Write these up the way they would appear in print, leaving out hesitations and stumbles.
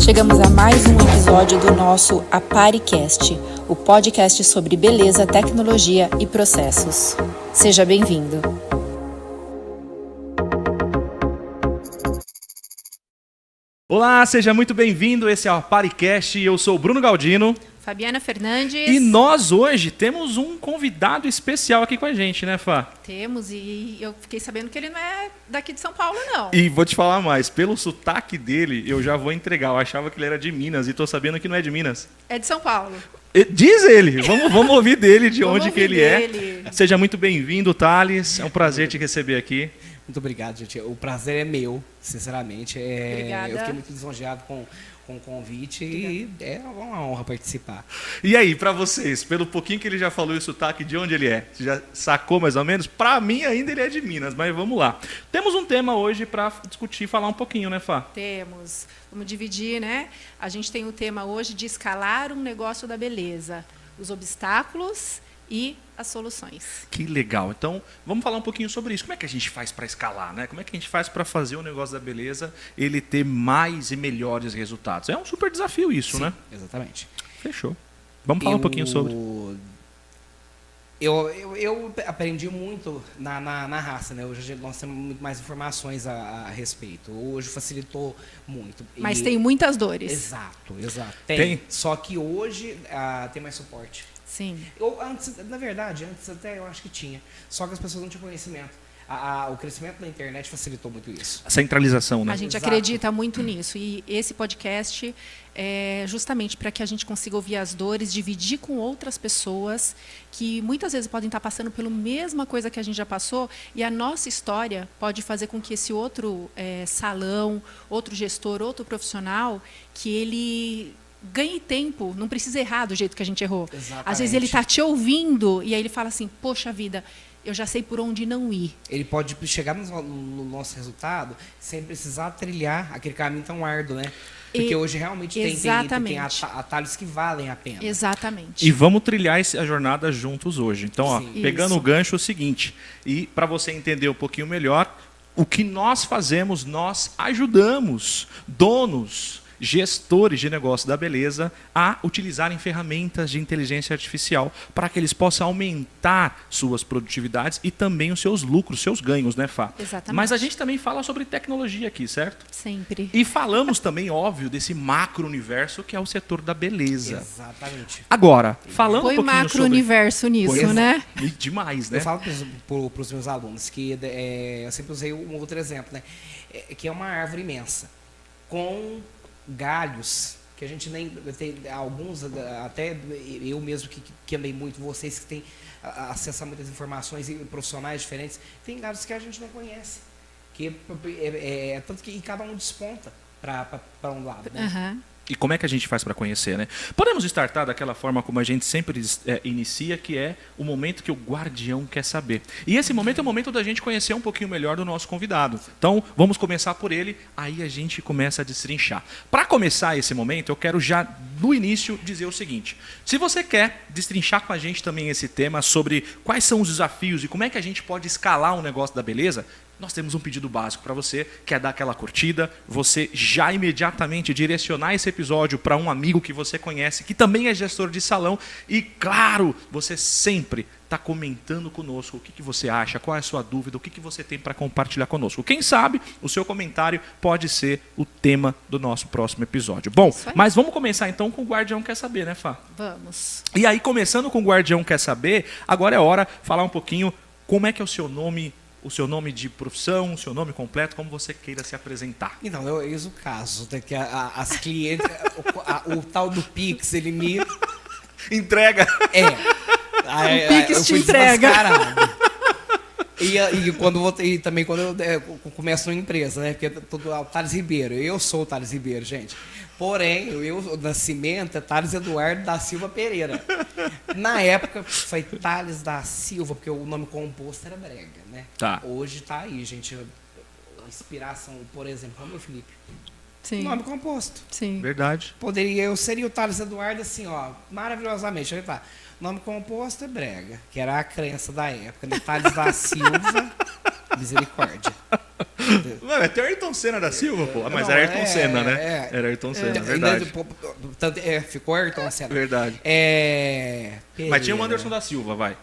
Chegamos a mais um episódio do nosso ApariCast, o podcast sobre beleza, tecnologia e processos. Seja bem-vindo. Olá, seja muito bem-vindo, esse é o ApariCast e eu sou o Bruno Galdino. Fabiana Fernandes. E nós hoje temos um convidado especial aqui com a gente, né, Fá? Temos, e eu fiquei sabendo que ele não é daqui de São Paulo, não. E vou te falar mais, pelo sotaque dele, eu já vou entregar. Eu achava que ele era de Minas e tô sabendo que não é de Minas. É de São Paulo. Diz ele, vamos ouvir dele de onde que ele dele. é. Seja muito bem-vindo, Thales. É um prazer te receber aqui. Muito obrigado, gente. O prazer é meu, sinceramente. Obrigada. Eu fiquei muito lisonjeado com o convite e é uma honra participar. E aí, pra vocês, pelo pouquinho que ele já falou o sotaque, de onde ele é? Você já sacou mais ou menos? Pra mim ainda ele é de Minas, mas vamos lá. Temos um tema hoje pra discutir, falar um pouquinho, né, Fá? Temos. Vamos dividir, né? A gente tem o tema hoje de escalar um negócio da beleza. Os obstáculos e as soluções. Que legal. Então, vamos falar um pouquinho sobre isso. Como é que a gente faz para escalar, né? Como é que a gente faz para fazer o negócio da beleza ele ter mais e melhores resultados? É um super desafio isso, Sim, né? Exatamente. Fechou. Vamos falar um pouquinho sobre. Eu aprendi muito na raça, né? Hoje nós temos muito mais informações a respeito. Hoje facilitou muito. Mas tem muitas dores. Exato. Tem? Só que hoje tem mais suporte. Sim. Na verdade, antes até eu acho que tinha. Só que as pessoas não tinham conhecimento. O crescimento da internet facilitou muito isso. A centralização, né? A gente Exato. acredita muito nisso. E esse podcast é justamente para que a gente consiga ouvir as dores, dividir com outras pessoas que muitas vezes podem estar passando pela mesma coisa que a gente já passou. E a nossa história pode fazer com que esse outro salão, outro gestor, outro profissional, que ele ganhe tempo, não precisa errar do jeito que a gente errou. Exatamente. Às vezes ele está te ouvindo e aí ele fala assim, poxa vida, eu já sei por onde não ir. Ele pode chegar no nosso resultado sem precisar trilhar aquele caminho tão árduo, né? Porque hoje realmente tem atalhos que valem a pena. Exatamente. E vamos trilhar a jornada juntos hoje. Então, ó, Sim. pegando Isso. o gancho, é o seguinte. E para você entender um pouquinho melhor, o que nós fazemos, nós ajudamos donos, gestores de negócio da beleza a utilizarem ferramentas de inteligência artificial para que eles possam aumentar suas produtividades e também os seus lucros, seus ganhos, né, Fá? Exatamente. Mas a gente também fala sobre tecnologia aqui, certo? Sempre. E falamos também, óbvio, desse macro-universo que é o setor da beleza. Exatamente. Agora, falando Põe um pouquinho macro-universo nisso, Pois é. né? sobre... Demais, né? Eu falo para os meus alunos que eu sempre usei um outro exemplo, né? Que é uma árvore imensa com galhos que a gente nem tem alguns, até eu mesmo que amei muito, vocês que têm acesso a muitas informações e profissionais diferentes, tem galhos que a gente não conhece, que tanto que cada um desponta para um lado, né? Aham. E como é que a gente faz para conhecer, né? Podemos startar daquela forma como a gente sempre inicia, que é o momento que o guardião quer saber. E esse momento é o momento da gente conhecer um pouquinho melhor do nosso convidado. Então, vamos começar por ele, aí a gente começa a destrinchar. Para começar esse momento, eu quero já, no início, dizer o seguinte. Se você quer destrinchar com a gente também esse tema sobre quais são os desafios e como é que a gente pode escalar um negócio da beleza, nós temos um pedido básico para você, que é dar aquela curtida, você já imediatamente direcionar esse episódio para um amigo que você conhece, que também é gestor de salão, e claro, você sempre está comentando conosco o que você acha, qual é a sua dúvida, o que você tem para compartilhar conosco. Quem sabe o seu comentário pode ser o tema do nosso próximo episódio. Bom, mas vamos começar então com o Guardião Quer Saber, né, Fá? Vamos. E aí, começando com o Guardião Quer Saber, agora é hora de falar um pouquinho como é que é o seu nome de profissão, o seu nome completo, como você queira se apresentar. Então, eis o caso, né, que as clientes, o tal do Pix, ele me Entrega. O Pix te entrega. E também quando eu começo numa empresa, né? Porque o Thales Ribeiro, eu sou o Thales Ribeiro, gente. Porém, o nascimento é Thales Eduardo da Silva Pereira. Na época foi Thales da Silva, porque o nome composto era brega, né? Tá. Hoje tá aí, gente. Inspiração, por exemplo, Romeu Felipe. Sim. Nome composto. Sim. Verdade. Eu seria o Thales Eduardo assim, ó, maravilhosamente. Olha lá. Nome composto é brega, que era a crença da época. Né? Thales da Silva, misericórdia. Não, é até Ayrton Senna da Silva, pô. Mas Não, era Ayrton Senna, né? Era Ayrton Senna, verdade. Ficou Ayrton Senna. Verdade. Mas tinha o Anderson da Silva, vai.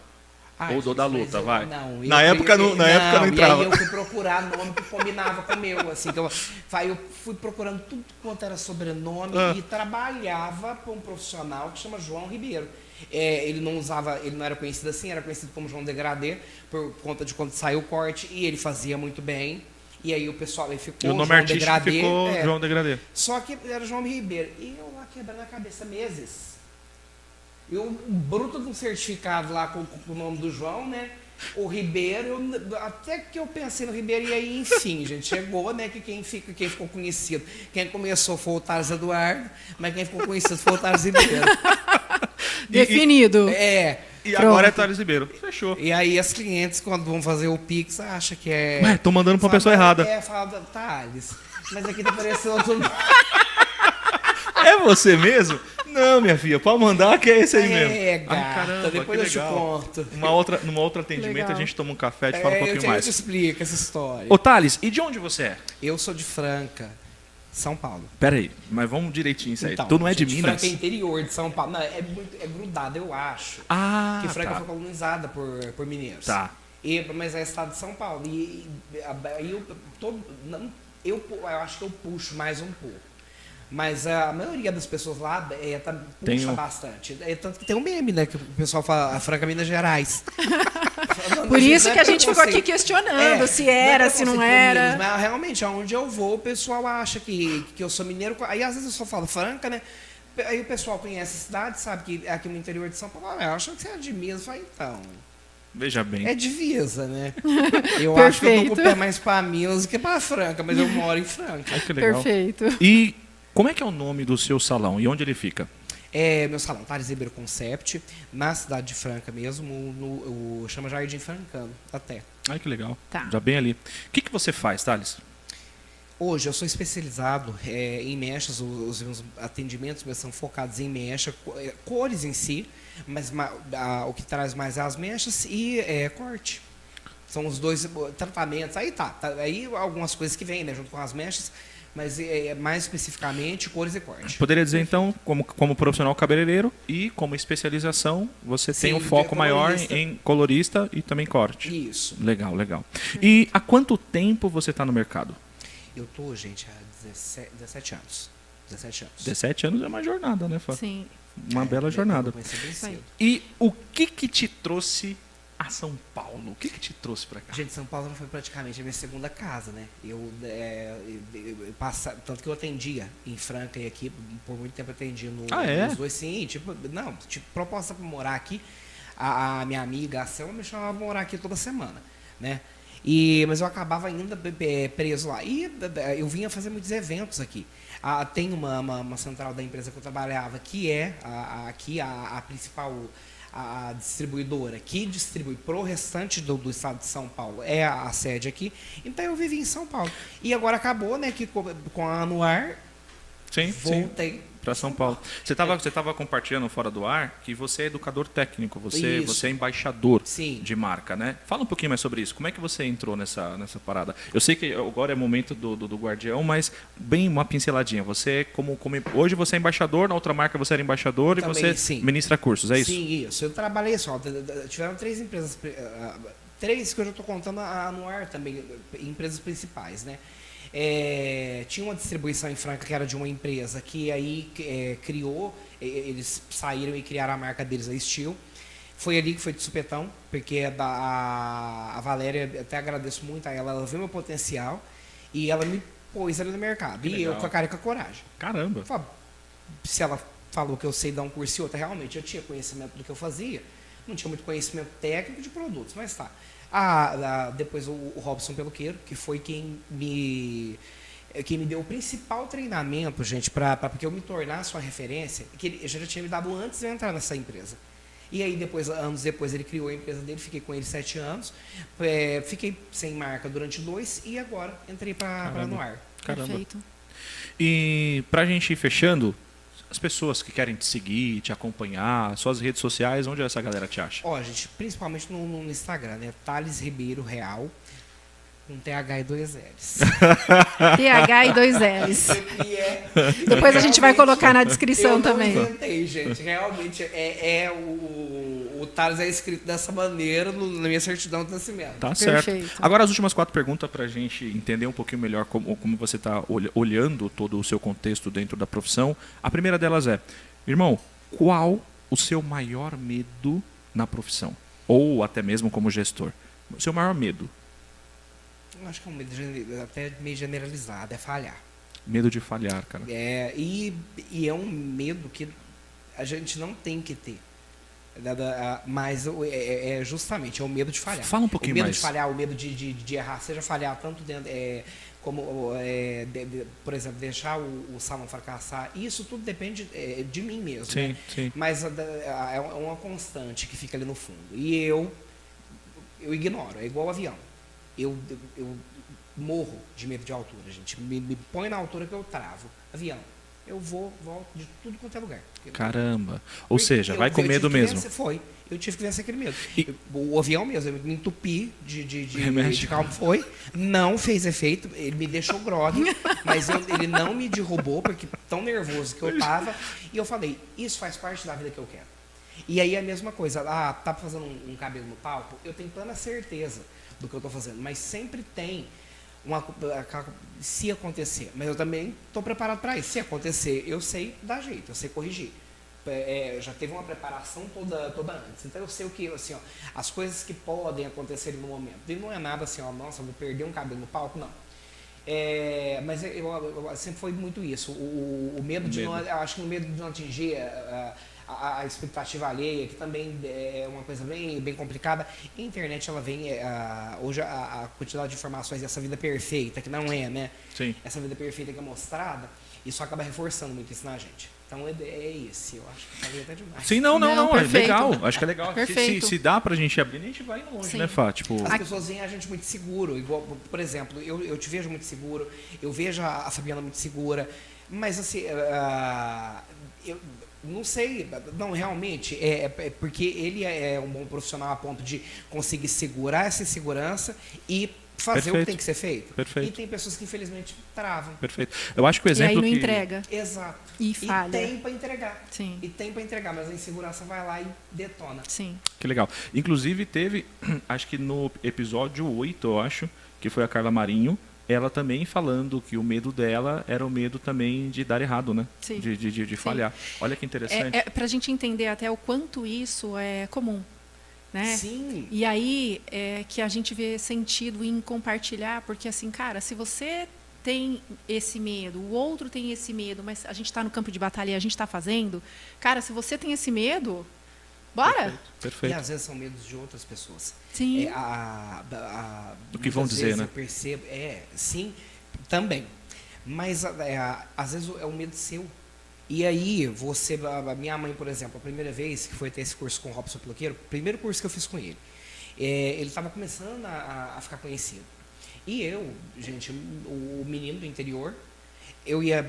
Ou do da luta, vai. Não, na época não entrava. E aí eu fui procurar nome que combinava com o meu, assim, que eu fui procurando tudo quanto era sobrenome e trabalhava para um profissional que chama João Ribeiro. Ele não era conhecido assim, era conhecido como João Degradê, por conta de quando saiu o corte, e ele fazia muito bem. E aí o pessoal aí ficou o nome João artístico Degradê. ficou João Degradê. Só que era João Ribeiro. E eu lá quebrando a cabeça meses. E o bruto de um certificado lá com o nome do João, né? O Ribeiro, até que eu pensei no Ribeiro, e aí, enfim, gente, chegou, né? Que quem ficou conhecido. Quem começou foi o Thales Eduardo, mas quem ficou conhecido foi o Thales Ribeiro. Definido. E agora é Thales Ribeiro. Fechou. E aí as clientes, quando vão fazer o Pix, acham que é. Ué, tô mandando pra pessoa errada. Fala, Thales. Mas aqui tá aparecendo outro. É você mesmo? Não, minha filha, pode mandar que é esse aí mesmo. Gata, caramba, depois eu te conto. Numa outra atendimento Legal. a gente toma um café e te fala um pouquinho mais. Eu te explico essa história. Ô, Thales, e de onde você é? Eu sou de Franca, São Paulo. Pera aí, mas vamos direitinho isso aí. Então, Tu não é de gente, Minas? Franca é interior de São Paulo. Não, é grudado, eu acho. Ah, Que Franca tá. foi colonizada por mineiros. Tá. Mas é estado de São Paulo. E eu acho que eu puxo mais um pouco. Mas a maioria das pessoas lá puxa bastante. Tanto que tem um meme, né? Que o pessoal fala Franca, Minas Gerais. Por isso que a gente ficou aqui questionando se era, se não era. Minas, mas realmente, aonde eu vou, o pessoal acha que eu sou mineiro. Aí às vezes eu só falo Franca, né? Aí o pessoal conhece a cidade, sabe que é aqui no interior de São Paulo. Eu acho que você é de Minas. Eu falo, então... Veja bem. É divisa, né? Eu acho que eu tô com o pé mais pra Minas do que pra Franca, mas eu moro em Franca. Ai, que legal. Perfeito. E como é que é o nome do seu salão e onde ele fica? Meu salão, Thales Ribeiro Concept, na cidade de Franca mesmo, chama Jardim Francano, até. Ai, que legal. Tá. Já bem ali. O que você faz, Thales? Hoje eu sou especializado em mechas, os meus atendimentos meus são focados em mecha, cores em si, mas o que traz mais é as mechas e corte. São os dois tratamentos. Aí algumas coisas que vêm, né, junto com as mechas, mas mais especificamente cores e corte. Poderia dizer, então, como profissional cabeleireiro e como especialização, você tem um foco maior em colorista e também corte. Isso. Legal, legal. E há quanto tempo você está no mercado? Eu tô, gente, há 17 anos. 17 anos. 17 anos é uma jornada, né, Fá? Sim. Uma bela jornada. Eu comecei bem Isso aí. cedo. E o que te trouxe a São Paulo? O que te trouxe para cá? Gente, São Paulo não foi praticamente a minha segunda casa, né? Eu tanto que eu atendia em Franca e aqui, por muito tempo eu atendia nos dois, sim. Proposta para morar aqui, a minha amiga, a Selma, me chamava para morar aqui toda semana, né? Mas eu acabava ainda preso lá. E eu vinha fazer muitos eventos aqui. Tem uma central da empresa que eu trabalhava, que é a principal a distribuidora, que distribui para o restante do estado de São Paulo, é a sede aqui. Então eu vivi em São Paulo. E agora acabou, né, que com a Anuar, voltei para São Paulo. Você estava compartilhando fora do ar que você é educador técnico, você é embaixador de marca, né? Fala um pouquinho mais sobre isso. Como é que você entrou nessa parada? Eu sei que agora é momento do Guardião, mas bem uma pinceladinha. Você hoje você é embaixador, na outra marca você era embaixador também, e você ministra cursos, é isso? Sim, isso. Eu trabalhei só. Tiveram 3 empresas, 3 que eu já estou contando no ar também, empresas principais, né? Tinha uma distribuição em Franca que era de uma empresa que aí criou, eles saíram e criaram a marca deles, a Steel. Foi ali que foi de supetão, porque a Valéria, até agradeço muito a ela viu meu potencial e ela me pôs ali no mercado. E eu com a cara e com a coragem. Caramba! Se ela falou que eu sei dar um curso e outro, realmente eu tinha conhecimento do que eu fazia, não tinha muito conhecimento técnico de produtos, mas tá. Depois o Robson Peluqueiro, que foi quem me deu o principal treinamento, gente, porque eu me tornasse uma referência, que ele já tinha me dado antes de eu entrar nessa empresa. E aí, anos depois, ele criou a empresa dele, fiquei com ele 7 anos, fiquei sem marca durante 2 e agora entrei para Anuar. Caramba. Perfeito. E para a gente ir fechando, as pessoas que querem te seguir, te acompanhar, suas redes sociais, onde essa galera te acha? Gente, principalmente no Instagram, né? Thales Ribeiro Real, Com TH e 2 L's. TH e 2 L's. E é- Depois a gente vai colocar na descrição eu também. não inventei, gente. Realmente, o Thales é escrito dessa maneira na minha certidão de nascimento. Tá certo. Perfeito. Agora as últimas 4 perguntas para a gente entender um pouquinho melhor como você está olhando todo o seu contexto dentro da profissão. A primeira delas é, irmão, qual o seu maior medo na profissão? Ou até mesmo como gestor? O seu maior medo? Eu acho que é um medo até meio generalizado, é falhar. Medo de falhar, cara. E é um medo que a gente não tem que ter. Mas justamente é o medo de falhar. Fala um pouquinho o medo mais. de falhar, o medo de errar, seja falhar tanto dentro, por exemplo, deixar o salão fracassar. Isso tudo depende de mim mesmo. Sim, né? sim. Mas é uma constante que fica ali no fundo. E eu ignoro, é igual o avião. Eu morro de medo de altura, gente. Me põe na altura que eu travo. Avião. Eu volto de tudo quanto é lugar. Caramba. Ou seja, vai com medo mesmo. Eu tive que vencer aquele medo. E- O avião mesmo, eu me entupi de Remédio. calma. Não fez efeito, ele me deixou grogue, mas ele não me derrubou, porque tão nervoso que eu tava. E eu falei, isso faz parte da vida que eu quero. E aí a mesma coisa, tá fazendo um cabelo no palco, eu tenho plena certeza do que eu tô fazendo, mas sempre tem se acontecer, mas eu também estou preparado para isso. Se acontecer, eu sei dar jeito, eu sei corrigir. Já teve uma preparação toda antes. Então eu sei o que, assim, ó, as coisas que podem acontecer no momento. E não é nada assim, ó, nossa, vou perder um cabelo no palco, não. Mas eu sempre foi muito isso. O medo de não, acho que o medo de não atingir a expectativa alheia, que também é uma coisa bem complicada. A internet, ela vem, hoje a quantidade de informações dessa vida perfeita, que não é, né? Sim. Essa vida perfeita que é mostrada, isso acaba reforçando muito isso na gente. Então é isso, eu acho que falei até demais. Sim, não, é perfeito. legal. Acho que é legal. Perfeito. Se dá pra gente abrir, a gente vai longe, Sim. né, Fá? Tipo, As pessoas veem a gente muito seguro, igual, por exemplo, eu te vejo muito seguro, eu vejo a Fabiana muito segura, mas assim, eu não sei, não, realmente, porque ele é um bom profissional a ponto de conseguir segurar essa insegurança e fazer o que tem que ser feito. Perfeito. E tem pessoas que infelizmente travam. perfeito. Eu acho que o E aí exemplo não que... entrega. Exato. E falha. tem para entregar. Sim. E tem para entregar, mas a insegurança vai lá e detona. Sim. Que legal. Inclusive teve, acho que no episódio 8, eu acho, que foi a Carla Marinho, ela também falando que o medo dela era o medo também de dar errado, né? Sim. De falhar. Olha que interessante. Para a gente entender até o quanto isso é comum, né? Sim. E aí é que a gente vê sentido em compartilhar, porque assim, cara, se você tem esse medo, o outro tem esse medo, mas a gente está no campo de batalha e a gente está fazendo, cara, se você tem esse medo, bora! Perfeito. E às vezes são medos de outras pessoas. Sim. Do que vão muitas dizer, vezes né? Eu percebo, sim, também. Mas às vezes é um medo seu. E aí, a minha mãe, por exemplo, a primeira vez que foi ter esse curso com o Robson Piloqueiro, o primeiro curso que eu fiz com ele, ele estava começando a ficar conhecido. E eu, gente, o menino do interior, eu ia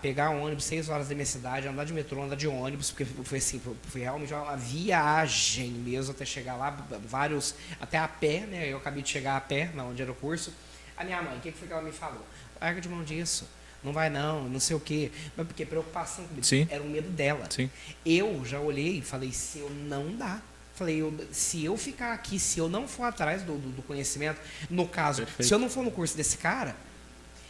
pegar um ônibus 6 horas da minha cidade, andar de metrô, andar de ônibus, porque foi realmente uma viagem mesmo até chegar lá, até a pé, né? Eu acabei de chegar a pé, onde era o curso. A minha mãe, o que foi que ela me falou? Larga de mão disso. Não vai não sei o quê. Mas porque preocupação comigo. Sim. Era o medo dela. Sim. Eu já olhei e falei, se eu não dá. Falei, se eu ficar aqui, se eu não for atrás do conhecimento, no caso, Perfeito. se eu não for no curso desse cara,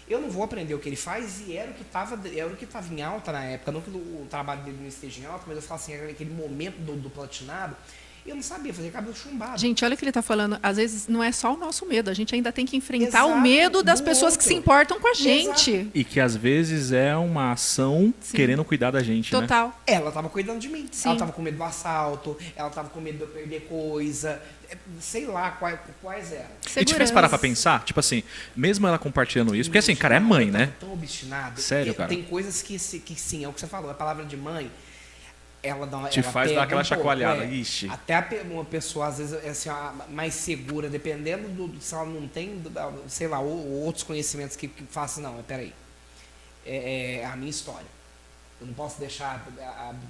eu não vou aprender o que ele faz, e era o que estava em alta na época, não que o trabalho dele não esteja em alta, mas eu falo assim, aquele momento do platinado, eu não sabia fazer cabelo chumbado. Gente, olha o que ele está falando. Às vezes não é só o nosso medo, a gente ainda tem que enfrentar Exato, o medo das do pessoas que outro. se importam com a gente. Exato. E que às vezes é uma ação Sim. querendo cuidar da gente, né? Total. Ela estava cuidando de mim. Sim. Ela estava com medo do assalto, ela estava com medo de eu perder coisa, sei lá quais eram. E te fez parar pra pensar? Tipo assim, mesmo ela compartilhando isso, porque assim, cara, é mãe, né? Tão obstinado. Sério, cara? Tem coisas que sim, é o que você falou, a palavra de mãe, ela Te faz pega dar aquela pouco, chacoalhada, ixi. Até uma pessoa, às vezes, assim, mais segura, dependendo se ela não tem, sei lá, outros conhecimentos que façam, não, peraí, é a minha história. Eu não posso deixar,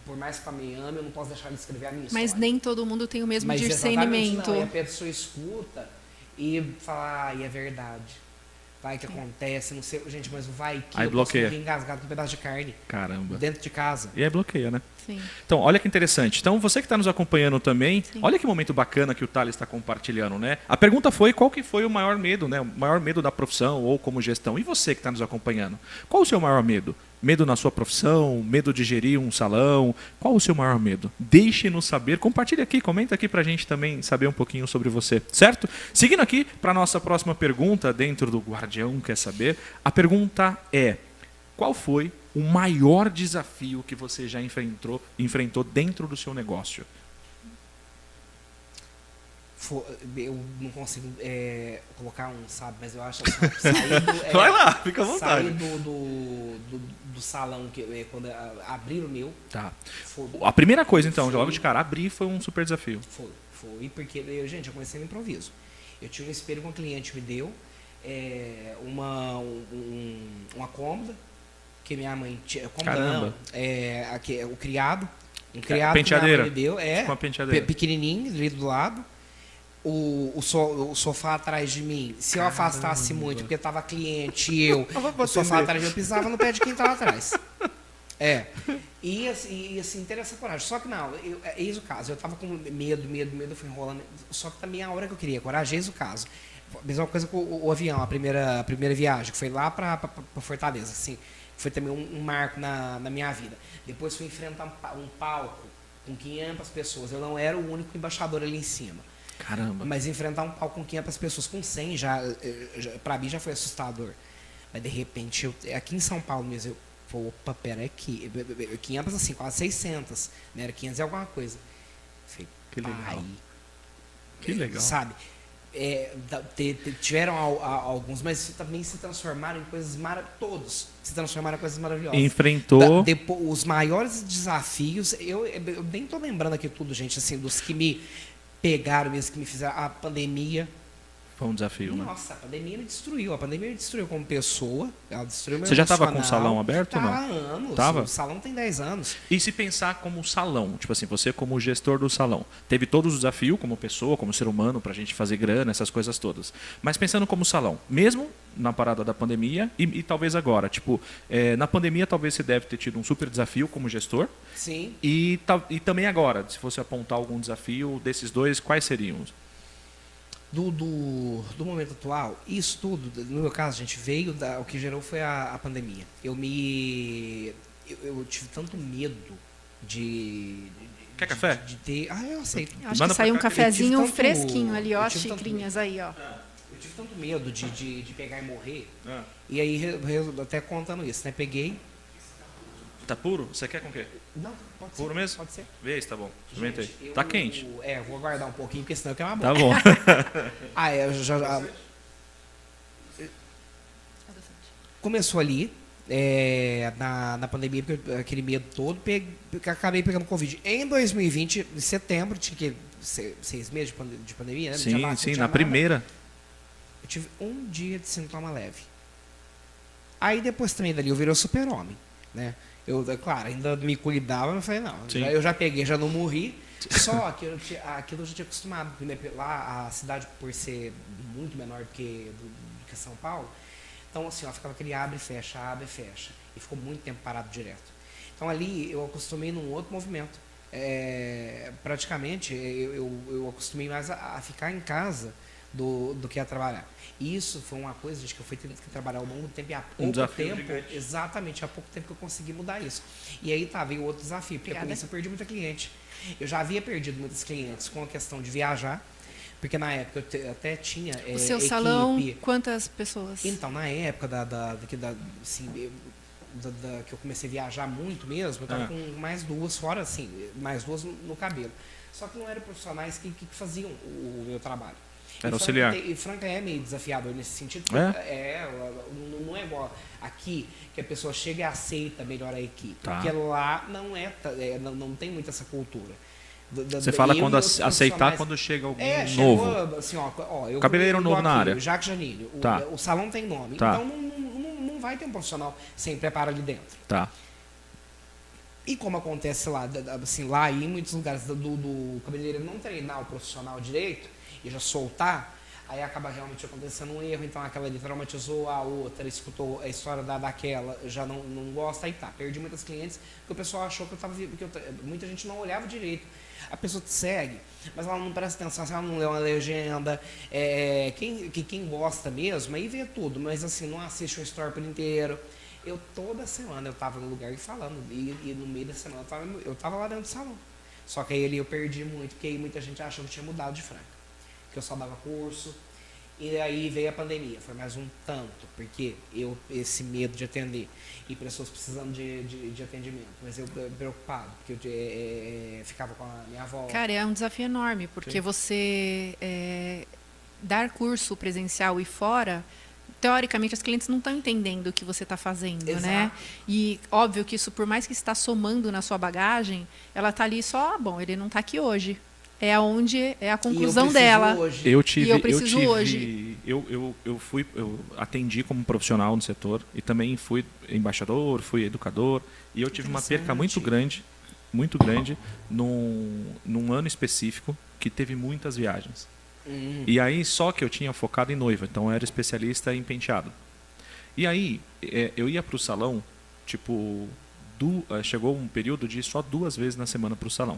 por mais que a me ame, eu não posso deixar de escrever a minha história. Mas nem todo mundo tem o mesmo Mas discernimento. exatamente não, e a pessoa escuta e falar, e é verdade. Vai que acontece, não sei, gente, mas vai que Aí eu bloqueia. posso morrer engasgado com um pedaço de carne Caramba. dentro de casa. E aí bloqueia, né? Sim. Então, olha que interessante. Então, você que está nos acompanhando também, Sim. olha que momento bacana que o Thales está compartilhando, né? A pergunta foi qual que foi o maior medo, né? O maior medo da profissão ou como gestão. E você que está nos acompanhando? Qual o seu maior medo? Medo na sua profissão? Medo de gerir um salão? Qual o seu maior medo? Deixe-nos saber. Compartilhe aqui, comenta aqui pra gente também saber um pouquinho sobre você, certo? Seguindo aqui para nossa próxima pergunta dentro do Guardião Quer Saber. A pergunta é: qual foi o maior desafio que você já enfrentou dentro do seu negócio? Eu não consigo colocar um, sabe? Mas eu acho assim, sair do, Vai lá, fica à vontade. sair do salão, que quando abrir o meu, Tá. foi, A primeira coisa, então, já logo de cara, abrir foi um super desafio. foi porque, eu comecei no improviso. Eu tinha um espelho que um cliente me deu, uma cômoda, que minha mãe tinha. Caramba. O criado. Um criado Penteadeira. que minha mãe me deu. Com a penteadeira. Pequenininho, ali do lado. O sofá atrás de mim, se eu afastasse muito, porque tava cliente e eu, o sofá atrás de mim, eu pisava no pé de quem tava atrás. E assim, ter essa coragem. Só que não, eis o caso, eu tava com medo, eu fui enrolando. Só que também a hora que eu queria coragem, eis o caso. Mesma coisa com o avião, a primeira viagem, que foi lá pra Fortaleza, assim. Foi também um marco na minha vida. Depois fui enfrentar um palco com 500 pessoas. Eu não era o único embaixador ali em cima. Caramba. Mas enfrentar um palco com 500 pessoas, com 100, pra mim já foi assustador. Mas de repente, aqui em São Paulo mesmo, opa, pera aqui. 500 assim, quase 600. Né? Era 500 e alguma coisa. Falei, Que legal. pai, Que legal. sabe? Tiveram alguns, mas também se transformaram em coisas maravilhosas. Todos se transformaram em coisas maravilhosas. Enfrentou. Os maiores desafios, eu nem tô lembrando aqui tudo, gente, assim, dos que me pegaram mesmo, que me fizeram. A pandemia. Foi um desafio, né? Nossa, a pandemia me destruiu. A pandemia me destruiu como pessoa. Ela destruiu meu Você já estava com o emocional. salão aberto ou não? Há anos. Tava? O salão tem 10 anos. E se pensar como salão, tipo assim, você como gestor do salão, teve todos os desafios como pessoa, como ser humano, pra gente fazer grana, essas coisas todas. Mas pensando como salão, mesmo na parada da pandemia e talvez agora, tipo, na pandemia talvez você deve ter tido um super desafio como gestor. Sim. E também agora, se fosse apontar algum desafio desses dois, quais seriam? Do momento atual, isso tudo, no meu caso, gente, o que gerou foi a pandemia. Eu tive tanto medo de Quer café? de ter. Eu aceito. Eu acho Manda que saiu um pra cá. cafezinho Eu tive tanto- fresquinho ali, ó, eu tive tanto- xicrinhas aí, ó. Eu tive tanto medo de pegar e morrer. Ah. E aí, até contando isso, né? Peguei. Tá puro? Você quer com o quê? Não, pode ser. Puro mesmo? Pode ser. Vê se tá bom. Experimenta aí. Gente, Tá quente. Vou aguardar um pouquinho, porque senão eu quero uma Tá boca. bom. Eu já. Começou ali, na pandemia, porque aquele medo todo, acabei pegando Covid. Em 2020, em setembro, tinha que 6 meses de pandemia, né? Não tinha Sim, vacina, sim, não tinha na nada. primeira. Eu tive um dia de sintoma leve. Aí depois também dali eu virei o super-homem, né? Claro, ainda me cuidava, mas falei, não, Sim. eu já peguei, já não morri. Só que aquilo eu já tinha acostumado. Né? Lá, a cidade, por ser muito menor do que São Paulo, então assim, ficava aquele abre e fecha. E ficou muito tempo parado direto. Então ali eu acostumei num outro movimento. Praticamente, eu acostumei mais a ficar em casa do que a trabalhar. E isso foi uma coisa, gente, que eu fui tendo que trabalhar ao longo do tempo e há pouco desafio tempo, gigante. exatamente, há pouco tempo que eu consegui mudar isso. E aí veio outro desafio, porque Obrigada. com isso eu perdi muita cliente. Eu já havia perdido muitos clientes com a questão de viajar, porque na época eu até tinha O seu equipe. salão, quantas pessoas? Então, na época que eu comecei a viajar muito mesmo, eu estava com mais duas fora, assim, mais duas no cabelo. Só que não eram profissionais que faziam o meu trabalho. Era auxiliar. E Franca é meio desafiador nesse sentido. Não é igual aqui, que a pessoa chega e aceita melhor a equipe. Tá. Porque lá não tem muito essa cultura. Você fala Eu quando e outros aceitar profissionais- quando chega alguém chegou, novo. assim, eu Cabeleireiro novo na área. Jacques Janine. Tá. O salão tem nome. Tá. Então não vai ter um profissional sem preparo ali dentro. Tá. E como acontece lá, assim, lá e em muitos lugares do cabeleireiro não treinar o profissional direito e já soltar, aí acaba realmente acontecendo um erro, então aquela ali traumatizou a outra, escutou a história daquela, já não gosta, aí tá. Perdi muitas clientes porque o pessoal achou que muita gente não olhava direito. A pessoa te segue, mas ela não presta atenção, ela não lê uma legenda. Quem gosta mesmo, aí vê tudo, mas assim, não assiste o story por inteiro. Toda semana eu tava no lugar falando, e no meio da semana eu tava lá dentro do salão. Só que aí eu perdi muito, porque aí muita gente achou que eu tinha mudado de Franca, que eu só dava curso. E aí veio a pandemia, foi mais um tanto, porque esse medo de atender e pessoas precisando de atendimento, mas eu preocupado, porque eu ficava com a minha avó. Cara, é um desafio enorme, porque Sim. você dar curso presencial e fora, teoricamente as clientes não estão entendendo o que você está fazendo, Exato. né? E óbvio que isso, por mais que está somando na sua bagagem, ela está ali só, bom, ele não está aqui hoje. É onde é a conclusão dela. Hoje. Eu preciso hoje. Eu atendi como profissional no setor e também fui embaixador, fui educador, e eu tive uma perca muito grande num ano específico que teve muitas viagens. E aí só que eu tinha focado em noiva, então eu era especialista em penteado. E aí eu ia para o salão, chegou um período de ir só 2 vezes na semana para o salão.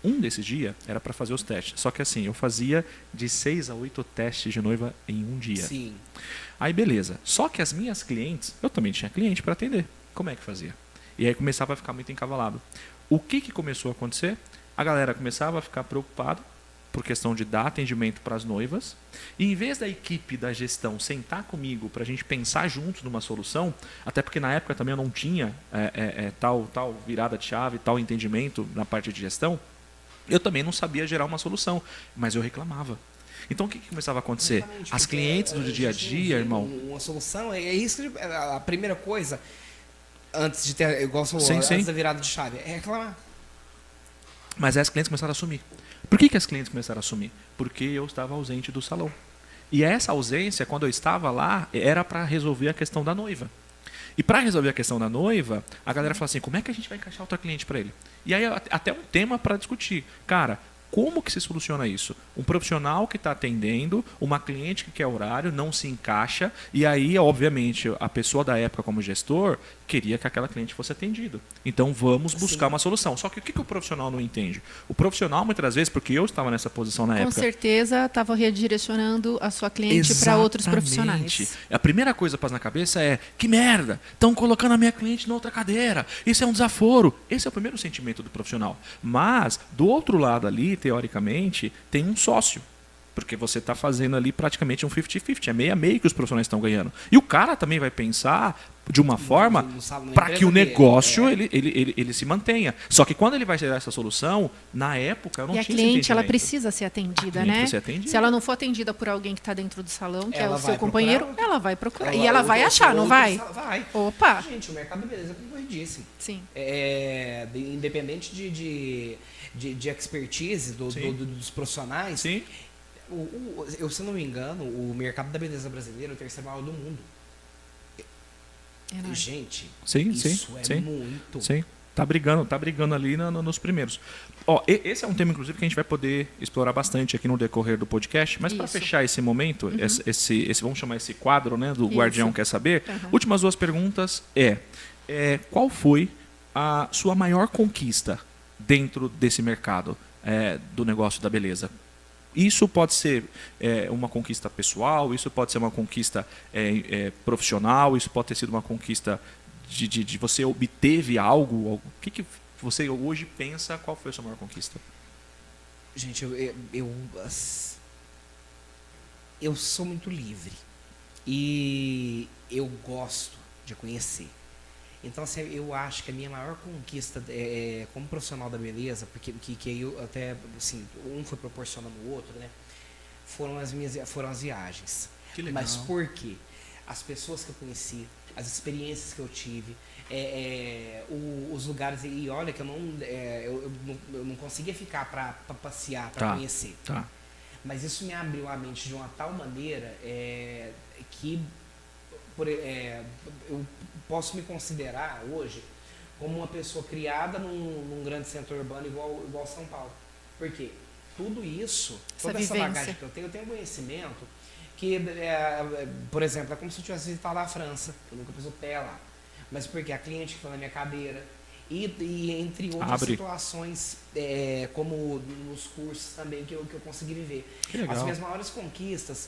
Um desses dias era para fazer os testes. Só que assim, eu fazia de 6 a 8 testes de noiva em um dia. Sim. Aí beleza. Só que as minhas clientes, eu também tinha cliente para atender. Como é que fazia? E aí começava a ficar muito encavalado. O que começou a acontecer? A galera começava a ficar preocupada por questão de dar atendimento para as noivas. E em vez da equipe da gestão sentar comigo para a gente pensar juntos numa solução, até porque na época também eu não tinha tal virada de chave, tal entendimento na parte de gestão, eu também não sabia gerar uma solução, mas eu reclamava. Então o que começava a acontecer? Exatamente, As clientes do dia a dia, irmão... Uma solução, é isso que a primeira coisa, antes de ter, igual você falou, Sim. antes da virada de chave, é reclamar. Mas aí as clientes começaram a assumir. Por que as clientes começaram a assumir? Porque eu estava ausente do salão. E essa ausência, quando eu estava lá, era para resolver a questão da noiva. E para resolver a questão da noiva, a galera fala assim, como é que a gente vai encaixar outra cliente para ele? E aí até um tema para discutir. Cara, como que se soluciona isso? Um profissional que está atendendo, uma cliente que quer horário, não se encaixa, e aí, obviamente, a pessoa da época como gestor queria que aquela cliente fosse atendida. Então, vamos buscar uma solução. Só que o que o profissional não entende? O profissional, muitas vezes, porque eu estava nessa posição na época... Com certeza, estava redirecionando a sua cliente para outros profissionais. A primeira coisa que passa na cabeça é, que merda, estão colocando a minha cliente na outra cadeira, isso é um desaforo. Esse é o primeiro sentimento do profissional. Mas, do outro lado ali, teoricamente, tem um sócio. Porque você está fazendo ali praticamente um 50-50. É meio a meio que os profissionais estão ganhando. E o cara também vai pensar de uma forma para que o negócio ele se mantenha. Só que quando ele vai gerar essa solução, na época eu não tinha esse entendimento. E a cliente, ela precisa ser atendida, né? Se ela não for atendida por alguém que está dentro do salão, que é o seu companheiro, ela vai procurar. E ela vai achar, não vai? Vai. Opa! Gente, o mercado da beleza, como eu disse. Sim. Independente de expertise dos profissionais... Sim. Se eu não me engano, o mercado da beleza brasileiro é o terceiro maior do mundo. Gente, isso é muito. Sim. Tá brigando ali nos primeiros. Esse é um tema, inclusive, que a gente vai poder explorar bastante aqui no decorrer do podcast. Mas para fechar esse momento, vamos chamar esse quadro, né, do Guardião Quer Saber, últimas 2 perguntas qual foi a sua maior conquista dentro desse mercado do negócio da beleza? Isso pode ser uma conquista pessoal, isso pode ser uma conquista profissional, isso pode ter sido uma conquista de você obteve algo. O que você hoje pensa, qual foi a sua maior conquista? Gente, eu sou muito livre e eu gosto de conhecer. Então, assim, eu acho que a minha maior conquista como profissional da beleza, porque que eu até, assim, um foi proporcionando o outro, né? Foram as viagens. Que legal. Mas por quê? As pessoas que eu conheci, as experiências que eu tive, os lugares, e olha que eu não conseguia ficar para passear, para conhecer. Tá. Mas isso me abriu a mente de uma tal maneira que eu posso me considerar hoje como uma pessoa criada num grande centro urbano igual São Paulo. Por quê? Tudo isso, toda essa bagagem que eu tenho conhecimento que, por exemplo, é como se eu tivesse visitado a França. Eu nunca pus o pé lá. Mas porque a cliente que foi na minha cadeira. E entre outras situações, como nos cursos também que eu consegui viver. Que legal. As minhas maiores conquistas,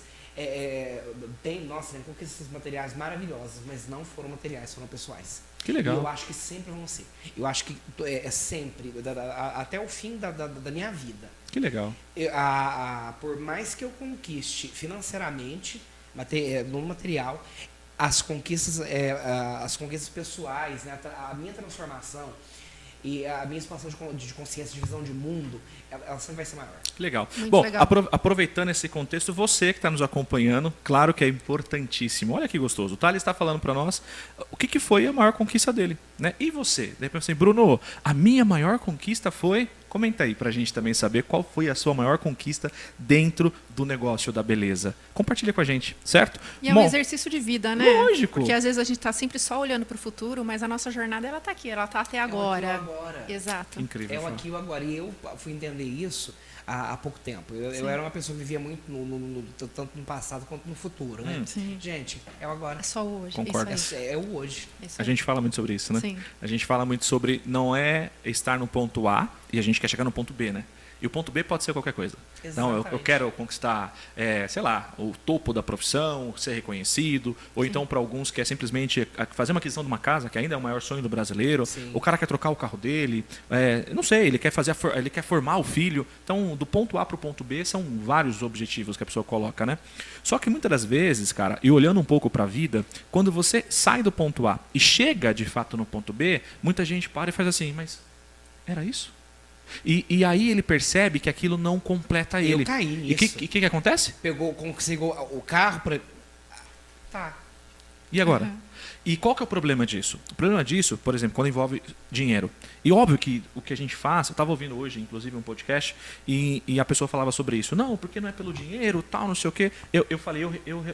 tem conquistas materiais maravilhosas, mas não foram materiais, foram pessoais. Que legal. E eu acho que sempre vão ser. Eu acho que sempre, até o fim da minha vida. Que legal. Por mais que eu conquiste financeiramente, no material, as conquistas pessoais, né, a minha transformação e a minha expansão de consciência, de visão de mundo, ela sempre vai ser maior. Legal. Muito Bom, legal. Aproveitando esse contexto, você que está nos acompanhando, claro que é importantíssimo. Olha que gostoso. O Thales está falando para nós o que foi a maior conquista dele, né? E você? De repente assim, Bruno, a minha maior conquista foi... Comenta aí pra gente também saber qual foi a sua maior conquista dentro do negócio da beleza. Compartilha com a gente, certo? E é um exercício de vida, né? Lógico. Porque às vezes a gente está sempre só olhando para o futuro, mas a nossa jornada ela está aqui, ela está até agora. É o aqui e o agora. Exato. Incrível. É o aqui e o agora. E eu fui entender isso há pouco tempo. Eu era uma pessoa que vivia muito tanto no passado quanto no futuro, né? Sim. Gente, é o agora. É só o hoje. Concordo. Isso aí. É o hoje. Isso A aí. gente fala muito sobre isso, né? Sim. A gente fala muito sobre não é estar no ponto A e a gente quer chegar no ponto B, né? E o ponto B pode ser qualquer coisa. Não, eu Exatamente. quero conquistar, sei lá, o topo da profissão, ser reconhecido, ou então para alguns que é simplesmente fazer uma aquisição de uma casa, que ainda é o maior sonho do brasileiro. Sim. O cara quer trocar o carro dele, não sei, ele quer formar o filho. Então, do ponto A para o ponto B são vários objetivos que a pessoa coloca, né? Só que muitas das vezes, cara, e olhando um pouco para a vida, quando você sai do ponto A e chega de fato no ponto B, muita gente para e faz assim, mas era isso? E aí ele percebe que aquilo não completa ele. Eu caí E o nisso. que acontece? Conseguiu o carro para... Tá. E agora? E qual que é o problema disso? O problema disso, por exemplo, quando envolve dinheiro. E óbvio que o que a gente faz, eu estava ouvindo hoje, inclusive, um podcast, e a pessoa falava sobre isso. Não, porque não é pelo dinheiro, tal, não sei o quê. Eu falei,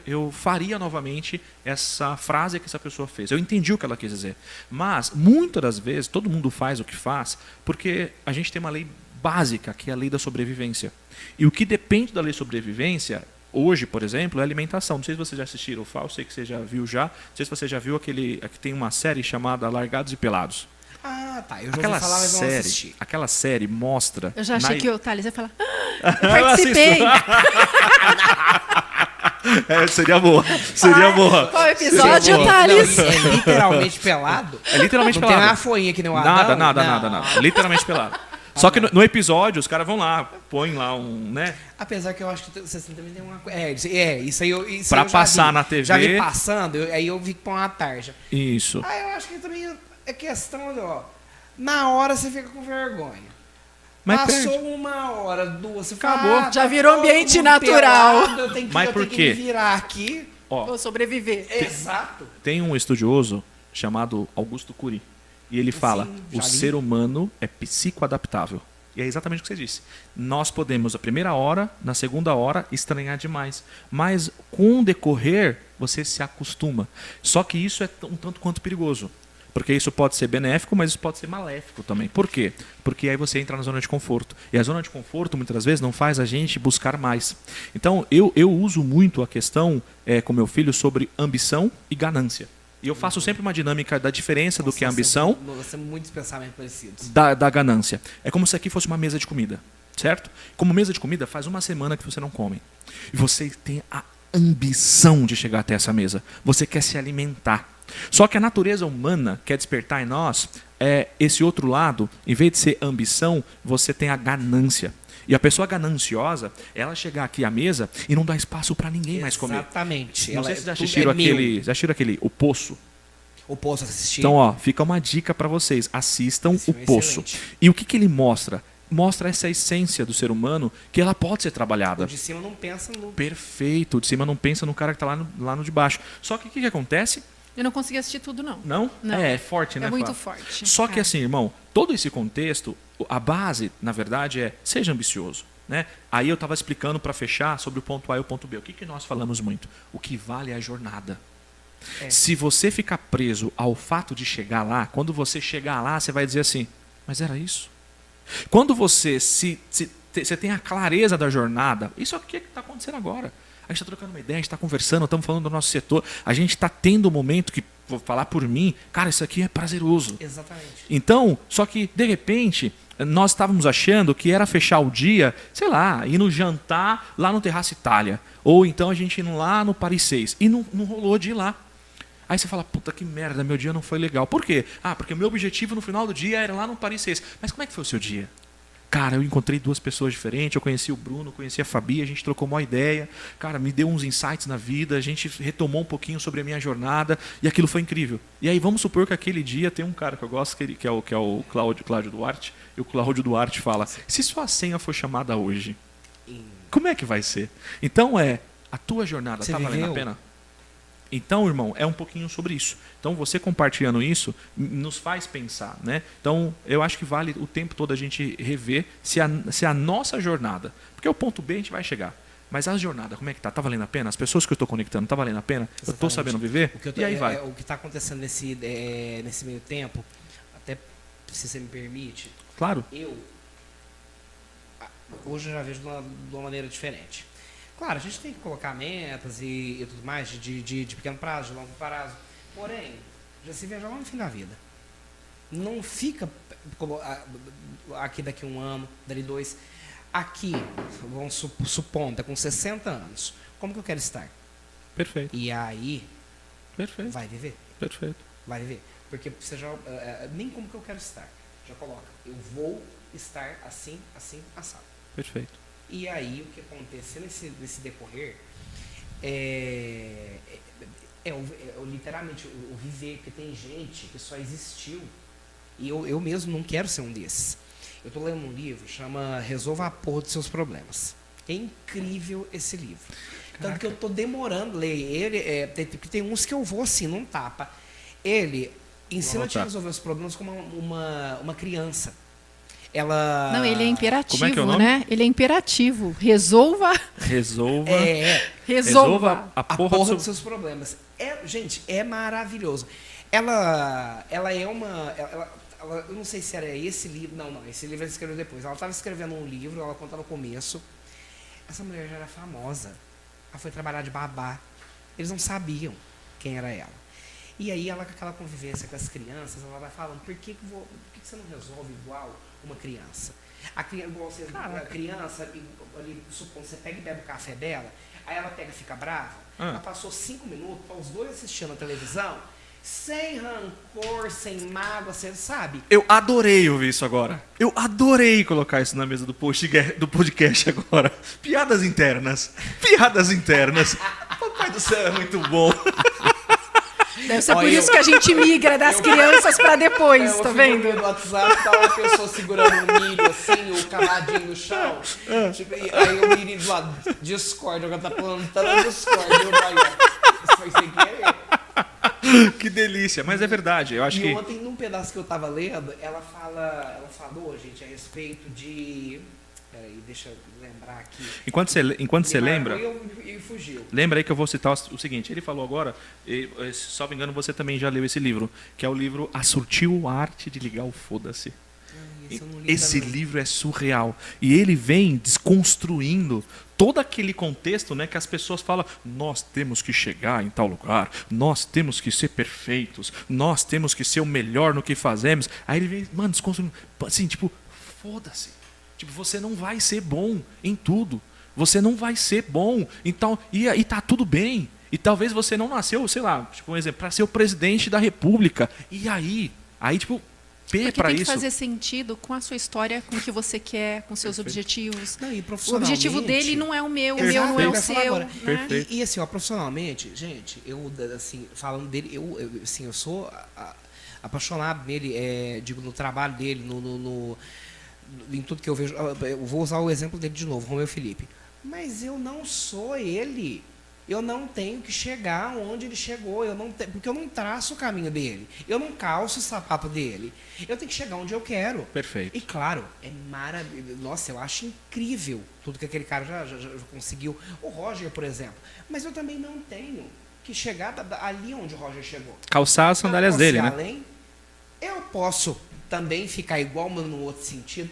eu faria novamente essa frase que essa pessoa fez. Eu entendi o que ela quis dizer. Mas, muitas das vezes, todo mundo faz o que faz porque a gente tem uma lei básica, que é a lei da sobrevivência. E o que depende da lei de sobrevivência... Hoje, por exemplo, é alimentação. Não sei se vocês já assistiram o FAO, sei que você já viu já. Não sei se você já viu aquele que tem uma série chamada Largados e Pelados. Ah, tá. Eu já ouvi falar, mas não assisti. Aquela série mostra... Eu já achei que o Thales ia falar, eu participei. Seria boa. Seria boa. Qual episódio, Seria boa. Thales? Não, é literalmente pelado? É literalmente Não pelado. tem uma folhinha que nem o Adão? Nada. Literalmente pelado. Só que no episódio, os caras vão lá, põem lá um, né? Apesar que eu acho que vocês também tem uma coisa. Isso aí isso Pra eu já passar vi. na TV. Já vi passando, aí eu vi que põe uma tarja. Isso. Ah, eu acho que também é questão de, na hora você fica com vergonha. Mas Passou perde. 1 hora, 2, você Acabou. fala, Já tá virou todo ambiente mundo natural. pelado, eu tenho que, Mas eu por tenho quê? que me virar aqui. Ó, Vou sobreviver. Exato. tem um estudioso chamado Augusto Cury. E ele fala, já o li. ser humano é psicoadaptável. E é exatamente o que você disse. Nós podemos, na primeira hora, na segunda hora, estranhar demais. Mas, com o decorrer, você se acostuma. Só que isso é um tanto quanto perigoso. Porque isso pode ser benéfico, mas isso pode ser maléfico também. Por quê? Porque aí você entra na zona de conforto. E a zona de conforto, muitas vezes, não faz a gente buscar mais. Então, eu uso muito a questão com meu filho sobre ambição e ganância. E eu faço sempre uma dinâmica da diferença do que é a ambição Nós temos muitos pensamentos parecidos. da ganância. É como se aqui fosse uma mesa de comida, certo? Como mesa de comida, faz 1 semana que você não come. E você tem a ambição de chegar até essa mesa. Você quer se alimentar. Só que a natureza humana quer despertar em nós esse outro lado. Em vez de ser ambição, você tem a ganância. E a pessoa gananciosa, ela chegar aqui à mesa e não dá espaço para ninguém mais comer. Exatamente. Não sei se Tudo já assistiram meu. O Poço. Eu posso assistir. Então, ó, fica uma dica para vocês. Assistam Esse O filme é Poço. excelente. E o que ele mostra? Mostra essa essência do ser humano que ela pode ser trabalhada. O de cima não pensa no... Perfeito. O de cima não pensa no cara que está lá no de baixo. Só que o que acontece? Eu não consegui assistir tudo, não. Não? Não. É forte, né? É muito Flávia? forte. Só que É. assim, irmão, todo esse contexto, a base, na verdade, seja ambicioso. Né? Aí eu estava explicando para fechar sobre o ponto A e o ponto B. O que nós falamos muito? O que vale é a jornada. Se você ficar preso ao fato de chegar lá, quando você chegar lá, você vai dizer assim, mas era isso? Quando você tem a clareza da jornada, isso aqui é que está acontecendo agora. A gente está trocando uma ideia, a gente está conversando, estamos falando do nosso setor. A gente está tendo um momento que, vou falar por mim, cara, isso aqui é prazeroso. Exatamente. Então, só que, de repente, nós estávamos achando que era fechar o dia, sei lá, ir no jantar lá no Terraço Itália. Ou então a gente ir lá no Paris 6. E não rolou de ir lá. Aí você fala, puta que merda, meu dia não foi legal. Por quê? Ah, porque o meu objetivo no final do dia era lá no Paris 6. Mas como é que foi o seu dia? Cara, eu encontrei 2 pessoas diferentes, eu conheci o Bruno, conheci a Fabi, a gente trocou uma ideia, cara, me deu uns insights na vida, a gente retomou um pouquinho sobre a minha jornada e aquilo foi incrível. E aí vamos supor que aquele dia tem um cara que eu gosto, que é o Cláudio Duarte, e o Cláudio Duarte fala, se sua senha for chamada hoje, como é que vai ser? Então a tua jornada está valendo a pena? Então, irmão, é um pouquinho sobre isso. Então, você compartilhando isso nos faz pensar, né? Então, eu acho que vale o tempo todo a gente rever se a nossa jornada... Porque o ponto B a gente vai chegar. Mas a jornada, como é que tá? Tá valendo a pena? As pessoas que eu estou conectando, tá valendo a pena? Exatamente. Eu estou sabendo viver? E aí vai. O que está acontecendo nesse meio tempo, até se você me permite... Claro. Hoje eu já vejo de uma maneira diferente. Claro, a gente tem que colocar metas e tudo mais, de pequeno prazo, de longo prazo. Porém, já se veja lá no fim da vida. Não fica aqui daqui 1 ano, dali 2. Aqui, vamos supondo, com 60 anos. Como que eu quero estar? Perfeito. E aí, Perfeito. vai viver. Perfeito. Vai viver. Porque você já... nem como que eu quero estar. Já coloca. Eu vou estar assim, assim, assado. Perfeito. E aí, o que aconteceu nesse decorrer literalmente o viver, porque tem gente que só existiu. E eu mesmo não quero ser um desses. Eu estou lendo um livro, chama Resolva a Porra dos Seus Problemas. É incrível esse livro. Tanto que eu estou demorando a ler ele, porque tem uns que eu vou assim, não tapa. Ele ensina a te resolver os problemas como uma criança. Ela... Não, ele é imperativo, Como é que é o nome? né? Ele é imperativo. Resolva a porra dos seus problemas. Gente, é maravilhoso. Ela é uma... eu não sei se era esse livro. Não, esse livro ela escreveu depois. Ela estava escrevendo um livro, ela conta no começo. Essa mulher já era famosa. Ela foi trabalhar de babá. Eles não sabiam quem era ela. E aí, ela com aquela convivência com as crianças, ela vai falando, por que você não resolve igual uma criança? A criança, ali, supondo, você pega e bebe o café dela, aí ela pega e fica brava, ela passou 5 minutos para os dois assistindo a televisão, sem rancor, sem mágoa, você sabe? Eu adorei ouvir isso agora. Eu adorei colocar isso na mesa do podcast agora. Piadas internas. Papai do céu é muito bom. Deve ser por isso que a gente migra das crianças para depois, tá vendo? No WhatsApp tá uma pessoa segurando um milho assim, o cavadinho no chão. Tipo, aí o menino do lado, Discord, ela tá plantando Discord. Isso foi sem querer. Que delícia, mas é verdade. Eu acho que ontem, num pedaço que eu tava lendo, ela falou, gente, a respeito de... Peraí, deixa eu lembrar aqui. Enquanto você lembra... E fugiu. Lembra aí que eu vou citar o seguinte. Ele falou agora, se só me engano, você também já leu esse livro, que é o livro A Sutil Arte de Ligar o Foda-se. Esse livro é surreal. E ele vem desconstruindo todo aquele contexto, né, que as pessoas falam, nós temos que chegar em tal lugar, nós temos que ser perfeitos, nós temos que ser o melhor no que fazemos. Aí ele vem, mano, desconstruindo. Assim, tipo, foda-se. Tipo, você não vai ser bom em tudo. Você não vai ser bom. Então, e tá tudo bem. E talvez você não nasceu, sei lá, tipo um exemplo, para ser o presidente da República. E aí tipo, porque para tem que isso. fazer sentido com a sua história, com o que você quer, com seus objetivos. Não, e o objetivo dele não é o meu, o meu não é o seu. Né? E assim, ó, profissionalmente, gente, eu assim, falando dele, eu sou apaixonado nele, digo, no trabalho dele, em tudo que eu vejo. Eu vou usar o exemplo dele de novo, Romeu Felipe. Mas eu não sou ele. Eu não tenho que chegar onde ele chegou. Porque eu não traço o caminho dele. Eu não calço o sapato dele. Eu tenho que chegar onde eu quero. Perfeito. E claro, é maravilhoso. Nossa, eu acho incrível tudo que aquele cara já conseguiu. O Roger, por exemplo. Mas eu também não tenho que chegar ali onde o Roger chegou. Calçar as sandálias dele, né? Eu posso também ficar igual, mas no outro sentido.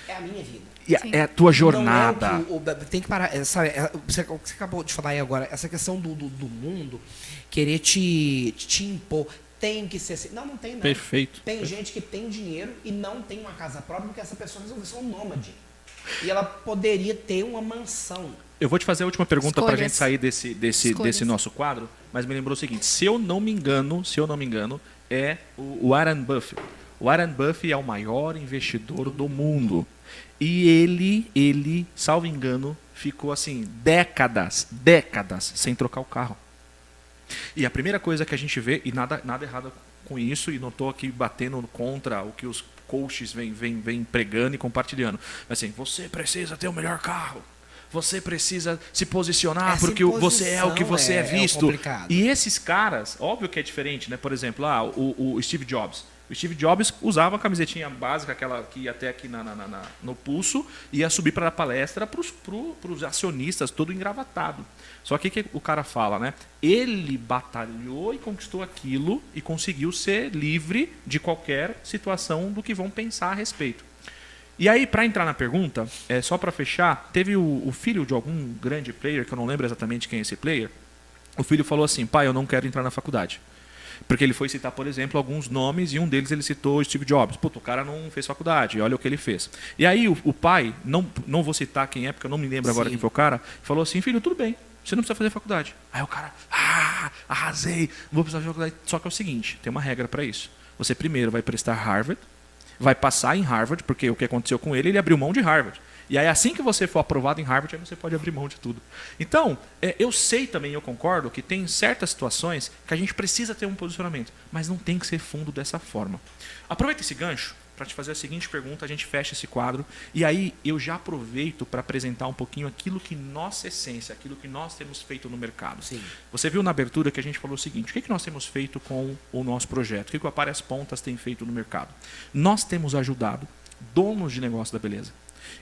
É a minha vida. E é a tua jornada. Não é tem que parar. Sabe, você acabou de falar aí agora, essa questão do mundo querer te impor. Tem que ser assim. Não tem não. Perfeito. Tem gente que tem dinheiro e não tem uma casa própria porque essa pessoa resolveu ser um nômade. E ela poderia ter uma mansão. Eu vou te fazer a última pergunta para a gente sair desse nosso quadro, mas me lembrou o seguinte: se eu não me engano, é o Warren Buffett. O Warren Buffett é o maior investidor do mundo. E ele, salvo engano, ficou assim décadas sem trocar o carro. E a primeira coisa que a gente vê, e nada errado com isso, e não estou aqui batendo contra o que os coaches vêm pregando e compartilhando. Mas assim, você precisa ter o melhor carro. Você precisa se posicionar porque você é o que você é visto. E esses caras, óbvio que é diferente, né? Por exemplo, o Steve Jobs. O Steve Jobs usava a camisetinha básica, aquela que ia até aqui no pulso, e ia subir para a palestra para os acionistas, todo engravatado. Só que o cara fala, né? Ele batalhou e conquistou aquilo e conseguiu ser livre de qualquer situação do que vão pensar a respeito. E aí, para entrar na pergunta, só para fechar, teve o filho de algum grande player, que eu não lembro exatamente quem é esse player, o filho falou assim: pai, eu não quero entrar na faculdade. Porque ele foi citar, por exemplo, alguns nomes e um deles ele citou Steve Jobs. Puta, o cara não fez faculdade, olha o que ele fez. E aí o pai, não vou citar quem é, porque eu não me lembro agora quem foi o cara, falou assim: filho, tudo bem, você não precisa fazer faculdade. Aí o cara, arrasei, vou precisar fazer faculdade. Só que é o seguinte, tem uma regra para isso. Você primeiro vai prestar Harvard, vai passar em Harvard, porque o que aconteceu com ele abriu mão de Harvard. E aí, assim que você for aprovado em Harvard, aí você pode abrir mão de tudo. Então, eu sei também, eu concordo, que tem certas situações que a gente precisa ter um posicionamento, mas não tem que ser fundo dessa forma. Aproveita esse gancho para te fazer a seguinte pergunta, a gente fecha esse quadro, e aí eu já aproveito para apresentar um pouquinho aquilo que nossa essência, aquilo que nós temos feito no mercado. Sim. Você viu na abertura que a gente falou o seguinte: o que nós temos feito com o nosso projeto? O que o Apare as Pontas tem feito no mercado? Nós temos ajudado donos de negócio da beleza.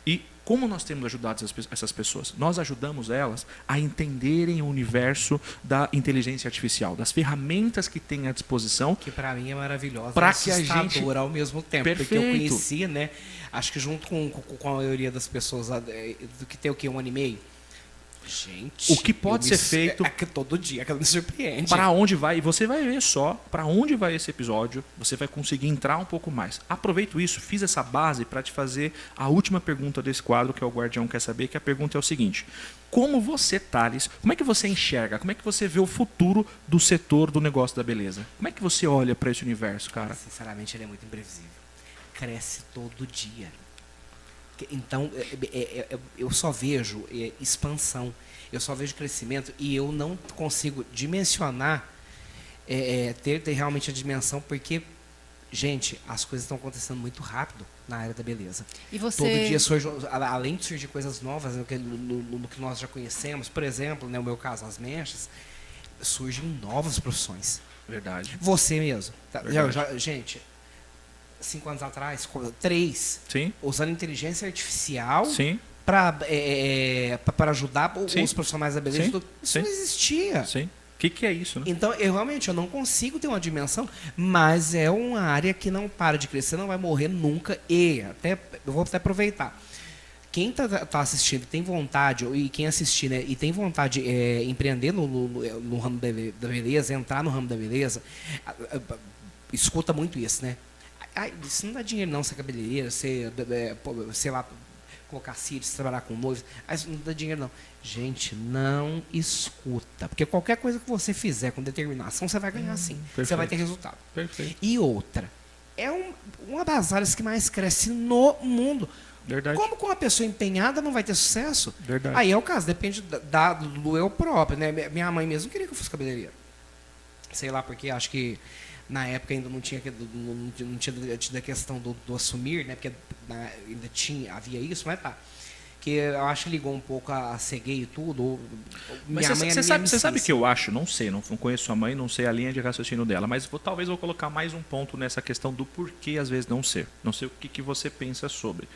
E como nós temos ajudado essas pessoas? Nós ajudamos elas a entenderem o universo da inteligência artificial, das ferramentas que tem à disposição. Que para mim é maravilhosa, para que a gente ao mesmo tempo. Perfeito. Porque eu conhecia, né? Acho que junto com a maioria das pessoas do que tem o quê? 1 ano e meio. Gente, o que pode ser feito todo dia, aquela me surpreende. Para onde vai? E você vai ver só para onde vai esse episódio. Você vai conseguir entrar um pouco mais. Aproveito isso, fiz essa base para te fazer a última pergunta desse quadro, que é o Guardião Quer Saber, que a pergunta é o seguinte: como você, Thales, como é que você enxerga, como é que você vê o futuro do setor do negócio da beleza? Como é que você olha para esse universo, cara? Sinceramente, ele é muito imprevisível. Cresce todo dia. Então, eu só vejo expansão, eu só vejo crescimento e eu não consigo dimensionar, ter realmente a dimensão, porque, gente, as coisas estão acontecendo muito rápido na área da beleza. E você... Todo dia surge, além de surgir coisas novas no que nós já conhecemos, por exemplo, no meu caso, as mechas, surgem novas profissões. Verdade. Você mesmo. Verdade. Gente... 5 anos atrás, 3, Sim. usando inteligência artificial para ajudar os profissionais da beleza. Isso não existia. Sim. O que é isso, né? Então, eu não consigo ter uma dimensão, mas é uma área que não para de crescer, não vai morrer nunca. Eu vou até aproveitar. Quem tá assistindo, tem vontade, e quem assistir, né, e tem vontade de empreender no ramo da beleza, entrar no ramo da beleza, escuta muito isso, né? Isso não dá dinheiro não, ser cabeleireira, sei lá, colocar cílios, trabalhar com noivos. Isso não dá dinheiro não. Gente, não escuta. Porque qualquer coisa que você fizer com determinação, você vai ganhar sim. Perfeito. Você vai ter resultado. Perfeito. E outra, é uma das áreas que mais cresce no mundo. Verdade. Como com uma pessoa empenhada não vai ter sucesso? Verdade. Aí é o caso, depende do eu próprio, né? Minha mãe mesmo queria que eu fosse cabeleireira. Sei lá, porque acho que na época ainda não tinha tido a questão do assumir, né? Porque ainda havia isso, mas tá. Que eu acho que ligou um pouco a ser gay e tudo. Mas você sabe que eu acho, não sei, não conheço a mãe, não sei a linha de raciocínio dela, mas talvez vou colocar mais um ponto nessa questão do porquê às vezes não ser. Não sei o que você pensa sobre.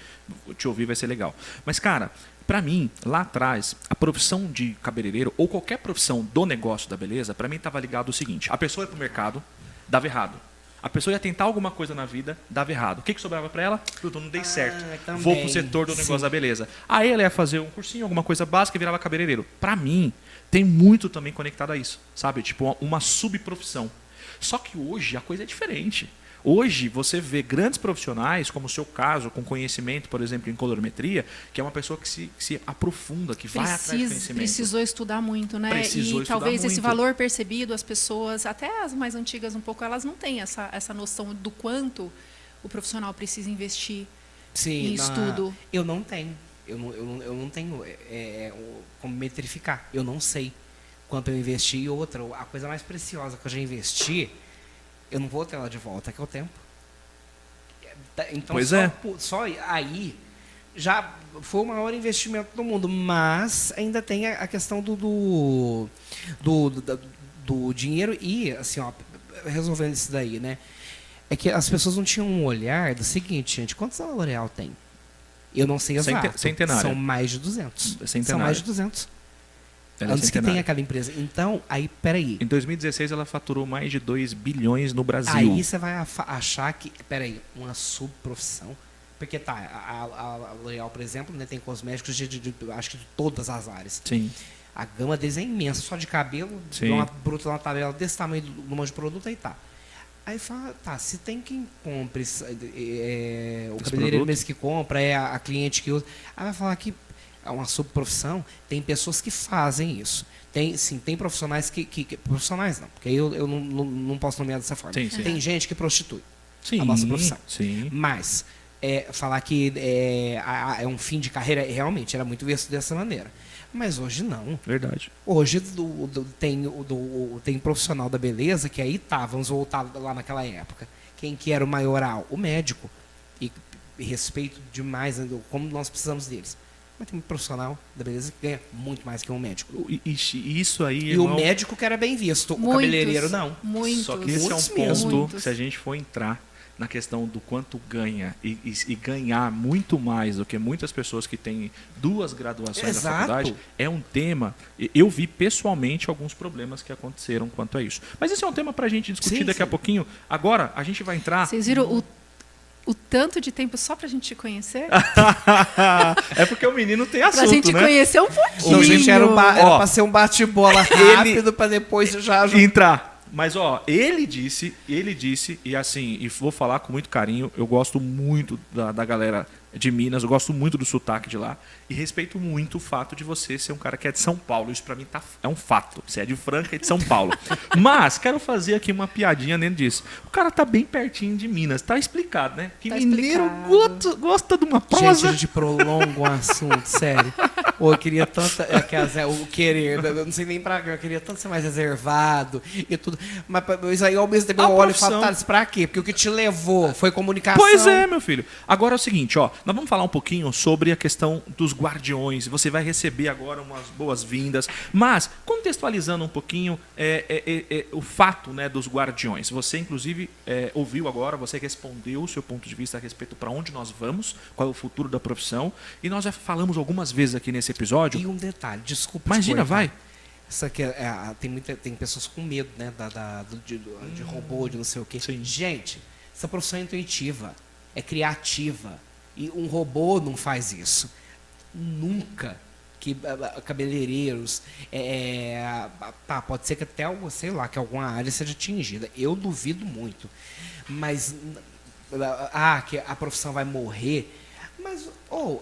Te ouvir vai ser legal. Mas, cara, para mim, lá atrás, a profissão de cabeleireiro ou qualquer profissão do negócio da beleza, para mim estava ligado ao seguinte: a pessoa ia pro mercado, dava errado. A pessoa ia tentar alguma coisa na vida, dava errado. O que sobrava para ela? Puta, não dei certo. Também. Vou pro setor do negócio da beleza. Aí ela ia fazer um cursinho, alguma coisa básica e virava cabeleireiro. Para mim, tem muito também conectado a isso, sabe? Tipo, uma subprofissão. Só que hoje a coisa é diferente. Hoje você vê grandes profissionais, como o seu caso, com conhecimento, por exemplo, em colorimetria, que é uma pessoa que se aprofunda, que vai atrás de conhecimento. Precisou estudar muito, né? Precisou e estudar talvez muito. esse valor percebido, as pessoas, até as mais antigas um pouco, elas não têm essa noção do quanto o profissional precisa investir em estudo. Eu não tenho. Eu não tenho como metrificar. Eu não sei quanto eu investi. E outra, a coisa mais preciosa que eu já investi, eu não vou ter ela de volta, que é o tempo. Então, pois só aí já foi o maior investimento do mundo, mas ainda tem a questão do dinheiro e, assim, ó, resolvendo isso daí, né? É que as pessoas não tinham um olhar do seguinte, gente, quantos a L'Oréal tem? Eu não sei exato. Centenária. São mais de 200. Centenária. São mais de 200. Ela Antes é que tenha aquela empresa. Então, aí, peraí. Em 2016, ela faturou mais de 2 bilhões no Brasil. Aí você vai achar que, peraí, uma subprofissão. Porque tá, a L'Oréal, por exemplo, né, tem cosméticos acho que de todas as áreas. Sim. A gama deles é imensa, só de cabelo, uma bruta, uma tabela desse tamanho do monte de produto, aí tá. Aí fala, tá, se tem quem compre, o cabeleireiro mesmo que compra, a cliente que usa, aí vai falar que é uma subprofissão, tem pessoas que fazem isso. Tem profissionais que profissionais não, porque aí eu não posso nomear dessa forma. Sim. Tem gente que prostitui Sim, a nossa profissão. Sim. Mas falar que é um fim de carreira, realmente era muito visto dessa maneira. Mas hoje não. Verdade. Hoje tem profissional da beleza que aí tá, vamos voltar lá naquela época. Quem que era o maioral? O médico. E respeito demais, como nós precisamos deles. Mas tem um profissional da beleza que ganha muito mais que um médico. Isso aí... E o médico que era bem visto, o cabeleireiro não. Muitos. Só que esse é um ponto, muitos. se a gente for entrar na questão do quanto ganha e ganhar muito mais do que muitas pessoas que têm 2 graduações na faculdade, é um tema... Eu vi pessoalmente alguns problemas que aconteceram quanto a isso. Mas esse é um tema para a gente discutir daqui a pouquinho. Agora, a gente vai entrar... Vocês viram o tanto de tempo só pra gente te conhecer? É porque o menino tem assunto, pra gente né? conhecer um pouquinho. Não, gente, era pra ser um bate-bola rápido pra depois já entrar. Mas, ó, ele disse, e assim, e vou falar com muito carinho, eu gosto muito da galera de Minas, eu gosto muito do sotaque de lá, e respeito muito o fato de você ser um cara que é de São Paulo. Isso pra mim é um fato. Você é de Franca e de São Paulo. Mas, quero fazer aqui uma piadinha dentro disso. O cara tá bem pertinho de Minas, tá explicado, né? Que mineiro gosta de uma prosa. Gente, a gente prolonga o assunto, sério. Eu queria tanto, eu não sei nem pra quê, eu queria tanto ser mais reservado e tudo. Mas aí ao mesmo tempo eu olho e falo, tá, pra quê? Porque o que te levou foi comunicação. Pois é, meu filho. Agora é o seguinte, ó, nós vamos falar um pouquinho sobre a questão dos guardiões. Você vai receber agora umas boas-vindas, mas contextualizando um pouquinho o fato, né, dos guardiões. Você, inclusive, ouviu agora, você respondeu o seu ponto de vista a respeito para onde nós vamos, qual é o futuro da profissão, e nós já falamos algumas vezes aqui nesse episódio. E um detalhe, desculpa. Imagina, vai. Isso aqui tem pessoas com medo, né, de robô, de não sei o quê. Sim. Gente, essa profissão é intuitiva, é criativa. E um robô não faz isso. Nunca que cabeleireiros... pode ser que até, sei lá, que alguma área seja atingida. Eu duvido muito. Mas... que a profissão vai morrer... Mas,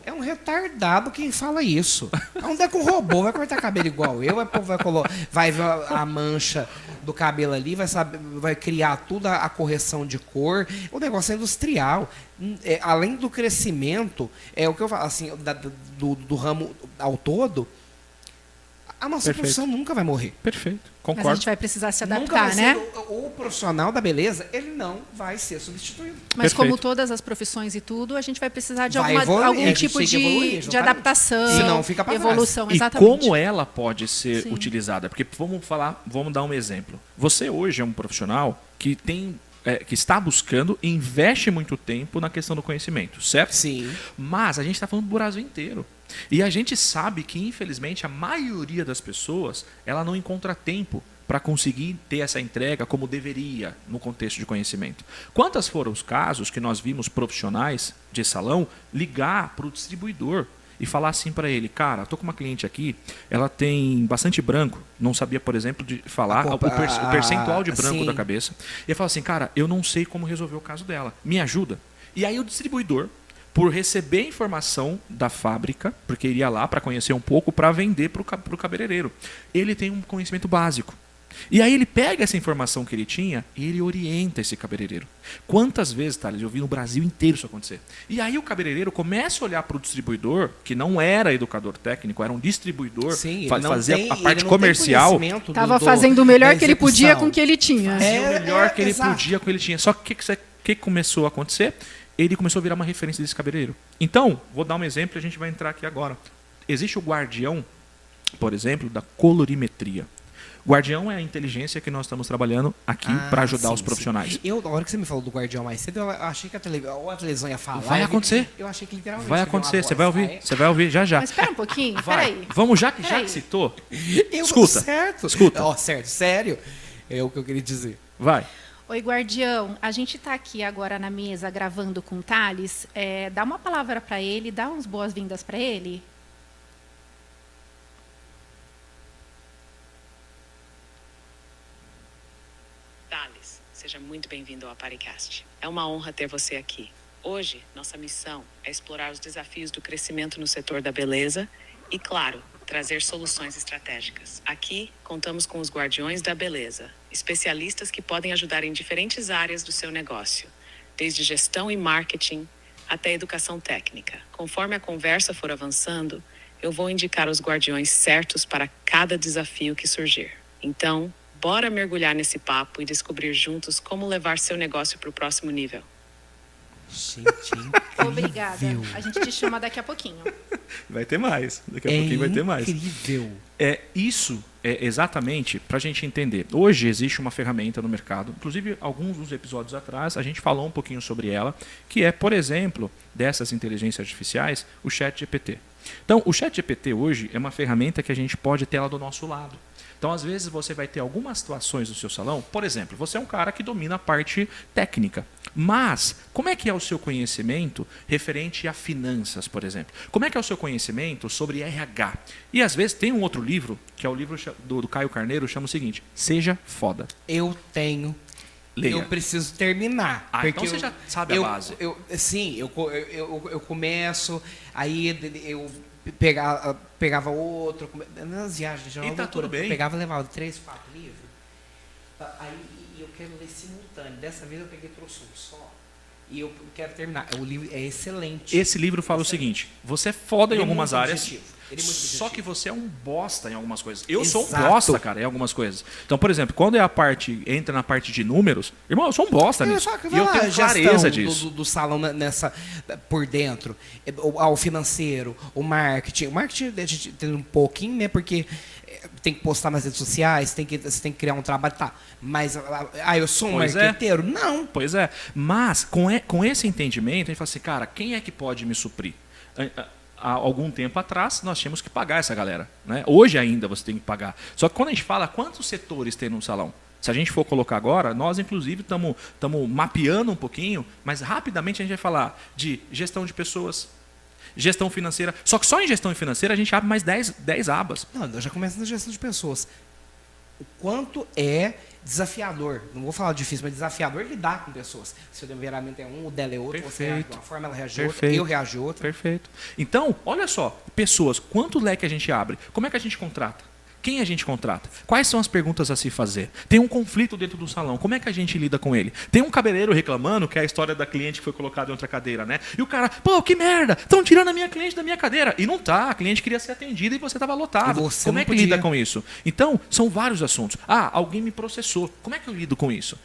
é um retardado quem fala isso. Onde é que um robô vai cortar cabelo igual eu? Vai ver a mancha do cabelo ali, vai criar toda a correção de cor. O negócio é industrial. Além do crescimento, o que eu falo, assim, do ramo ao todo, a nossa profissão nunca vai morrer. Perfeito. Concordo. Mas a gente vai precisar se adaptar, né? O profissional da beleza, ele não vai ser substituído. Mas como todas as profissões e tudo, a gente vai precisar de algum tipo de adaptação, senão fica pra evolução. Trás. Exatamente. E como ela pode ser utilizada? Porque vamos dar um exemplo. Você hoje é um profissional que está buscando e investe muito tempo na questão do conhecimento, certo? Sim. Mas a gente está falando do Brasil inteiro. E a gente sabe que, infelizmente, a maioria das pessoas ela não encontra tempo para conseguir ter essa entrega como deveria no contexto de conhecimento. Quantos foram os casos que nós vimos profissionais de salão ligar para o distribuidor e falar assim para ele, cara, tô com uma cliente aqui, ela tem bastante branco, não sabia, por exemplo, de falar o percentual de branco da cabeça. E ele fala assim, cara, eu não sei como resolver o caso dela, me ajuda. E aí o distribuidor, por receber informação da fábrica, porque iria lá para conhecer um pouco, para vender para o cabeleireiro, ele tem um conhecimento básico. E aí ele pega essa informação que ele tinha e ele orienta esse cabeleireiro. Quantas vezes, Thales, eu vi no Brasil inteiro isso acontecer. E aí o cabeleireiro começa a olhar para o distribuidor, que não era educador técnico, era um distribuidor, fazia a parte comercial. Estava fazendo o melhor que ele podia com o que ele tinha. Fazia o melhor que ele podia com o que ele tinha. Só que o que começou a acontecer? Ele começou a virar uma referência desse cabeleireiro. Então, vou dar um exemplo e a gente vai entrar aqui agora. Existe o guardião, por exemplo, da colorimetria. Guardião é a inteligência que nós estamos trabalhando aqui para ajudar os profissionais. Sim. Eu, na hora que você me falou do Guardião mais cedo, eu achei que a televisão ia falar. Vai acontecer. Eu achei que literalmente. Vai acontecer, você vai ouvir. Você vai ouvir já já. Mas espera um pouquinho, peraí. Vamos, já que citou. Escuta. Certo. Escuta. Certo, sério. É o que eu queria dizer. Vai. Oi, Guardião. A gente está aqui agora na mesa gravando com o Thales. Dá uma palavra para ele, dá umas boas-vindas para ele. Thales, seja muito bem-vindo ao Aparicast. É uma honra ter você aqui. Hoje, nossa missão é explorar os desafios do crescimento no setor da beleza e, claro, trazer soluções estratégicas. Aqui, contamos com os Guardiões da Beleza, especialistas que podem ajudar em diferentes áreas do seu negócio, desde gestão e marketing até educação técnica. Conforme a conversa for avançando, eu vou indicar os guardiões certos para cada desafio que surgir. Então, bora mergulhar nesse papo e descobrir juntos como levar seu negócio para o próximo nível. Gente, incrível. Obrigada. A gente te chama daqui a pouquinho. Vai ter mais. Daqui a pouquinho vai ter mais. Incrível. Isso é exatamente para a gente entender. Hoje existe uma ferramenta no mercado, inclusive alguns dos episódios atrás a gente falou um pouquinho sobre ela, que é, por exemplo, dessas inteligências artificiais, o ChatGPT. Então, o ChatGPT hoje é uma ferramenta que a gente pode ter ela do nosso lado. Então, às vezes, você vai ter algumas situações no seu salão. Por exemplo, você é um cara que domina a parte técnica. Mas, como é que é o seu conhecimento referente a finanças, por exemplo? Como é que é o seu conhecimento sobre RH? E, às vezes, tem um outro livro, que é o livro do Caio Carneiro, chama o seguinte, Seja Foda. Eu tenho... Leia. Eu preciso terminar. Então você já sabe a base. Sim, eu começo, aí eu... Pegava outro, nas viagens, já tá tudo bem. Eu pegava e levava 3, 4 livros. Aí eu quero ler simultâneo. Dessa vez eu peguei trouxe um só. E eu quero terminar. O livro é excelente. Esse livro fala o seguinte: você é foda em algumas áreas. Ele é muito objetivo. Só que você é um bosta em algumas coisas. Eu sou um bosta, cara, em algumas coisas. Então, por exemplo, quando entra na parte de números, irmão, eu sou um bosta nisso. E eu tenho clareza disso. Do salão por dentro, ao financeiro, o marketing. O marketing a gente tem um pouquinho, né? Porque tem que postar nas redes sociais, você tem que criar um trabalho, tá. Mas, eu sou um marqueteiro? Não. Pois é. Mas, com esse entendimento, a gente fala assim, cara, quem é que pode me suprir? Há algum tempo atrás, nós tínhamos que pagar essa galera. Né? Hoje ainda você tem que pagar. Só que quando a gente fala quantos setores tem num salão, se a gente for colocar agora, nós inclusive estamos mapeando um pouquinho, mas rapidamente a gente vai falar de gestão de pessoas, gestão financeira. Só que só em gestão financeira a gente abre mais 10 abas. Não, eu já começo na gestão de pessoas. O quanto é desafiador, não vou falar difícil, mas desafiador lidar com pessoas. Se o temperamento é um, o dela é outro, Perfeito. você reage de uma forma, ela reage de outra, eu reajo de outra. Perfeito. Então, olha só, pessoas, quanto leque a gente abre? Como é que a gente contrata? Quem a gente contrata? Quais são as perguntas a se fazer? Tem um conflito dentro do salão, como é que a gente lida com ele? Tem um cabeleireiro reclamando, que é a história da cliente que foi colocada em outra cadeira, né? E o cara, pô, que merda, estão tirando a minha cliente da minha cadeira. E não tá, a cliente queria ser atendida e você estava lotado. Como é que lida com isso? Então, são vários assuntos. Alguém me processou. Como é que eu lido com isso?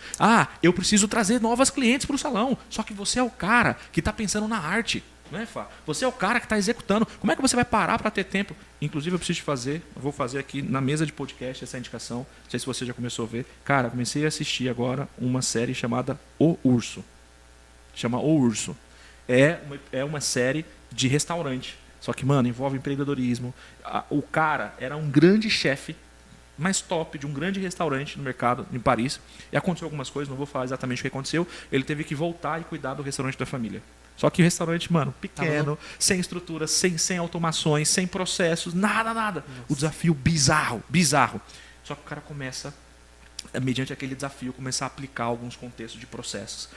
Eu preciso trazer novas clientes para o salão. Só que você é o cara que está pensando na arte. Não é, Fá? Você é o cara que está executando. Como é que você vai parar para ter tempo? Inclusive, eu preciso vou fazer aqui na mesa de podcast essa indicação. Não sei se você já começou a ver. Cara, comecei a assistir agora uma série chamada O Urso. Chama O Urso. É uma série de restaurante. Só que, mano, envolve empreendedorismo. O cara era um grande chefe, mais top de um grande restaurante no mercado em Paris. E aconteceu algumas coisas, não vou falar exatamente o que aconteceu. Ele teve que voltar e cuidar do restaurante da família. Só que o restaurante, mano, pequeno, sem estrutura, sem automações, sem processos, nada. Nossa. O desafio bizarro. Só que o cara começa, mediante aquele desafio, começar a aplicar alguns contextos de processos.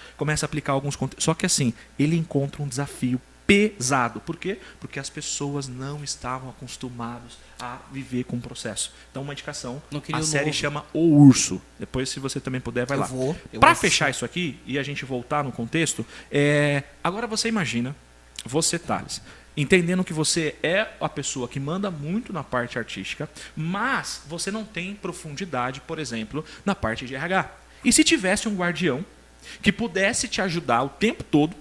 Só que assim, ele encontra um desafio pesado. Por quê? Porque as pessoas não estavam acostumadas a viver com o processo. Então, uma indicação, a série chama O Urso. Depois, se você também puder, vai lá. Para fechar isso aqui e a gente voltar no contexto, agora você imagina, você, Thales, entendendo que você é a pessoa que manda muito na parte artística, mas você não tem profundidade, por exemplo, na parte de RH. E se tivesse um guardião que pudesse te ajudar o tempo todo,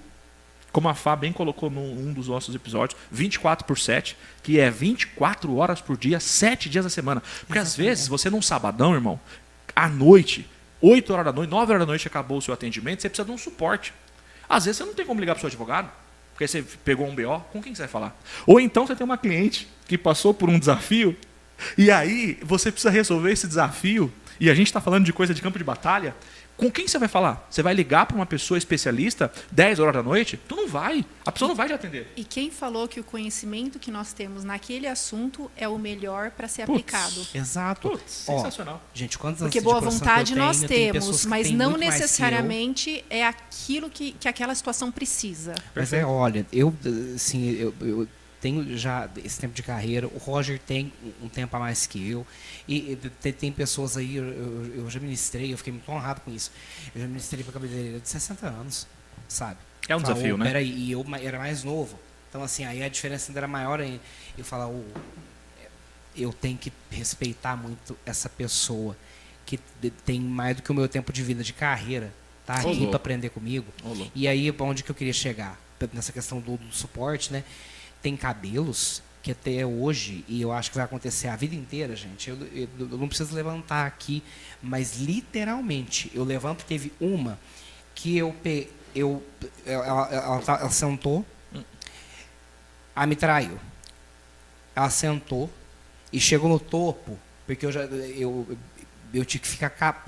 como a Fá bem colocou num dos nossos episódios, 24/7, que é 24 horas por dia, 7 dias da semana. Porque às vezes, você num sabadão, irmão, à noite, 8 horas da noite, 9 horas da noite acabou o seu atendimento, você precisa de um suporte. Às vezes você não tem como ligar para o seu advogado, porque você pegou um BO, com quem você vai falar? Ou então você tem uma cliente que passou por um desafio, e aí você precisa resolver esse desafio, e a gente está falando de coisa de campo de batalha. Com quem você vai falar? Você vai ligar para uma pessoa especialista 10 horas da noite? Tu não vai. A pessoa não vai te atender. E quem falou que o conhecimento que nós temos naquele assunto é o melhor para ser aplicado? Exato. Sensacional. Gente, quantos anos Porque de boa profissão vontade que eu nós tenho, temos, mas não necessariamente é aquilo que aquela situação precisa. Mas olha, eu tenho já esse tempo de carreira, o Roger tem um tempo a mais que eu, e tem pessoas aí, eu já ministrei, eu fiquei muito honrado com isso, eu já ministrei para cabeleireira de 60 anos, sabe? É um desafio, né? Peraí, e eu era mais novo, então assim, aí a diferença ainda era maior, eu falar, eu tenho que respeitar muito essa pessoa que tem mais do que o meu tempo de vida, de carreira, tá aqui para aprender comigo. E aí, onde que eu queria chegar? Nessa questão do suporte, né? Tem cabelos que até hoje, e eu acho que vai acontecer a vida inteira, gente, eu não preciso levantar aqui, mas literalmente, eu levanto, teve uma que ela sentou, ela me traiu. Ela sentou e chegou no topo, porque eu tinha que ficar,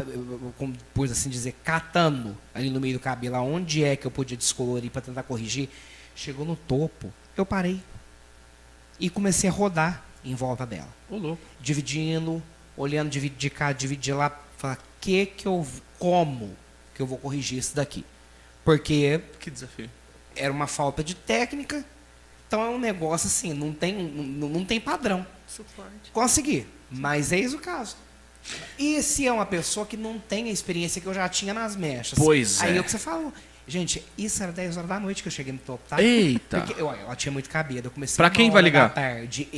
por assim dizer, catando ali no meio do cabelo, aonde é que eu podia descolorir para tentar corrigir. Chegou no topo, eu parei e comecei a rodar em volta dela. Dividindo, olhando, dividir cá, dividir lá, falar, como que eu vou corrigir isso daqui? Porque que desafio. Era uma falta de técnica, então é um negócio assim, não tem padrão. Suporte. Consegui, mas eis o caso. E se é uma pessoa que não tem a experiência que eu já tinha nas mechas? Aí é o que você falou. Gente, isso era 10 horas da noite que eu cheguei no topo, tá? Eita! Porque ela tinha muito cabelo. Eu comecei pra quem vai ligar? Da tarde.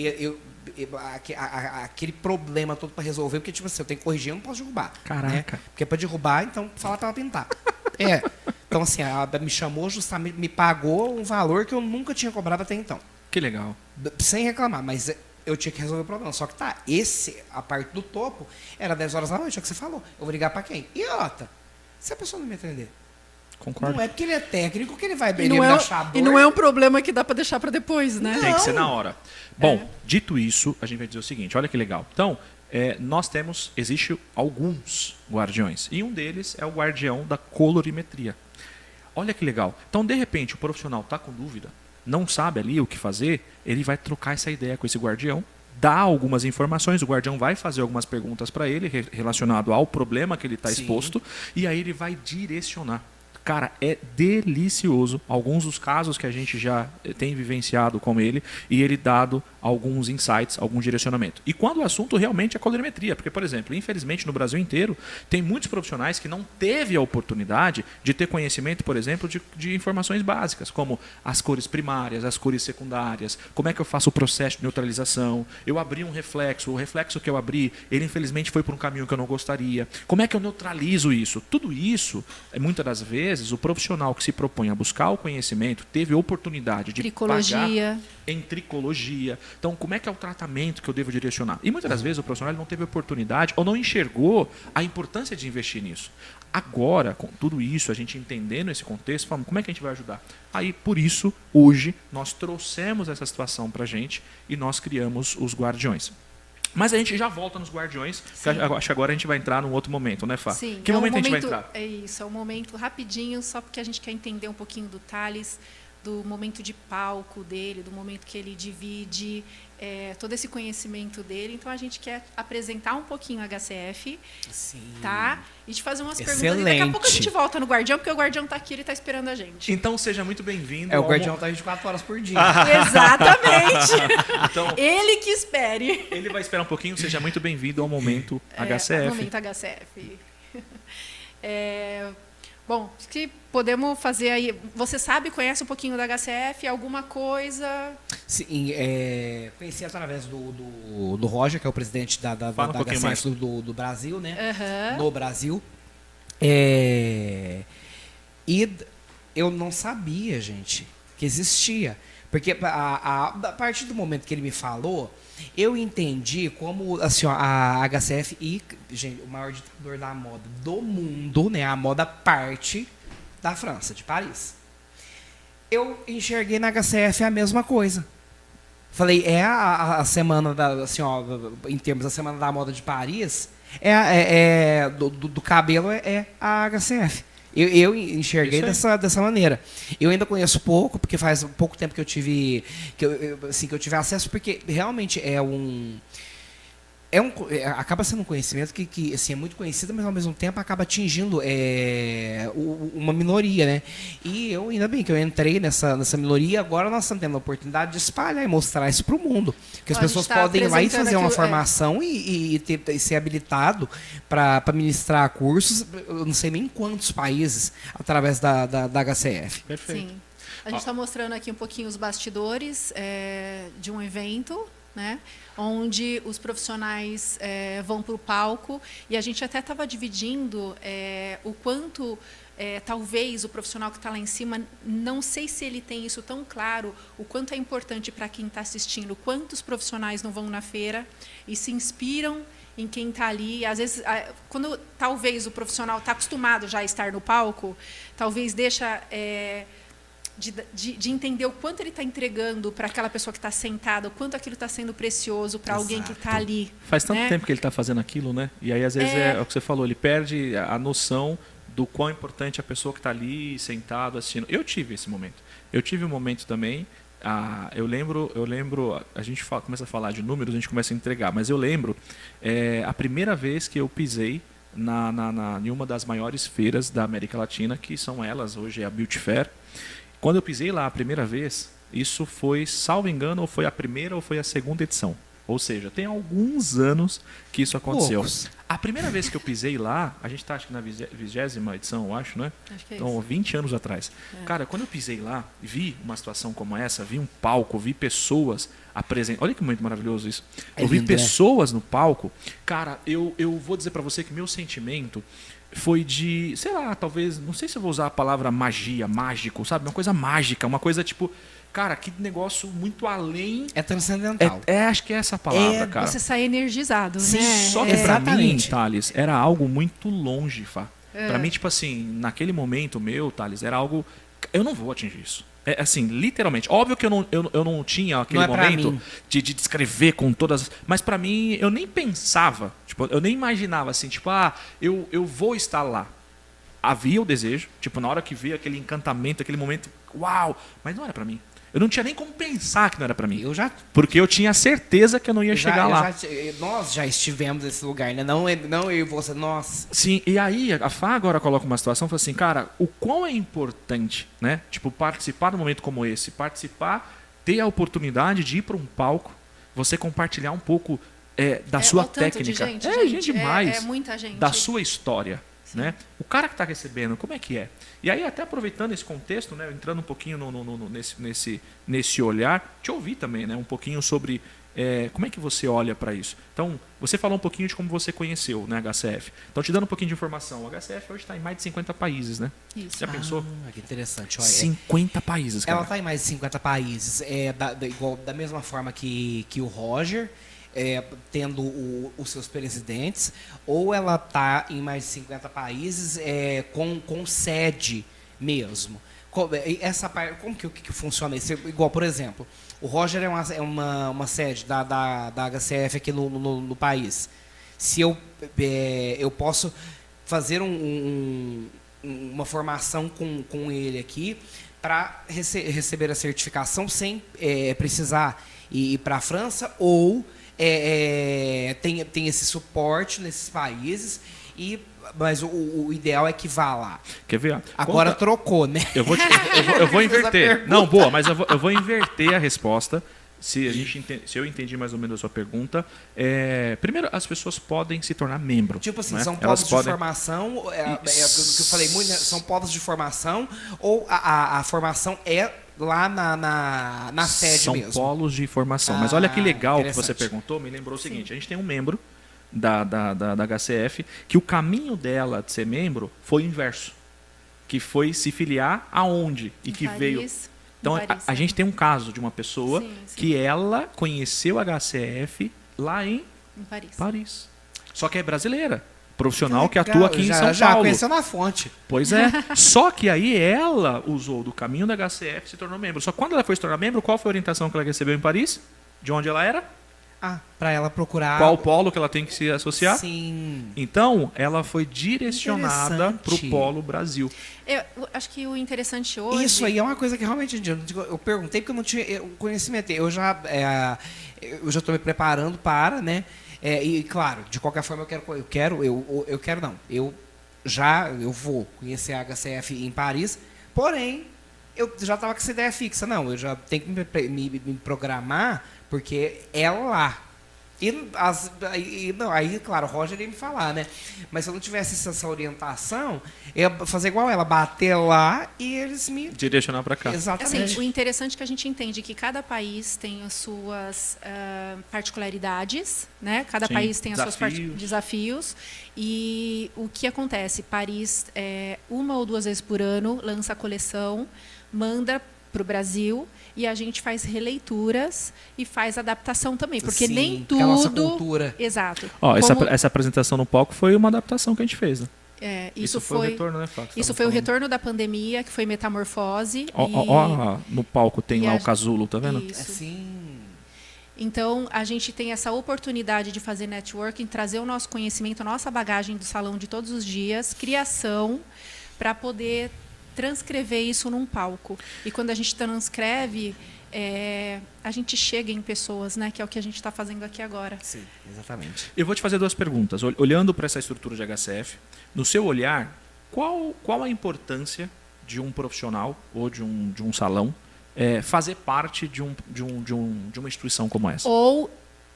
Aquele problema todo pra resolver, porque, tipo assim, eu tenho que corrigir, eu não posso derrubar. Caraca. Né? Porque é pra derrubar, então fala pra ela pintar. Então, assim, ela me chamou justamente, me pagou um valor que eu nunca tinha cobrado até então. Que legal. Sem reclamar, mas eu tinha que resolver o problema. Só que a parte do topo, era 10 horas da noite, é o que você falou. Eu vou ligar pra quem? E outra, se a pessoa não me atender? Concordo. Não é porque ele é técnico que ele vai E não é um problema que dá para deixar para depois, né? Tem que ser na hora. Bom, dito isso, a gente vai dizer o seguinte, olha que legal. Então, existe alguns guardiões, e um deles é o guardião da colorimetria. Olha que legal. Então, de repente, o profissional está com dúvida, não sabe ali o que fazer, ele vai trocar essa ideia com esse guardião, dá algumas informações, o guardião vai fazer algumas perguntas para ele relacionado ao problema que ele está exposto, e aí ele vai direcionar. Cara, é delicioso. Alguns dos casos que a gente já tem vivenciado com ele, e ele dado alguns insights, algum direcionamento. E quando o assunto realmente é colorimetria, porque, por exemplo, infelizmente no Brasil inteiro, tem muitos profissionais que não teve a oportunidade de ter conhecimento, por exemplo, de informações básicas, como as cores primárias, as cores secundárias, como é que eu faço o processo de neutralização, eu abri um reflexo, o reflexo que eu abri, ele infelizmente foi por um caminho que eu não gostaria, como é que eu neutralizo isso? Tudo isso, muitas das vezes, o profissional que se propõe a buscar o conhecimento teve oportunidade de pagar em tricologia. Então, como é que é o tratamento que eu devo direcionar? E muitas das vezes o profissional não teve oportunidade ou não enxergou a importância de investir nisso. Agora, com tudo isso, a gente entendendo esse contexto, falando como é que a gente vai ajudar? Aí, por isso, hoje, nós trouxemos essa situação para a gente e nós criamos os guardiões. Mas a gente já volta nos Guardiões, que acho que agora a gente vai entrar num outro momento, né, Fá? Sim. Que momento a gente vai entrar? É isso, é um momento rapidinho, só porque a gente quer entender um pouquinho do Thales, do momento de palco dele, do momento que ele divide todo esse conhecimento dele. Então, a gente quer apresentar um pouquinho a HCF, Sim. tá? E te fazer umas perguntas. Excelente. E daqui a pouco a gente volta no Guardião, porque o Guardião está aqui, ele está esperando a gente. Então, seja muito bem-vindo. O Guardião tá 24 horas por dia. Exatamente! Então, Ele que espere. ele vai esperar um pouquinho. Seja muito bem-vindo ao Momento HCF. Momento HCF. Bom, que podemos fazer aí. Você conhece um pouquinho da HCF, alguma coisa? Sim, conheci através do Roger, que é o presidente da HCF do Brasil, né? Uhum. No Brasil. E eu não sabia, gente, que existia. Porque a partir do momento que ele me falou, eu entendi como assim, ó, a HCF e, gente, o maior ditador da moda do mundo, né? A moda parte da França, de Paris. Eu enxerguei na HCF a mesma coisa. Falei, a semana assim, ó, em termos da semana da moda de Paris, do cabelo é a HCF. Eu enxerguei dessa maneira. Eu ainda conheço pouco, porque faz pouco tempo que eu tive que eu tive acesso, porque realmente acaba sendo um conhecimento que assim, é muito conhecido, mas ao mesmo tempo acaba atingindo uma minoria, né? E ainda bem que eu entrei nessa minoria, e agora nós estamos tendo a oportunidade de espalhar e mostrar isso para o mundo. Que as pessoas podem ir lá e fazer uma formação e ser habilitado para ministrar cursos, eu não sei nem em quantos países, através da HCF. Perfeito. Sim. A gente está mostrando aqui um pouquinho os bastidores de um evento, né, onde os profissionais vão para o palco, e a gente até estava dividindo o quanto talvez o profissional que está lá em cima, não sei se ele tem isso tão claro, o quanto é importante para quem está assistindo, quantos profissionais não vão na feira e se inspiram em quem está ali. Às vezes, quando talvez o profissional está acostumado já a estar no palco, talvez deixa de entender o quanto ele está entregando para aquela pessoa que está sentada, o quanto aquilo está sendo precioso para alguém que está ali. Faz tanto né? tempo que ele está fazendo aquilo, né? E aí, às vezes, é o que você falou, ele perde a noção do quão importante a pessoa que está ali, sentado, assistindo. Eu tive esse momento. Eu tive um momento também. Eu lembro, a gente começa a falar de números, a gente começa a entregar, mas eu lembro a primeira vez que eu pisei em uma das maiores feiras da América Latina, que são elas, hoje é a Beauty Fair. Quando eu pisei lá a primeira vez, isso foi, salvo engano, ou foi a primeira ou foi a segunda edição. Ou seja, tem alguns anos que isso aconteceu. Poucos. A primeira vez que eu pisei lá, a gente está acho que na 20ª edição, eu acho, né? Acho que é Então, isso. 20 anos atrás. Cara, quando eu pisei lá, vi uma situação como essa, vi um palco, vi pessoas apresentando. Olha que momento maravilhoso isso. Eu vi lindo, né? pessoas no palco. Cara, eu vou dizer para você que meu sentimento foi de, sei lá, talvez, não sei se eu vou usar a palavra magia, mágico, sabe? Uma coisa mágica, uma coisa tipo, cara, que negócio muito além. É transcendental. Acho que é essa a palavra, cara. Você sai energizado, Sim, né? Só que pra mim, Exatamente. Thales, era algo muito longe, Fá. Pra mim, tipo assim, naquele momento meu, Thales, era algo. Eu não vou atingir isso. Assim, literalmente. Óbvio que eu não tinha aquele Não é pra momento mim. de descrever com todas. Mas pra mim, eu nem pensava. Tipo, eu nem imaginava assim, tipo, eu vou estar lá. Havia o desejo, tipo, na hora que veio aquele encantamento, aquele momento, uau! Mas não era pra mim. Eu não tinha nem como pensar que não era pra mim. Porque eu tinha certeza que eu não ia chegar lá. Nós já estivemos nesse lugar, né? Não eu e você, nós. Sim, e aí a Fá agora coloca uma situação e fala assim, cara, o quão é importante, né? Tipo, participar de um momento como esse, ter a oportunidade de ir para um palco, você compartilhar um pouco da sua o tanto técnica. de gente, Gente demais. É muita gente. Da sua história. Né? O cara que está recebendo, como é que é? E aí, até aproveitando esse contexto, né, entrando um pouquinho nesse olhar, te ouvir também, né, um pouquinho sobre como é que você olha para isso. Então, você falou um pouquinho de como você conheceu, né, a HCF. Então, te dando um pouquinho de informação, a HCF hoje está em mais de 50 países, né? Isso. Já pensou? Que interessante. Olha, 50 países, cara. ela está em mais de 50 países. Da mesma forma que o Roger, tendo os seus presidentes, ou ela está em mais de 50 países com sede mesmo. Essa parte, como que funciona isso? Igual, por exemplo, o Roger é uma sede da HCF aqui no país. Se eu posso fazer uma formação com ele aqui para receber a certificação sem precisar ir para a França, ou tem esse suporte nesses países, mas o ideal é que vá lá. Quer ver? Agora trocou, né? Eu vou inverter. Não, boa, mas eu vou inverter a resposta. Se eu entendi mais ou menos a sua pergunta. Primeiro, as pessoas podem se tornar membro. Tipo assim, né? são polos de formação, o que eu falei muito, né? São polos de formação, ou a formação é lá na sede são mesmo? São polos de formação. Mas olha que legal que você interessante. perguntou, me lembrou o seguinte, a gente tem um membro da HCF que o caminho dela de ser membro foi o inverso. Que foi se filiar aonde? E que veio... Então, a gente tem um caso de uma pessoa que ela conheceu a HCF lá em Paris. Só que é brasileira. Profissional que atua aqui em São Paulo. Já conheceu na fonte. Pois é. Só que aí ela usou do caminho da HCF e se tornou membro. Só que quando ela foi se tornar membro, qual foi a orientação que ela recebeu em Paris? De onde ela era? Para ela procurar... Qual polo que ela tem que se associar? Sim. Então, ela foi direcionada para o Polo Brasil. Eu acho que o interessante hoje... Isso aí é uma coisa que realmente eu perguntei porque eu não tinha o conhecimento. Eu já estou me preparando para, né? E claro, de qualquer forma eu vou conhecer a HCF em Paris, porém eu já estava com essa ideia fixa. Não, eu já tenho que me programar, porque é lá. Aí, claro, o Roger ia me falar, né? Mas se eu não tivesse essa orientação, eu ia fazer igual ela, bater lá e eles me... direcionar para cá. Exatamente. Assim, o interessante é que a gente entende que cada país tem as suas particularidades, né? Cada Sim, país tem os seus desafios. desafios. E o que acontece? Paris, uma ou duas vezes por ano, lança a coleção, manda para o Brasil, e a gente faz releituras e faz adaptação também, porque Sim, nem que é a nossa tudo... cultura. Exato. Ó, Como- essa apresentação no palco foi uma adaptação que a gente fez, né? isso foi o retorno, né, Fábio? Isso foi o retorno da pandemia, que foi metamorfose. Ó, no palco tem e lá a- o casulo, tá vendo? Isso. Assim... Então, a gente tem essa oportunidade de fazer networking, trazer o nosso conhecimento, a nossa bagagem do salão de todos os dias, criação, para poder transcrever isso num palco. E quando a gente transcreve, a gente chega em pessoas, né? Que é o que a gente está fazendo aqui agora. Sim, exatamente. Eu vou te fazer duas perguntas. Olhando para essa estrutura de HCF, no seu olhar, qual a importância de um profissional ou de um salão fazer parte de uma instituição como essa? Ou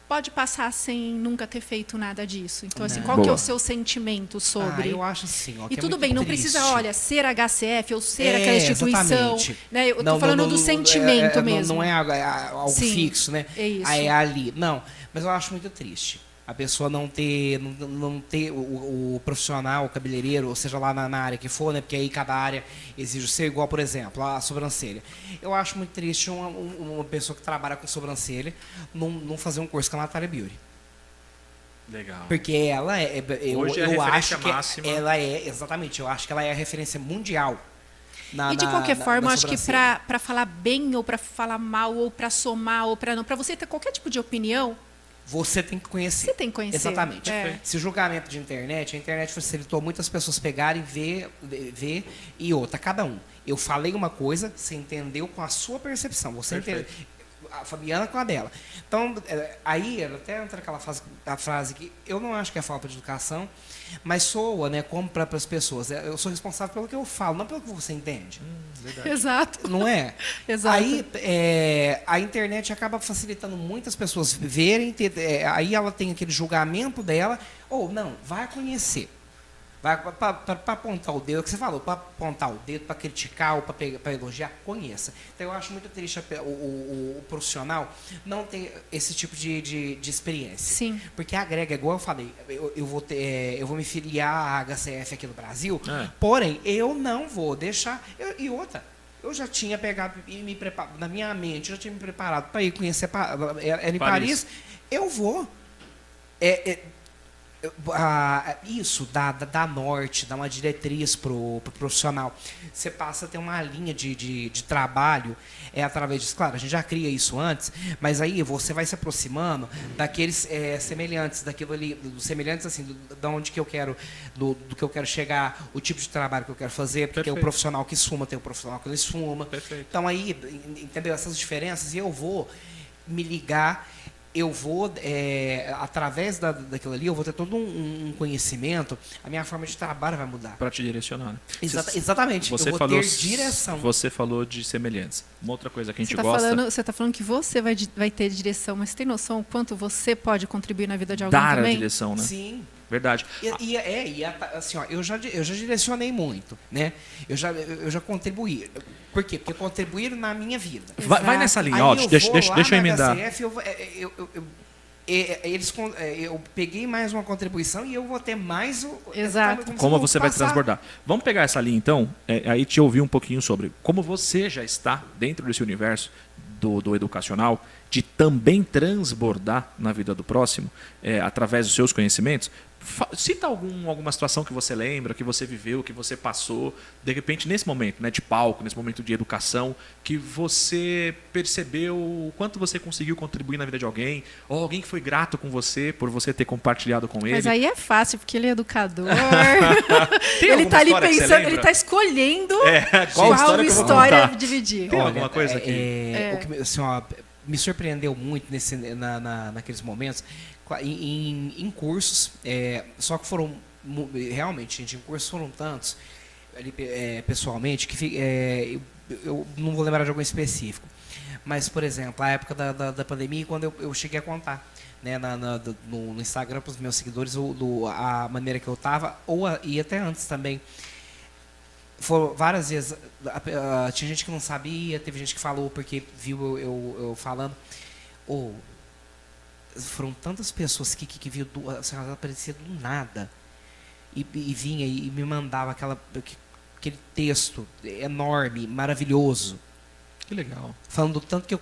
pode passar sem nunca ter feito nada disso. Então, assim, Não. qual que é Boa. o seu sentimento sobre... Eu acho assim, ó, que E é tudo muito bem, não triste. precisa, olha, ser HCF ou ser aquela instituição. Exatamente. Né? Eu estou falando do sentimento mesmo. Não é algo Sim, fixo, né? é isso. É ali. Não, mas eu acho muito triste. A pessoa não ter o profissional, o cabeleireiro, ou seja, lá na área que for, né? Porque aí cada área exige ser igual, por exemplo, a sobrancelha. Eu acho muito triste uma pessoa que trabalha com sobrancelha não fazer um curso com a Natália Beauty. Legal. Porque ela Hoje é a eu referência acho que máxima. ela exatamente, eu acho que ela é a referência mundial. E de qualquer forma, eu acho que sobrancelha. para falar bem ou para falar mal ou para somar ou para não, para você ter qualquer tipo de opinião, Você tem que conhecer. você tem que conhecer. Exatamente. É. Esse julgamento de internet, a internet facilitou muitas pessoas pegarem, ver e outra, cada um. Eu falei uma coisa, você entendeu com a sua percepção. Você entendeu. A Fabiana com a dela. Então, aí ela até entra aquela frase que eu não acho que é falta de educação, mas soa, né, como para as pessoas. Eu sou responsável pelo que eu falo, não pelo que você entende. Exato. Não é? Exato. Aí a internet acaba facilitando muitas pessoas verem, aí ela tem aquele julgamento dela, ou não, vai conhecer. Para apontar o dedo, é o que você falou, para apontar o dedo, para criticar ou para elogiar, conheça. Então eu acho muito triste o profissional não ter esse tipo de experiência. Sim. Porque agrega, igual eu falei, eu vou me filiar à HCF aqui no Brasil, porém, eu não vou deixar. E outra, eu já tinha pegado e me preparado, na minha mente, eu já tinha me preparado para ir conhecer em Paris. Eu vou. Isso dá norte, dá uma diretriz pro profissional. Você passa a ter uma linha de trabalho através disso. Claro, a gente já cria isso antes, mas aí você vai se aproximando daqueles semelhantes, daquilo ali, dos semelhantes assim, da onde que eu quero, do que eu quero chegar, o tipo de trabalho que eu quero fazer, porque tem o profissional que suma, tem o profissional que não esfuma. Perfeito. Então aí, entendeu? Essas diferenças, e eu vou me ligar. Eu vou, através daquilo ali, eu vou ter todo um conhecimento, a minha forma de trabalho vai mudar. Para te direcionar. Né? Exatamente, Você eu vou falou, ter direção. Você falou de semelhantes. Uma outra coisa que a gente Você gosta... Você está falando que você vai ter direção, mas você tem noção o quanto você pode contribuir na vida de alguém Dar também? a direção, né? Sim. Verdade. Assim, ó, eu já direcionei muito, né? Eu já contribuí. Por quê? Porque contribuíram na minha vida. Vai nessa linha, Aí ó, eu deixa vou lá eu na emendar. HCF, eu peguei mais uma contribuição e eu vou ter mais o... Exato. Como você vai passar. transbordar. Vamos pegar essa linha, então, aí te ouvir um pouquinho sobre como você já está dentro desse universo do educacional, de também transbordar na vida do próximo, através dos seus conhecimentos. Cita alguma situação que você lembra, que você viveu, que você passou, de repente, nesse momento, né, de palco, nesse momento de educação, que você percebeu o quanto você conseguiu contribuir na vida de alguém, ou alguém que foi grato com você por você ter compartilhado com ele. Mas aí é fácil, porque ele é educador. Tem Ele está ali alguma história que você pensando, ele lembra? está escolhendo qual qual história que eu vou história contar? dividir. Tem alguma coisa aqui? O que assim, ó, me surpreendeu muito naqueles momentos em cursos, só que foram realmente, gente, em cursos foram tantos ali, pessoalmente que eu não vou lembrar de algum específico, mas por exemplo a época da pandemia, quando eu cheguei a contar, né, no Instagram para os meus seguidores a maneira que eu estava, e até antes também. Foram várias vezes, tinha gente que não sabia, teve gente que falou porque viu eu falando. Foram tantas pessoas que viu, assim, ela aparecia do nada e vinha e me mandava aquele texto enorme, maravilhoso. Que legal. Falando do tanto que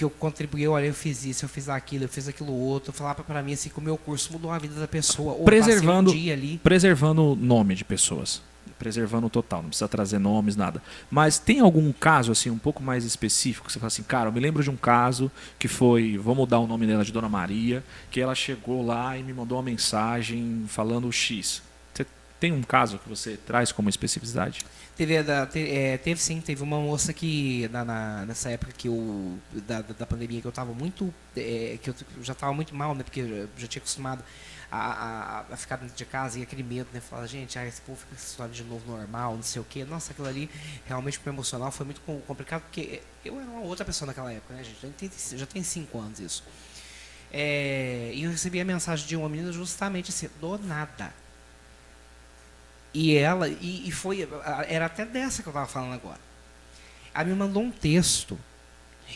eu contribuí, olha, eu fiz isso, eu fiz aquilo outro. Falava para mim assim que o meu curso mudou a vida da pessoa. Ou Preservando, passei um dia ali. preservando o nome de pessoas. Preservando o total, não precisa trazer nomes, nada. Mas tem algum caso assim um pouco mais específico que você fala assim, cara, eu me lembro de um caso que foi, vou mudar o nome dela de Dona Maria, que ela chegou lá e me mandou uma mensagem falando o X. Você tem um caso que você traz como especificidade? Teve sim, teve uma moça que nessa época da pandemia que eu estava muito, que eu já estava muito mal, né, porque eu já tinha acostumado a ficar dentro de casa e aquele medo, né, falar, gente, esse povo fica com essa história de novo normal, não sei o quê. Nossa, aquilo ali realmente pro emocional foi muito complicado, porque eu era uma outra pessoa naquela época, né, gente, já tem 5 anos isso. E eu recebi a mensagem de uma menina justamente assim, do nada. E ela, era até dessa que eu estava falando agora. Ela me mandou um texto.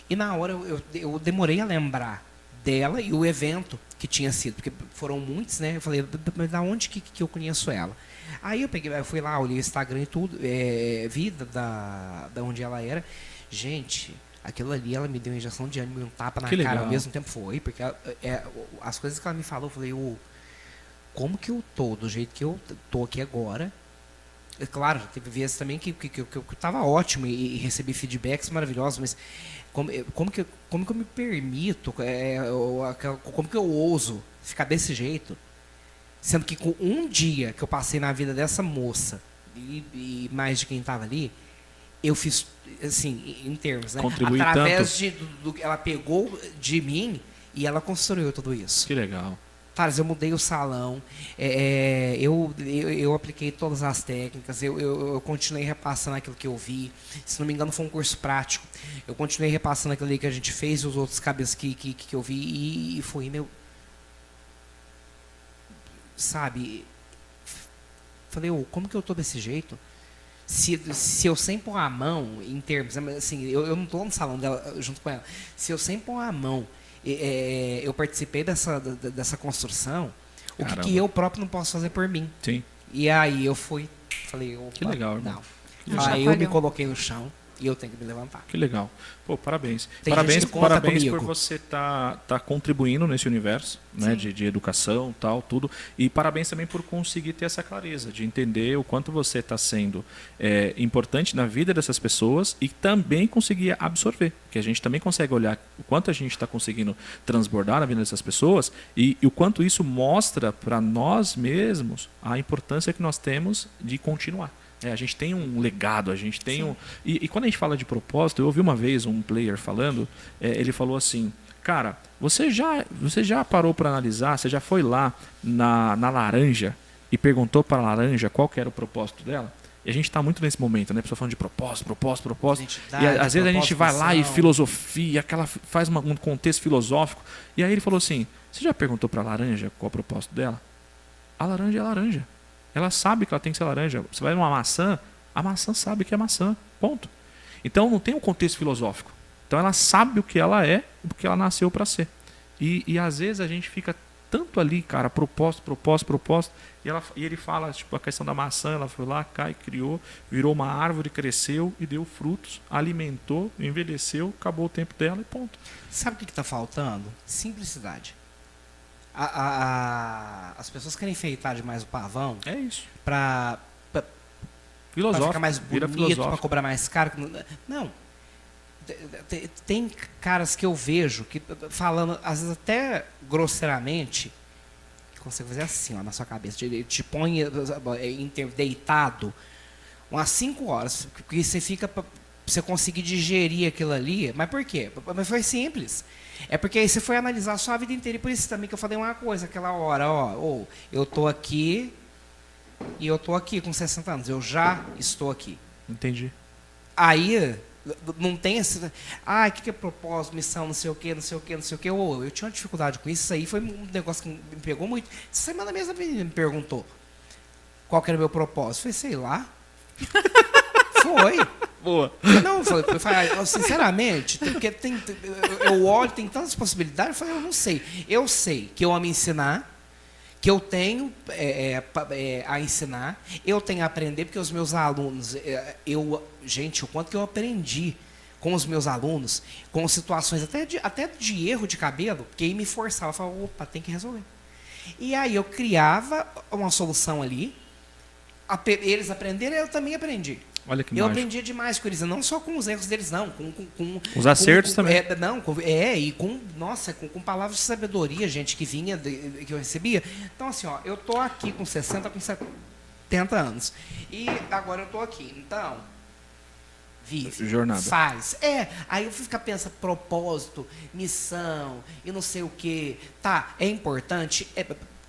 E na hora eu demorei a lembrar dela e o evento que tinha sido. Porque foram muitos, né? Eu falei, mas da onde que eu conheço ela? Aí eu fui lá, olhei o Instagram e tudo, vi da onde ela era. Gente, aquilo ali, ela me deu uma injeção de ânimo e um tapa na cara ao mesmo tempo. Foi, porque as coisas que ela me falou, eu falei, como que eu tô do jeito que eu tô aqui agora? Claro, teve vezes também que eu tava ótimo e recebi feedbacks maravilhosos, mas como que eu me permito, como que eu ouso ficar desse jeito? Sendo que com um dia que eu passei na vida dessa moça e mais de quem estava ali, eu fiz, assim, em termos, né? Contribuí através tanto. ela pegou de mim e ela construiu tudo isso. Que legal. Thales, eu mudei o salão, eu apliquei todas as técnicas, eu continuei repassando aquilo que eu vi. Se não me engano, foi um curso prático. Eu continuei repassando aquilo ali que a gente fez, os outros cabeças que eu vi, e foi meu. Sabe? Falei, como que eu tô desse jeito? Se eu sem pôr a mão, em termos, assim, eu não tô no salão dela junto com ela. Se eu sem pôr a mão, eu participei dessa construção, o que eu próprio não posso fazer por mim. Sim. E aí eu falei, opa, Que legal, irmão. não. Aí eu me coloquei no chão, e eu tenho que me levantar. Que legal. Pô, parabéns. Tem Parabéns, gente que conta parabéns comigo. por você tá contribuindo nesse universo, né, de educação, tal, tudo. E parabéns também por conseguir ter essa clareza, de entender o quanto você está sendo importante na vida dessas pessoas e também conseguir absorver. Que a gente também consegue olhar o quanto a gente está conseguindo transbordar na vida dessas pessoas e o quanto isso mostra para nós mesmos a importância que nós temos de continuar. A gente tem um legado, a gente tem um... E quando a gente fala de propósito, eu ouvi uma vez um player falando, ele falou assim, cara, você já parou para analisar, você já foi lá na laranja e perguntou para a laranja qual que era o propósito dela? E a gente está muito nesse momento, né? A pessoa falando de propósito. E às vezes a gente vai lá e filosofia, faz um contexto filosófico. E aí ele falou assim, você já perguntou para a laranja qual é o propósito dela? A laranja é a laranja. Ela sabe que ela tem que ser laranja. Você vai numa maçã, a maçã sabe que é maçã. Ponto. Então não tem um contexto filosófico. Então ela sabe o que ela é, o que ela nasceu para ser. E às vezes a gente fica tanto ali, cara, propósito. E ele fala, tipo, a questão da maçã, ela foi lá, criou, virou uma árvore, cresceu e deu frutos, alimentou, envelheceu, acabou o tempo dela e ponto. Sabe o que está faltando? Simplicidade. As pessoas querem enfeitar demais o pavão. É isso. Pra ficar mais bonito, para cobrar mais caro. Não. Tem caras que eu vejo que falando, às vezes até grosseiramente, que consegue fazer assim, ó, na sua cabeça. Te põe deitado umas 5 horas, porque você fica pra você conseguir digerir aquilo ali. Mas por quê? Mas foi simples. É porque aí você foi analisar a sua vida inteira. E por isso também que eu falei uma coisa aquela hora, eu tô aqui e eu tô aqui com 60 anos. Eu já estou aqui. Entendi. Aí não tem esse... o que é propósito, missão, não sei o quê. Eu tinha uma dificuldade com isso. Isso aí foi um negócio que me pegou muito. Essa semana mesmo a menina me perguntou qual que era o meu propósito. Eu falei, sei lá. Foi. Boa. Não, eu falei, sinceramente, porque eu olho, tem tantas possibilidades, eu falei, eu não sei. Eu sei que eu amo ensinar, que eu tenho a ensinar, eu tenho a aprender, porque os meus alunos, gente, o quanto que eu aprendi com os meus alunos, com situações até de erro de cabelo, porque aí me forçava, eu falava, opa, tem que resolver. E aí eu criava uma solução ali, eles aprenderam, eu também aprendi. Olha que eu mágico. aprendi demais com eles, não só com os erros deles, não. Com os acertos também. E com palavras de sabedoria, gente, que vinha, que eu recebia. Então, assim, eu tô aqui com 60, com 70 anos. E agora eu tô aqui. Então, vive. Jornada. Faz. Aí eu fico pensando, propósito, missão, e não sei o quê. Tá, é importante?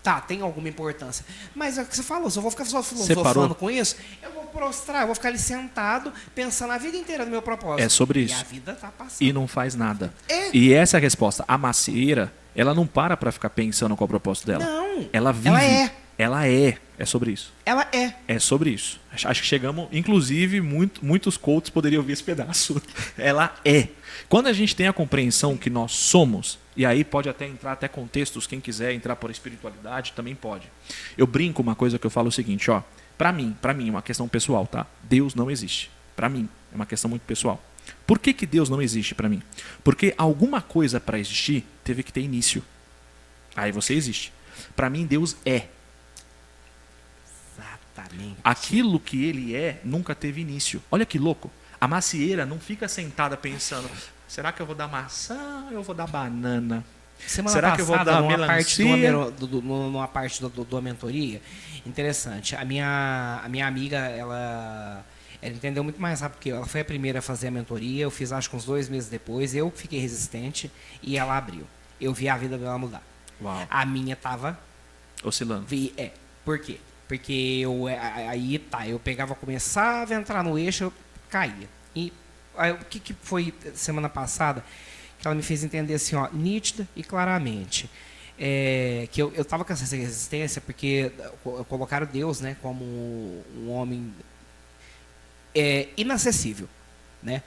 Tá, tem alguma importância. Mas é o que você falou, se eu vou ficar só filosofando com isso, eu vou prostrar, eu vou ficar ali sentado, pensando a vida inteira no meu propósito. É sobre isso. E a vida tá passando. E não faz nada. E essa é a resposta. A macieira, ela não para ficar pensando qual é o propósito dela. Não. Ela vive. Ela é. É sobre isso. Ela é. É sobre isso. Acho que chegamos, inclusive, muitos coaches poderiam ouvir esse pedaço. Ela é. Quando a gente tem a compreensão que nós somos, e aí pode até entrar até contextos, quem quiser entrar por espiritualidade também pode. Eu brinco uma coisa que eu falo o seguinte, para mim, é uma questão pessoal, tá? Deus não existe. Para mim, é uma questão muito pessoal. Por que Deus não existe para mim? Porque alguma coisa para existir teve que ter início. Aí você existe. Para mim, Deus é. Exatamente. Aquilo que ele é nunca teve início. Olha que louco. A macieira não fica sentada pensando, será que eu vou dar maçã ou eu vou dar banana? Será que eu vou dar melancia? Numa parte da mentoria, interessante. A minha amiga, ela entendeu muito mais rápido que eu. Ela foi a primeira a fazer a mentoria. Eu fiz acho que uns 2 meses depois. Eu fiquei resistente e ela abriu. Eu vi a vida dela mudar. Uau. A minha tava oscilando. Por quê? Porque eu pegava, começava a entrar no eixo, eu caía. E aí, o que foi semana passada que ela me fez entender assim, nítida e claramente, que eu estava com essa resistência porque colocaram Deus, né, como um homem inacessível, né?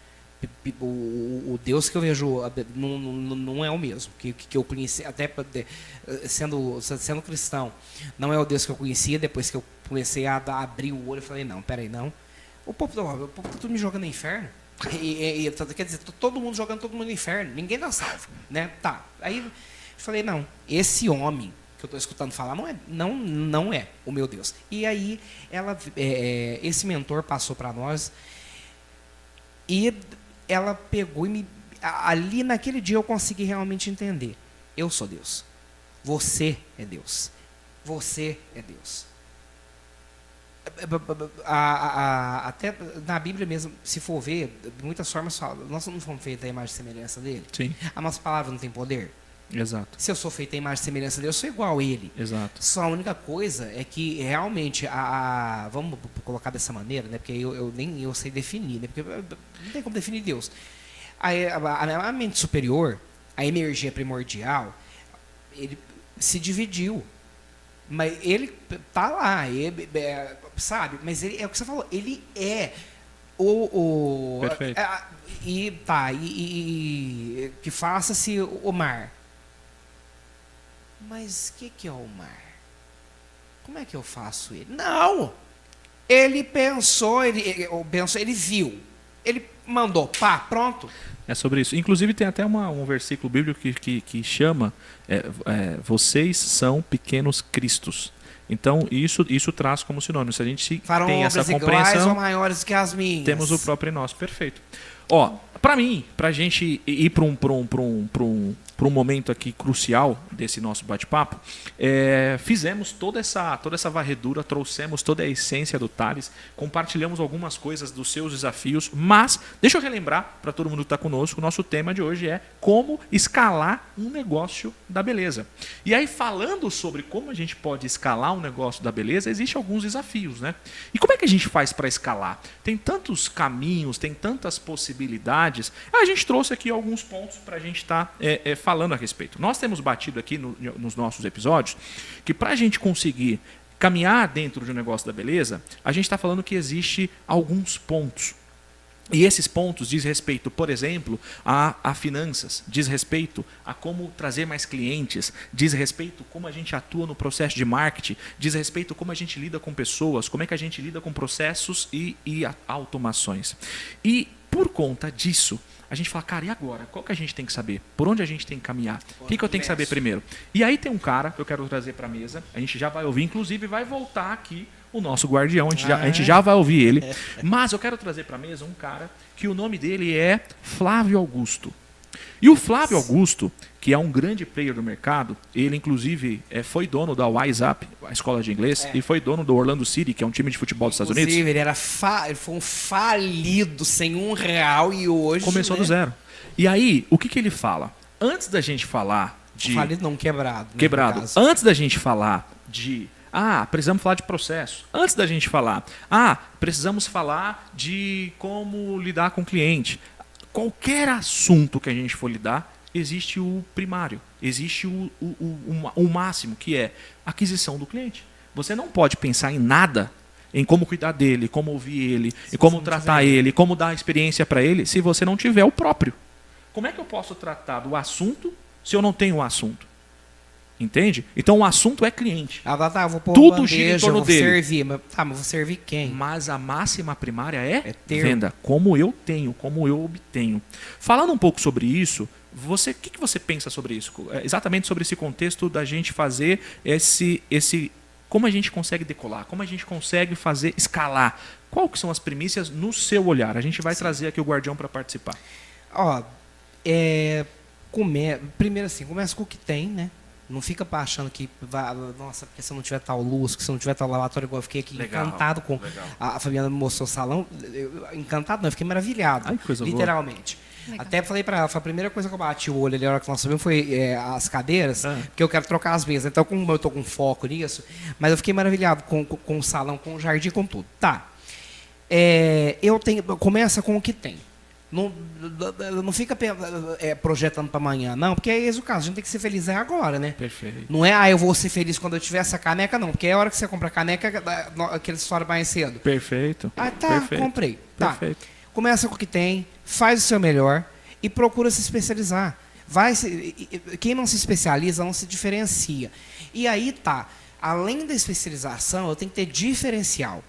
O Deus que eu vejo não é o mesmo que eu conheci, até sendo cristão, não é o Deus que eu conhecia. Depois que eu comecei a abrir o olho, eu falei, não, peraí, não. O povo tá tudo me jogando no inferno. Quer dizer, todo mundo jogando todo mundo no inferno, ninguém dá salvo, né? Tá. Aí eu falei, não, esse homem que eu estou escutando falar não é o meu Deus. E aí esse mentor passou para nós e ela pegou e ali naquele dia eu consegui realmente entender. Eu sou Deus. Você é Deus. Você é Deus. Até na Bíblia mesmo, se for ver, de muitas formas fala, nós não fomos feitos à imagem e semelhança dele. Sim. A nossa palavra não tem poder. Exato. Se eu sou feito à imagem e semelhança dele, eu sou igual a ele. Exato. Só a única coisa é que realmente vamos colocar dessa maneira, né? Porque nem eu sei definir, né? Porque não tem como definir Deus. A mente superior, a energia primordial, ele se dividiu. Mas ele tá lá, sabe? Mas ele é o que você falou, ele é Perfeito. Que faça-se o mar. Mas o que é o mar? Como é que eu faço ele? Não! Ele pensou, ele viu. Ele mandou, pá, pronto. É sobre isso. Inclusive tem até um versículo bíblico que chama vocês são pequenos cristos. Então isso traz como sinônimo. Se a gente Farão tem essa obras iguais compreensão, ou maiores que as minhas. temos o próprio nosso. Perfeito. Ó, para mim, pra gente ir para um momento aqui crucial desse nosso bate-papo, fizemos toda essa varredura, trouxemos toda a essência do Thales, compartilhamos algumas coisas dos seus desafios, mas deixa eu relembrar para todo mundo que está conosco, o nosso tema de hoje é como escalar um negócio da beleza. E aí, falando sobre como a gente pode escalar um negócio da beleza, existem alguns desafios, né? E como é que a gente faz para escalar? Tem tantos caminhos, tem tantas possibilidades. A gente trouxe aqui alguns pontos para a gente estar falando a respeito. Nós temos batido aqui nos nossos episódios que para a gente conseguir caminhar dentro de um negócio da beleza, a gente está falando que existe alguns pontos. E esses pontos diz respeito, por exemplo, a finanças, diz respeito a como trazer mais clientes, diz respeito como a gente atua no processo de marketing, diz respeito como a gente lida com pessoas, como é que a gente lida com processos e automações. E por conta disso, a gente fala, cara, e agora? Qual que a gente tem que saber? Por onde a gente tem que caminhar? O que eu tenho que saber primeiro? E aí tem um cara que eu quero trazer para a mesa, a gente já vai ouvir, inclusive vai voltar aqui o nosso guardião, a gente já vai ouvir ele, mas eu quero trazer para a mesa um cara que o nome dele é Flávio Augusto. E o Flávio Augusto, que é um grande player do mercado, ele inclusive foi dono da Wise Up, a escola de inglês, e foi dono do Orlando City, que é um time de futebol dos Estados Unidos. Inclusive, ele foi um falido, sem R$1, e hoje... Começou do zero. E aí, o que ele fala? Antes da gente falar de... Falido não, quebrado. Né, quebrado. Antes da gente falar de... precisamos falar de processo. Antes da gente falar, precisamos falar de como lidar com o cliente. Qualquer assunto que a gente for lidar, existe o primário, existe o máximo, que é a aquisição do cliente. Você não pode pensar em nada, em como cuidar dele, como ouvir ele, e como tratar ele, como dar experiência para ele, se você não tiver o próprio. Como é que eu posso tratar do assunto se eu não tenho o assunto? Entende? Então o assunto é cliente. Eu vou pôr tudo gira em torno dele. Servir, mas vou servir quem? Mas a máxima primária é venda. Como eu tenho, como eu obtenho. Falando um pouco sobre isso, o que você pensa sobre isso? Exatamente sobre esse contexto da gente fazer como a gente consegue decolar, como a gente consegue fazer escalar. Qual que são as primícias no seu olhar? A gente vai trazer aqui o guardião para participar. Primeiro assim, começa com o que tem, né? Não fica achando que, nossa, porque se eu não tiver tal luz, que se eu não tiver tal lavatório, igual eu fiquei aqui encantado com... A Fabiana me mostrou o salão, encantado não, eu fiquei maravilhado, literalmente. Legal. Até falei para ela, a primeira coisa que eu bati o olho ali, a hora que nós sabemos, foi as cadeiras, porque eu quero trocar as mesas. Então, como eu estou com foco nisso, mas eu fiquei maravilhado com o salão, com o jardim, com tudo. Tá. Começa com o que tem. Não fica projetando para amanhã, não, porque é esse o caso, a gente tem que ser feliz agora, né? Perfeito. Não é, eu vou ser feliz quando eu tiver essa caneca, não, porque é a hora que você compra a caneca, aquela história mais cedo. Perfeito. Perfeito. Comprei. Tá. Perfeito. Começa com o que tem, faz o seu melhor e procura se especializar. Quem não se especializa não se diferencia. E aí além da especialização, eu tenho que ter diferencial.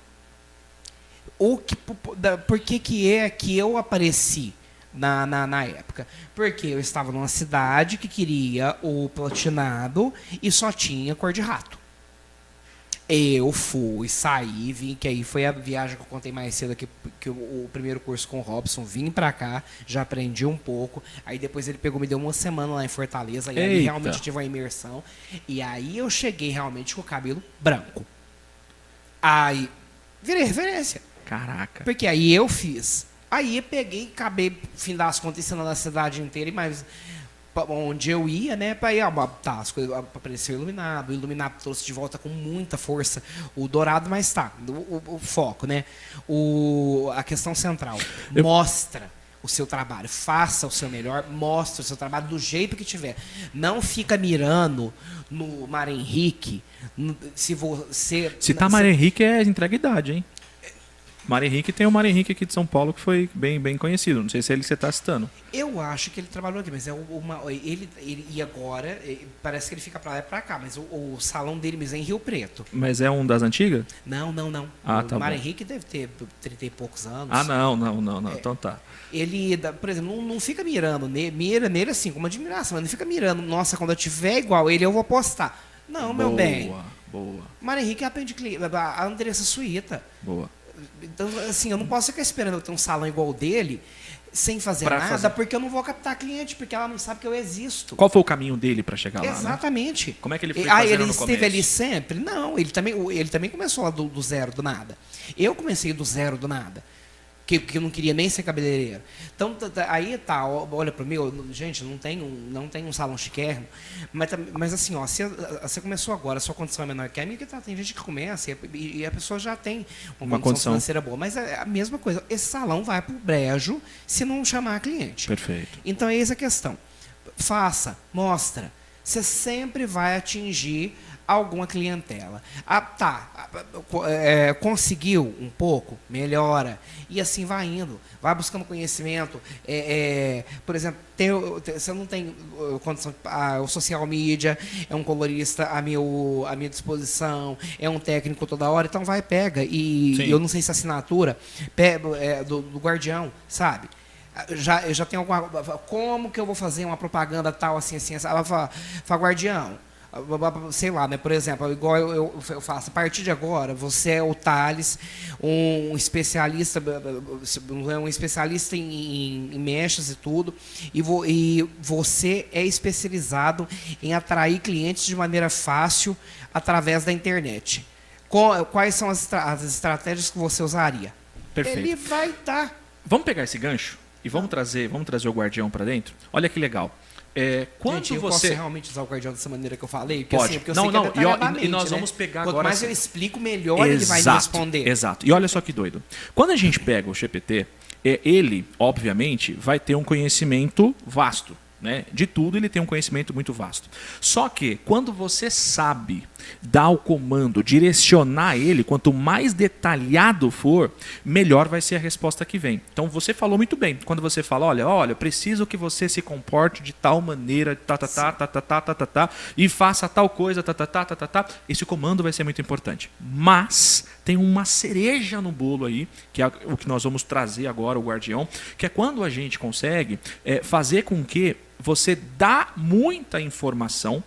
Por que é que eu apareci na época? Porque eu estava numa cidade que queria o platinado e só tinha cor de rato. Eu fui, saí, vim, que aí foi a viagem que eu contei mais cedo aqui, que o primeiro curso com o Robson, vim pra cá, já aprendi um pouco, aí depois ele pegou, me deu uma semana lá em Fortaleza, e aí realmente tive uma imersão, e aí eu cheguei realmente com o cabelo branco. Aí, virei referência. Caraca. Porque aí eu fiz. Aí eu peguei, acabei, fim das contas, ensinando a cidade inteira, mas onde eu ia, né, para ir, tá, as coisas apareceu iluminado, o iluminado trouxe de volta com muita força o dourado, mas tá, o foco, né, a questão central, mostra o seu trabalho, faça o seu melhor, mostre o seu trabalho do jeito que tiver, não fica mirando no Mário Henrique, se você... Se tá Mário Henrique é entrega idade, hein? Mário Henrique tem o Mário Henrique aqui de São Paulo que foi bem conhecido. Não sei se é ele que você está citando. Eu acho que ele trabalhou aqui, mas ele e agora parece que ele fica pra lá e pra cá, mas o salão dele mesmo é em Rio Preto. Mas é um das antigas? Não. Ah, o Mário Henrique deve ter 30 e poucos anos. Ah, não. Então tá. Ele, por exemplo, não fica mirando, mira nele assim, com uma admiração, mas não fica mirando, nossa, quando eu tiver igual ele, eu vou postar. Não, meu bem. Boa. Mário Henrique atende cliente, a Andressa Suíta. Boa. Então, assim, eu não posso ficar esperando eu ter um salão igual o dele, sem fazer nada, porque eu não vou captar cliente, porque ela não sabe que eu existo. Qual foi o caminho dele para chegar lá? Exatamente. Né? Como é que ele foi fazendo ele no esteve começo? ali sempre? Não, ele também começou lá do zero, do nada. Eu comecei do zero, do nada. Que eu não queria nem ser cabeleireiro. Então, aí tá, olha pro meu, gente, não tem um salão chiquérrimo, mas assim, ó, você começou agora, a sua condição é menor que a minha, que tem gente que começa e a pessoa já tem uma condição financeira boa, mas é a mesma coisa, esse salão vai pro brejo se não chamar cliente. Perfeito. Então, é essa a questão. Faça, mostra. Você sempre vai atingir alguma clientela. Conseguiu um pouco, melhora. E assim vai indo. Vai buscando conhecimento. Por exemplo, você não tem condição. O social media é um colorista à minha disposição, é um técnico toda hora, então vai, pega. E eu não sei se a assinatura do Guardião, sabe? Eu já tenho alguma. Como que eu vou fazer uma propaganda tal, assim? Ela fala, Guardião, sei lá, né? Por exemplo, igual eu faço, a partir de agora, você é o Thales, um especialista em mechas e tudo, e você é especializado em atrair clientes de maneira fácil através da internet. Quais são as estratégias que você usaria? Perfeito. Ele vai dar. Vamos pegar esse gancho e vamos trazer o Guardião para dentro? Olha que legal. Quando eu você posso realmente usar o Guardião dessa maneira que eu falei? Porque, pode. Porque eu sei que e nós vamos pegar Quanto agora. mais eu explico, melhor ele vai me responder. Exato. E olha só que doido. Quando a gente pega o GPT, ele, obviamente, vai ter um conhecimento vasto. Né? De tudo ele tem um conhecimento muito vasto. Só que quando você sabe dar o comando, direcionar ele, quanto mais detalhado for, melhor vai ser a resposta que vem. Então você falou muito bem. Quando você fala, olha, preciso que você se comporte de tal maneira, e faça tal coisa, esse comando vai ser muito importante. Mas tem uma cereja no bolo aí, que é o que nós vamos trazer agora, o Guardião, que é quando a gente consegue fazer com que você dá muita informação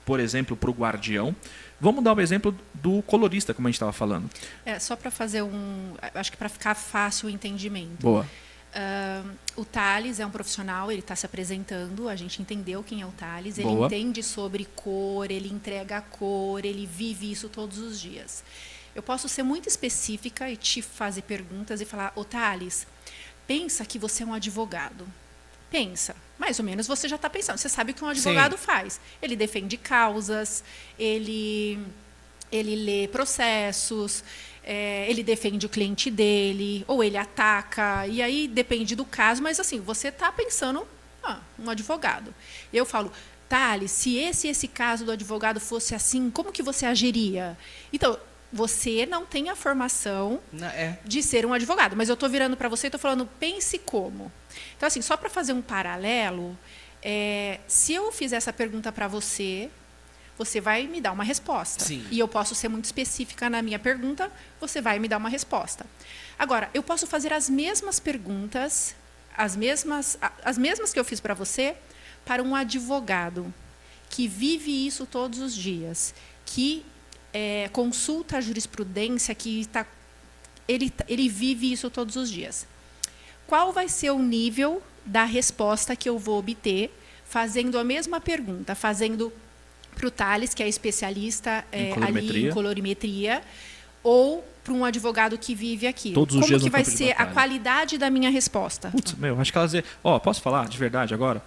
por exemplo, para o Guardião. Vamos dar o exemplo do colorista, como a gente estava falando. Só para fazer acho que para ficar fácil o entendimento. Boa. O Thales é um profissional, ele está se apresentando, a gente entendeu quem é o Thales, ele Boa. entende sobre cor, ele entrega a cor, ele vive isso todos os dias. Eu posso ser muito específica e te fazer perguntas e falar, Thales, pensa que você é um advogado. Pensa, mais ou menos você já está pensando. Você sabe o que um advogado faz. Ele defende causas, ele lê processos, ele defende o cliente dele, ou ele ataca, e aí depende do caso, mas assim, você está pensando, um advogado. Eu falo, Thales, se esse caso do advogado fosse assim, como que você agiria? Então, você não tem a formação de ser um advogado, mas eu estou virando para você e estou falando, pense como. Então, assim, só para fazer um paralelo, se eu fizer essa pergunta para você, você vai me dar uma resposta. Sim. E eu posso ser muito específica na minha pergunta, você vai me dar uma resposta. Agora, eu posso fazer as mesmas perguntas, as mesmas que eu fiz para você, para um advogado que vive isso todos os dias, que consulta a jurisprudência, ele vive isso todos os dias. Qual vai ser o nível da resposta que eu vou obter fazendo a mesma pergunta, fazendo para o Thales, que é especialista ali em colorimetria, ou para um advogado que vive aquilo? Todos os Como dias que no vai campo de ser a batalha. qualidade da minha resposta? Putz, acho que elas dizer, posso falar de verdade agora?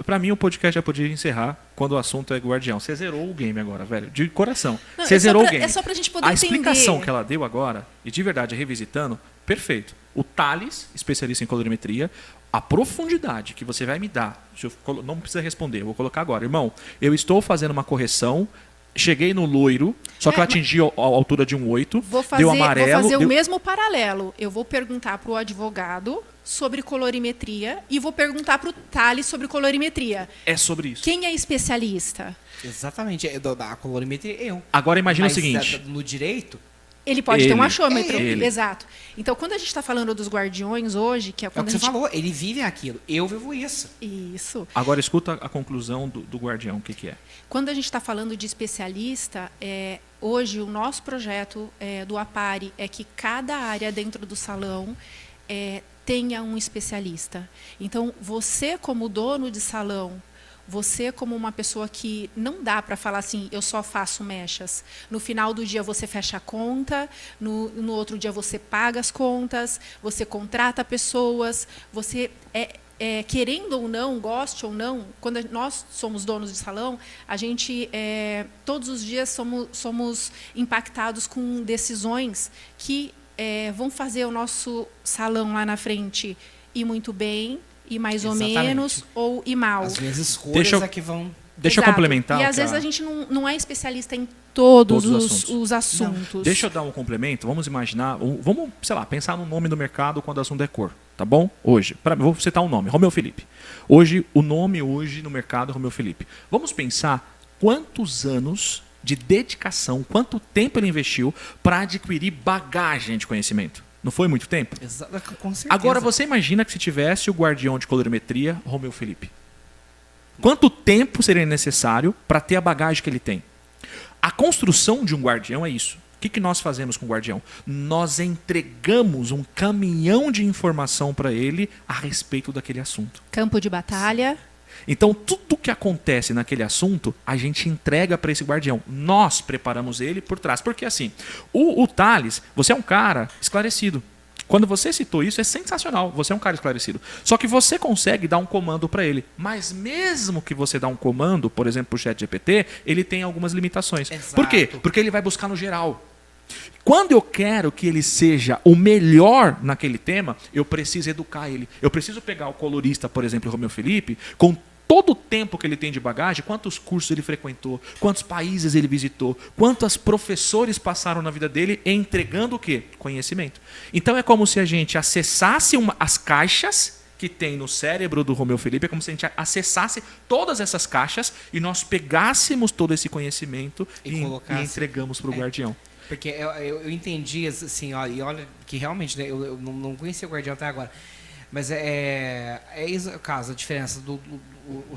Pra mim, o podcast já podia encerrar quando o assunto é Guardião. Você zerou o game agora, velho. De coração. Não, Você zerou o game. É só pra gente poder A entender. explicação que ela deu agora, e de verdade, revisitando, perfeito. O Thales, especialista em colorimetria, a profundidade que você vai me dar, não precisa responder, eu vou colocar agora. Irmão, eu estou fazendo uma correção, cheguei no loiro, só que eu atingi a altura de um 8, deu amarelo. Vou fazer o mesmo paralelo. Eu vou perguntar para o advogado sobre colorimetria e vou perguntar para o Thales sobre colorimetria. É sobre isso. Quem é especialista? Exatamente. Da colorimetria, eu. Agora imagina Mas, o seguinte. no direito, Ele pode ter um Ele. achômetro. Ele. Exato. Então, quando a gente está falando dos guardiões hoje, que é é o quando que a você gente... falou, ele vive aquilo. Eu vivo isso. Isso. Agora escuta a conclusão do Guardião, o que é. Quando a gente está falando de especialista, hoje o nosso projeto do APARI é que cada área dentro do salão tenha um especialista. Então, você como dono de salão, você como uma pessoa que não dá para falar assim, eu só faço mechas. No final do dia você fecha a conta, no outro dia você paga as contas, você contrata pessoas, você querendo ou não, goste ou não, quando nós somos donos de salão, a gente todos os dias somos impactados com decisões que vão fazer o nosso salão lá na frente ir muito bem, ir mais Exatamente. ou menos, ou ir mal. As minhas escolhas é que vão... Deixa eu Exato. complementar. E às vezes a gente não é especialista em todos Todos os assuntos. Deixa eu dar um complemento. Vamos imaginar, vamos, sei lá, pensar no nome do mercado quando o assunto é cor, tá bom? Hoje, vou citar um nome, Romeu Felipe. Hoje, o nome hoje no mercado é Romeu Felipe. Vamos pensar quantos anos de dedicação, quanto tempo ele investiu para adquirir bagagem de conhecimento. Não foi muito tempo? Com certeza. Agora você imagina que se tivesse o guardião de colorimetria, Romeu Felipe. Quanto tempo seria necessário para ter a bagagem que ele tem? A construção de um guardião é isso. O que nós fazemos com o guardião? Nós entregamos um caminhão de informação para ele a respeito daquele assunto. Campo de batalha. Então, tudo que acontece naquele assunto, a gente entrega para esse guardião. Nós preparamos ele por trás. Porque assim, o Thales, você é um cara esclarecido. Quando você citou isso, é sensacional. Você é um cara esclarecido. Só que você consegue dar um comando para ele. Mas mesmo que você dá um comando, por exemplo, para o ChatGPT, ele tem algumas limitações. Exato. Por quê? Porque ele vai buscar no geral. Quando eu quero que ele seja o melhor naquele tema, eu preciso educar ele. Eu preciso pegar o colorista, por exemplo, o Romeu Felipe, com todo o tempo que ele tem de bagagem, quantos cursos ele frequentou, quantos países ele visitou, quantos professores passaram na vida dele, entregando o quê? Conhecimento. Então é como se a gente acessasse as caixas que tem no cérebro do Romeu Felipe, é como se a gente acessasse todas essas caixas e nós pegássemos todo esse conhecimento e entregamos para o guardião. Porque eu entendi, assim, ó, e olha que realmente, né, eu não conhecia o Guardião até agora, mas é isso o caso, a diferença do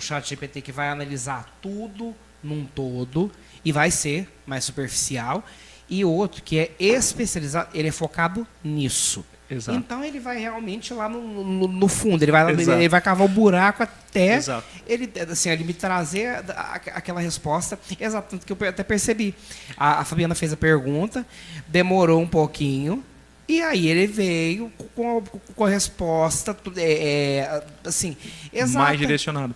ChatGPT que vai analisar tudo num todo e vai ser mais superficial, e outro que é especializado, ele é focado nisso. Exato. Então ele vai realmente lá no fundo, ele vai, Exato. ele vai cavar o buraco até Exato. ele me trazer aquela resposta. Exato, tanto que eu até percebi. A Fabiana fez a pergunta, demorou um pouquinho, e aí ele veio com a resposta, assim, exato. Mais direcionado.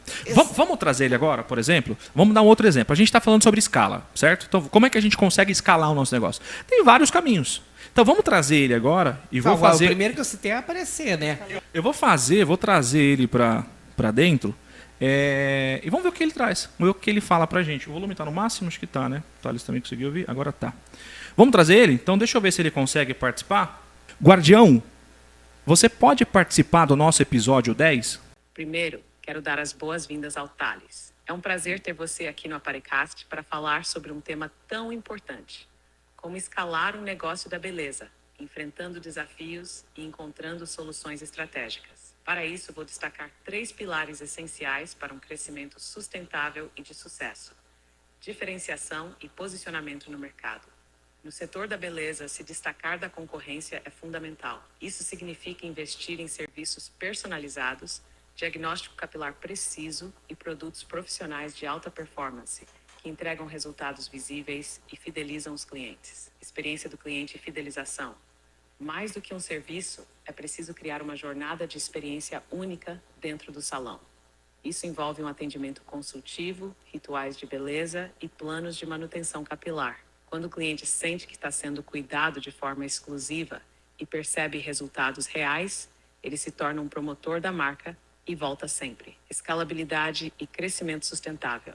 Vamos trazer ele agora, por exemplo? Vamos dar um outro exemplo. A gente está falando sobre escala, certo? Então, como é que a gente consegue escalar o nosso negócio? Tem vários caminhos. Então vamos trazer ele agora e vou fazer... O primeiro que eu citei é aparecer, né? Vou trazer ele para dentro e vamos ver o que ele traz. Vamos ver o que ele fala pra gente. O volume está no máximo? Acho que tá, né? O Thales também conseguiu ouvir? Agora tá. Vamos trazer ele? Então deixa eu ver se ele consegue participar. Guardião, você pode participar do nosso episódio 10? Primeiro, quero dar as boas-vindas ao Thales. É um prazer ter você aqui no Aparecast para falar sobre um tema tão importante, como escalar um negócio da beleza, enfrentando desafios e encontrando soluções estratégicas. Para isso, vou destacar 3 pilares essenciais para um crescimento sustentável e de sucesso: diferenciação e posicionamento no mercado. No setor da beleza, se destacar da concorrência é fundamental. Isso significa investir em serviços personalizados, diagnóstico capilar preciso e produtos profissionais de alta performance, que entregam resultados visíveis e fidelizam os clientes. Experiência do cliente e fidelização. Mais do que um serviço, é preciso criar uma jornada de experiência única dentro do salão. Isso envolve um atendimento consultivo, rituais de beleza e planos de manutenção capilar. Quando o cliente sente que está sendo cuidado de forma exclusiva e percebe resultados reais, ele se torna um promotor da marca e volta sempre. Escalabilidade e crescimento sustentável.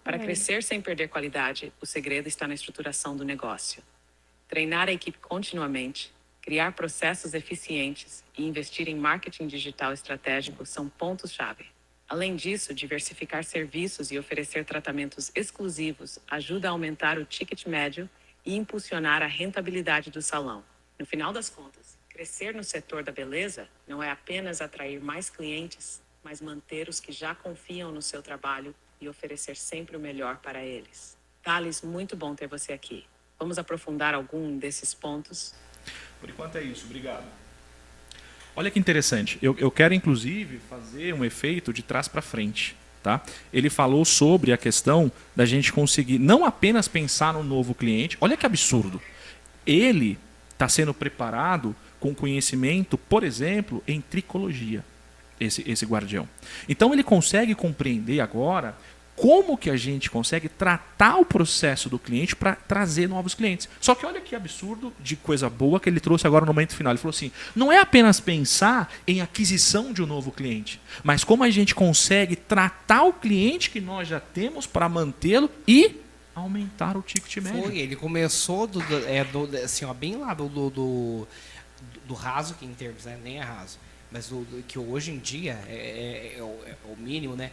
Para crescer sem perder qualidade, o segredo está na estruturação do negócio. Treinar a equipe continuamente, criar processos eficientes e investir em marketing digital estratégico são pontos-chave. Além disso, diversificar serviços e oferecer tratamentos exclusivos ajuda a aumentar o ticket médio e impulsionar a rentabilidade do salão. No final das contas, crescer no setor da beleza não é apenas atrair mais clientes, mas manter os que já confiam no seu trabalho e oferecer sempre o melhor para eles. Thales, muito bom ter você aqui. Vamos aprofundar algum desses pontos? Por enquanto é isso, obrigado. Olha que interessante, eu quero inclusive fazer um efeito de trás para frente. Tá? Ele falou sobre a questão da gente conseguir não apenas pensar no novo cliente, olha que absurdo, ele está sendo preparado com conhecimento, por exemplo, em tricologia, esse guardião. Então ele consegue compreender agora como que a gente consegue tratar o processo do cliente para trazer novos clientes. Só que olha que absurdo de coisa boa que ele trouxe agora no momento final. Ele falou assim, não é apenas pensar em aquisição de um novo cliente, mas como a gente consegue tratar o cliente que nós já temos para mantê-lo e aumentar o ticket médio. Foi, ele começou assim, ó, bem lá do raso, que em termos, né, nem é raso, mas que hoje em dia é o mínimo, né?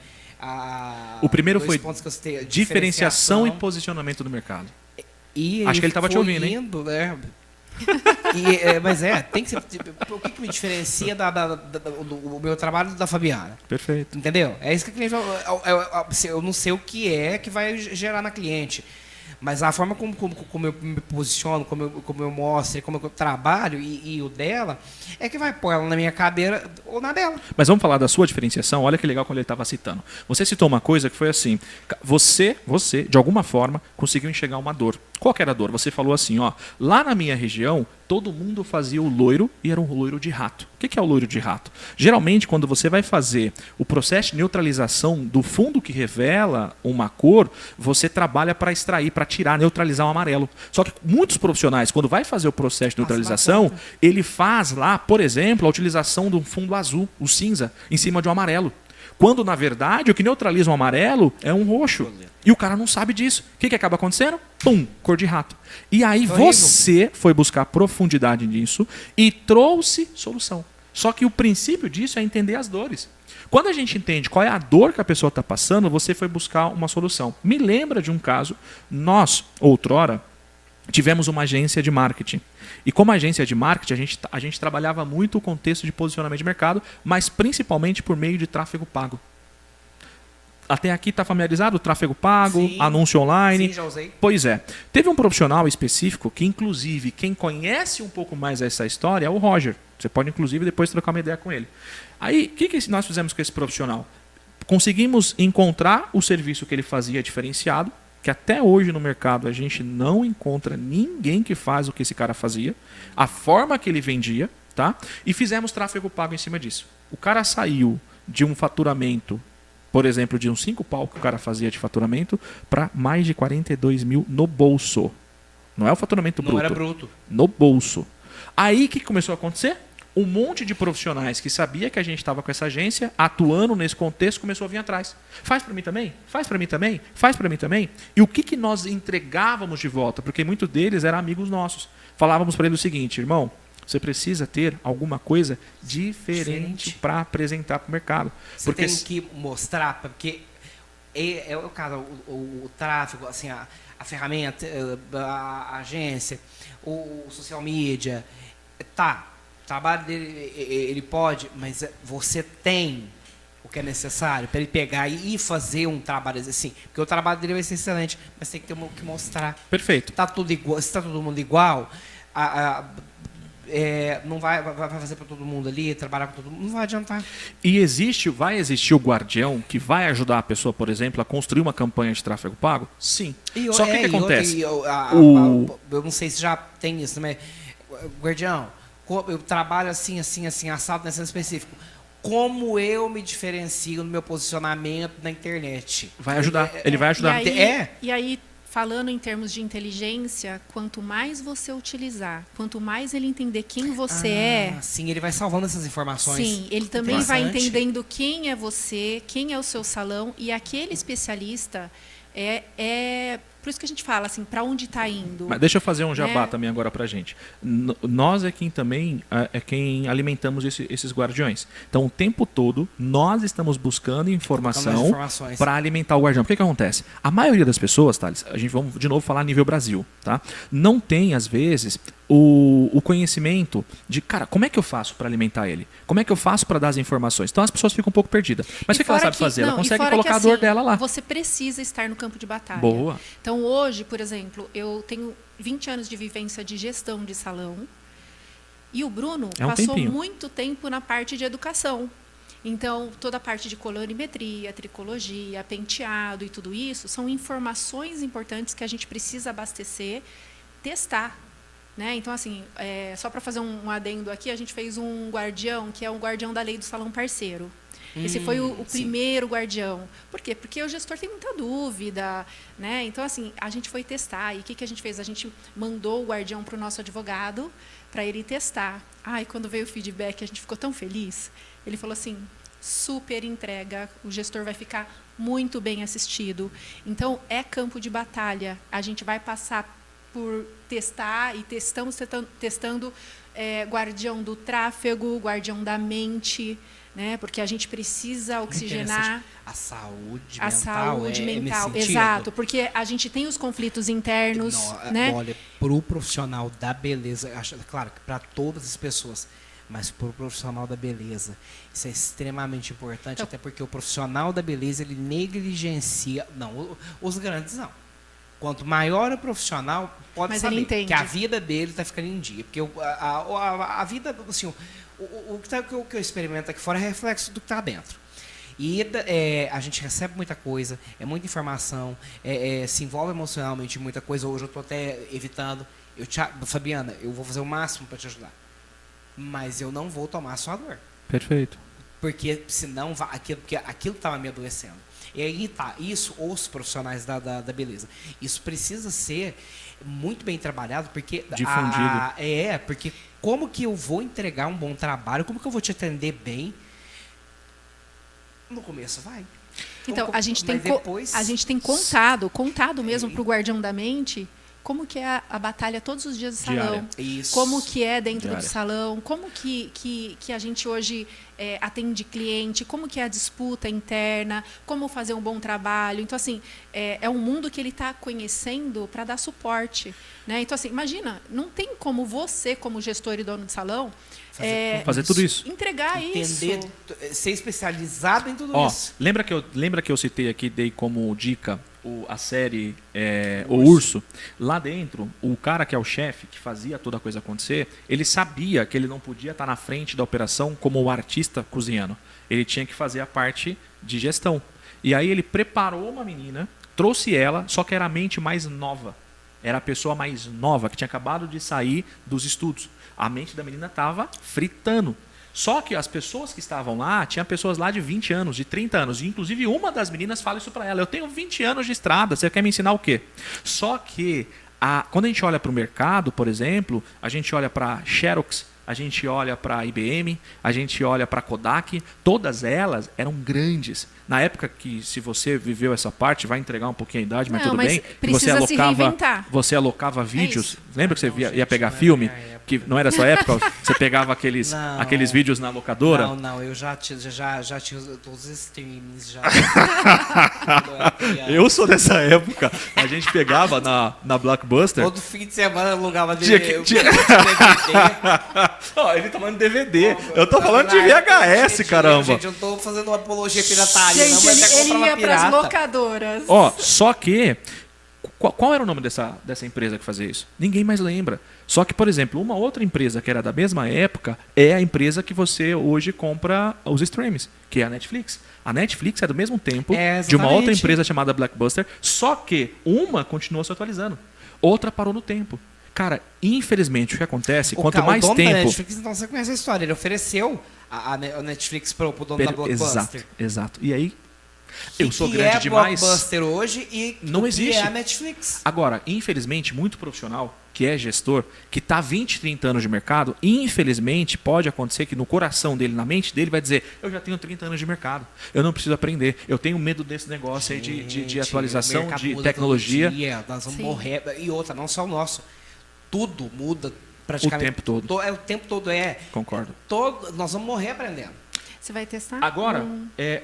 O primeiro foi citei, diferenciação e posicionamento do mercado. E acho que ele estava te ouvindo, indo, né? Mas tem que ser. O que me diferencia do meu trabalho da Fabiana? Perfeito. Entendeu? É isso que a cliente. Eu não sei o que é que vai gerar na cliente. Mas a forma como eu me posiciono, como eu mostro, como eu trabalho e o dela, é que vai pôr ela na minha cadeira ou na dela. Mas vamos falar da sua diferenciação. Olha que legal quando ele estava citando. Você citou uma coisa que foi assim, você, de alguma forma, conseguiu enxergar uma dor. Qual que era a dor? Você falou assim, ó, lá na minha região, todo mundo fazia o loiro e era um loiro de rato. O que é o loiro de rato? Geralmente, quando você vai fazer o processo de neutralização do fundo que revela uma cor, você trabalha para extrair, para tirar, neutralizar o amarelo. Só que muitos profissionais, quando vai fazer o processo de neutralização, ele faz lá, por exemplo, a utilização de um fundo azul, o cinza, em cima de um amarelo. Quando, na verdade, o que neutraliza o amarelo é um roxo. E o cara não sabe disso. O que acaba acontecendo? Pum, cor de rato. E aí você foi buscar profundidade nisso e trouxe solução. Só que o princípio disso é entender as dores. Quando a gente entende qual é a dor que a pessoa está passando, você foi buscar uma solução. Me lembra de um caso, nós, outrora, tivemos uma agência de marketing. E como agência de marketing, a gente trabalhava muito o contexto de posicionamento de mercado, mas principalmente por meio de tráfego pago. Até aqui está familiarizado? Tráfego pago, sim, anúncio online. Sim, já usei. Pois é. Teve um profissional específico que, inclusive, quem conhece um pouco mais essa história é o Roger. Você pode, inclusive, depois trocar uma ideia com ele. Aí, o que nós fizemos com esse profissional? Conseguimos encontrar o serviço que ele fazia diferenciado, que até hoje no mercado a gente não encontra ninguém que faz o que esse cara fazia, a forma que ele vendia, tá? E fizemos tráfego pago em cima disso. O cara saiu de um faturamento, por exemplo, de uns 5 pau que o cara fazia de faturamento, para mais de 42 mil no bolso. Não é o faturamento bruto. Não era bruto. No bolso. Aí o que começou a acontecer? Um monte de profissionais que sabia que a gente estava com essa agência, atuando nesse contexto, começou a vir atrás. Faz para mim também? Faz para mim também? Faz para mim também? E o que nós entregávamos de volta? Porque muitos deles eram amigos nossos. Falávamos para ele o seguinte, irmão, você precisa ter alguma coisa diferente para apresentar para o mercado. Você tem que mostrar, porque é o caso, o tráfego, assim, a ferramenta, a agência, o social media, tá, o trabalho dele, ele pode, mas você tem o que é necessário para ele pegar e fazer um trabalho assim, porque o trabalho dele vai ser excelente, mas tem que ter que mostrar. Perfeito. Tá tudo igual, se está todo mundo igual, não vai fazer para todo mundo ali, trabalhar com todo mundo, não vai adiantar. E vai existir o guardião que vai ajudar a pessoa, por exemplo, a construir uma campanha de tráfego pago? Sim. Só que o que acontece? Eu não sei se já tem isso, mas guardião, eu trabalho assim, assado nesse específico. Como eu me diferencio no meu posicionamento na internet? Vai ajudar. Ele vai ajudar. E aí, falando em termos de inteligência, quanto mais você utilizar, quanto mais ele entender quem você é... Sim, ele vai salvando essas informações. Sim, ele também vai entendendo quem é você, quem é o seu salão, e aquele especialista por isso que a gente fala assim, para onde está indo. Mas deixa eu fazer um jabá também agora para a gente. Nós é quem também quem alimentamos esses guardiões. Então, o tempo todo, nós estamos buscando informação para alimentar o guardião. Por que acontece? A maioria das pessoas, Thales, a gente vamos de novo falar a nível Brasil, tá? Não tem, às vezes, o conhecimento de, cara, como é que eu faço para alimentar ele? Como é que eu faço para dar as informações? Então, as pessoas ficam um pouco perdidas. Mas o que ela sabe fazer? Ela consegue colocar a dor dela lá. Você precisa estar no campo de batalha. Boa. Então, hoje, por exemplo, eu tenho 20 anos de vivência de gestão de salão e o Bruno passou muito tempo na parte de educação. Então, toda a parte de colorimetria, tricologia, penteado e tudo isso são informações importantes que a gente precisa abastecer, testar. Né? Então, assim, só para fazer um adendo aqui, a gente fez um guardião, que é o guardião da lei do salão parceiro. Esse foi o primeiro guardião. Por quê? Porque o gestor tem muita dúvida, né? Então, assim, a gente foi testar. E o que a gente fez? A gente mandou o guardião para o nosso advogado para ele testar. E quando veio o feedback, a gente ficou tão feliz. Ele falou assim, super entrega, o gestor vai ficar muito bem assistido. Então, é campo de batalha. A gente vai passar por testar e estamos testando guardião do tráfego, guardião da mente, né? Porque a gente precisa oxigenar a saúde mental. Exato, porque a gente tem os conflitos internos. Né? Olha, para o profissional da beleza, claro que para todas as pessoas, mas para o profissional da beleza, isso é extremamente importante, até porque o profissional da beleza, ele negligencia, os grandes não. Quanto maior o profissional, pode saber que a vida dele está ficando em dia. Porque a vida, assim, o que eu experimento aqui fora é reflexo do que está dentro. E a gente recebe muita coisa, é muita informação, se envolve emocionalmente em muita coisa. Hoje eu estou até evitando. Fabiana, eu vou fazer o máximo para te ajudar. Mas eu não vou tomar a sua dor. Perfeito. Porque senão aquilo estava me adoecendo. E aí isso, os profissionais da beleza. Isso precisa ser muito bem trabalhado, porque difundido. Porque como que eu vou entregar um bom trabalho, como que eu vou te atender bem? No começo vai. Então, a gente tem contado mesmo para o guardião da mente como que é a batalha todos os dias do salão, como que é dentro do salão, como que a gente hoje atende cliente, como que é a disputa interna, como fazer um bom trabalho. Então, assim, é um mundo que ele está conhecendo para dar suporte. Né? Então, assim, imagina, não tem como você, como gestor e dono de salão, fazer tudo isso. Entregar entender, isso. Ser especializado em tudo isso. Lembra que eu citei aqui, dei como dica a série O Urso? Lá dentro, o cara que é o chefe, que fazia toda a coisa acontecer, ele sabia que ele não podia estar na frente da operação como o artista cozinhando. Ele tinha que fazer a parte de gestão. E aí ele preparou uma menina, trouxe ela, só que era a mente mais nova. Era a pessoa mais nova, que tinha acabado de sair dos estudos. A mente da menina estava fritando. Só que as pessoas que estavam lá, tinha pessoas lá de 20 anos, de 30 anos. E, inclusive, uma das meninas fala isso para ela. Eu tenho 20 anos de estrada, você quer me ensinar o quê? Só que, quando a gente olha para o mercado, por exemplo, a gente olha para Xerox, a gente olha para IBM, a gente olha para Kodak, todas elas eram grandes. Na época que, se você viveu essa parte, vai entregar um pouquinho a idade, mas tudo bem. Precisa se reinventar. Você alocava vídeos. Lembra que você ia pegar filme? Que não era a sua época? Você pegava aqueles vídeos na locadora? Não, eu já tinha todos os streams já. Eu sou dessa época. A gente pegava na Blockbuster. Todo fim de semana eu alugava Tinha DVD. Ó, ele tá falando de DVD. Eu tô falando de VHS, caramba. Gente, eu não tô fazendo uma apologia pirataria, não, Gente, mas é ele comprar uma ia para as pirata. locadoras. Ó, só que... Qual era o nome dessa empresa que fazia isso? Ninguém mais lembra. Só que, por exemplo, uma outra empresa que era da mesma época é a empresa que você hoje compra os streams, que é a Netflix. A Netflix é do mesmo tempo de uma outra empresa chamada Blockbuster, só que uma continua se atualizando. Outra parou no tempo. Cara, infelizmente, o que acontece, quanto mais o dono tempo... da Netflix, então você conhece a história. Ele ofereceu a Netflix pro dono da Blockbuster. Exato. E aí... Eu sou que grande é demais. Blockbuster hoje e não que existe. é a Netflix. Agora, infelizmente, muito profissional, que é gestor, que está 20, 30 anos de mercado, infelizmente, pode acontecer que no coração dele, na mente dele, vai dizer, eu já tenho 30 anos de mercado, eu não preciso aprender, eu tenho medo desse negócio aí de atualização, de tecnologia. Nós vamos morrer. E outra, não só o nosso. Tudo muda praticamente. O tempo todo. O tempo todo Concordo. Nós vamos morrer aprendendo. Você vai testar? Agora,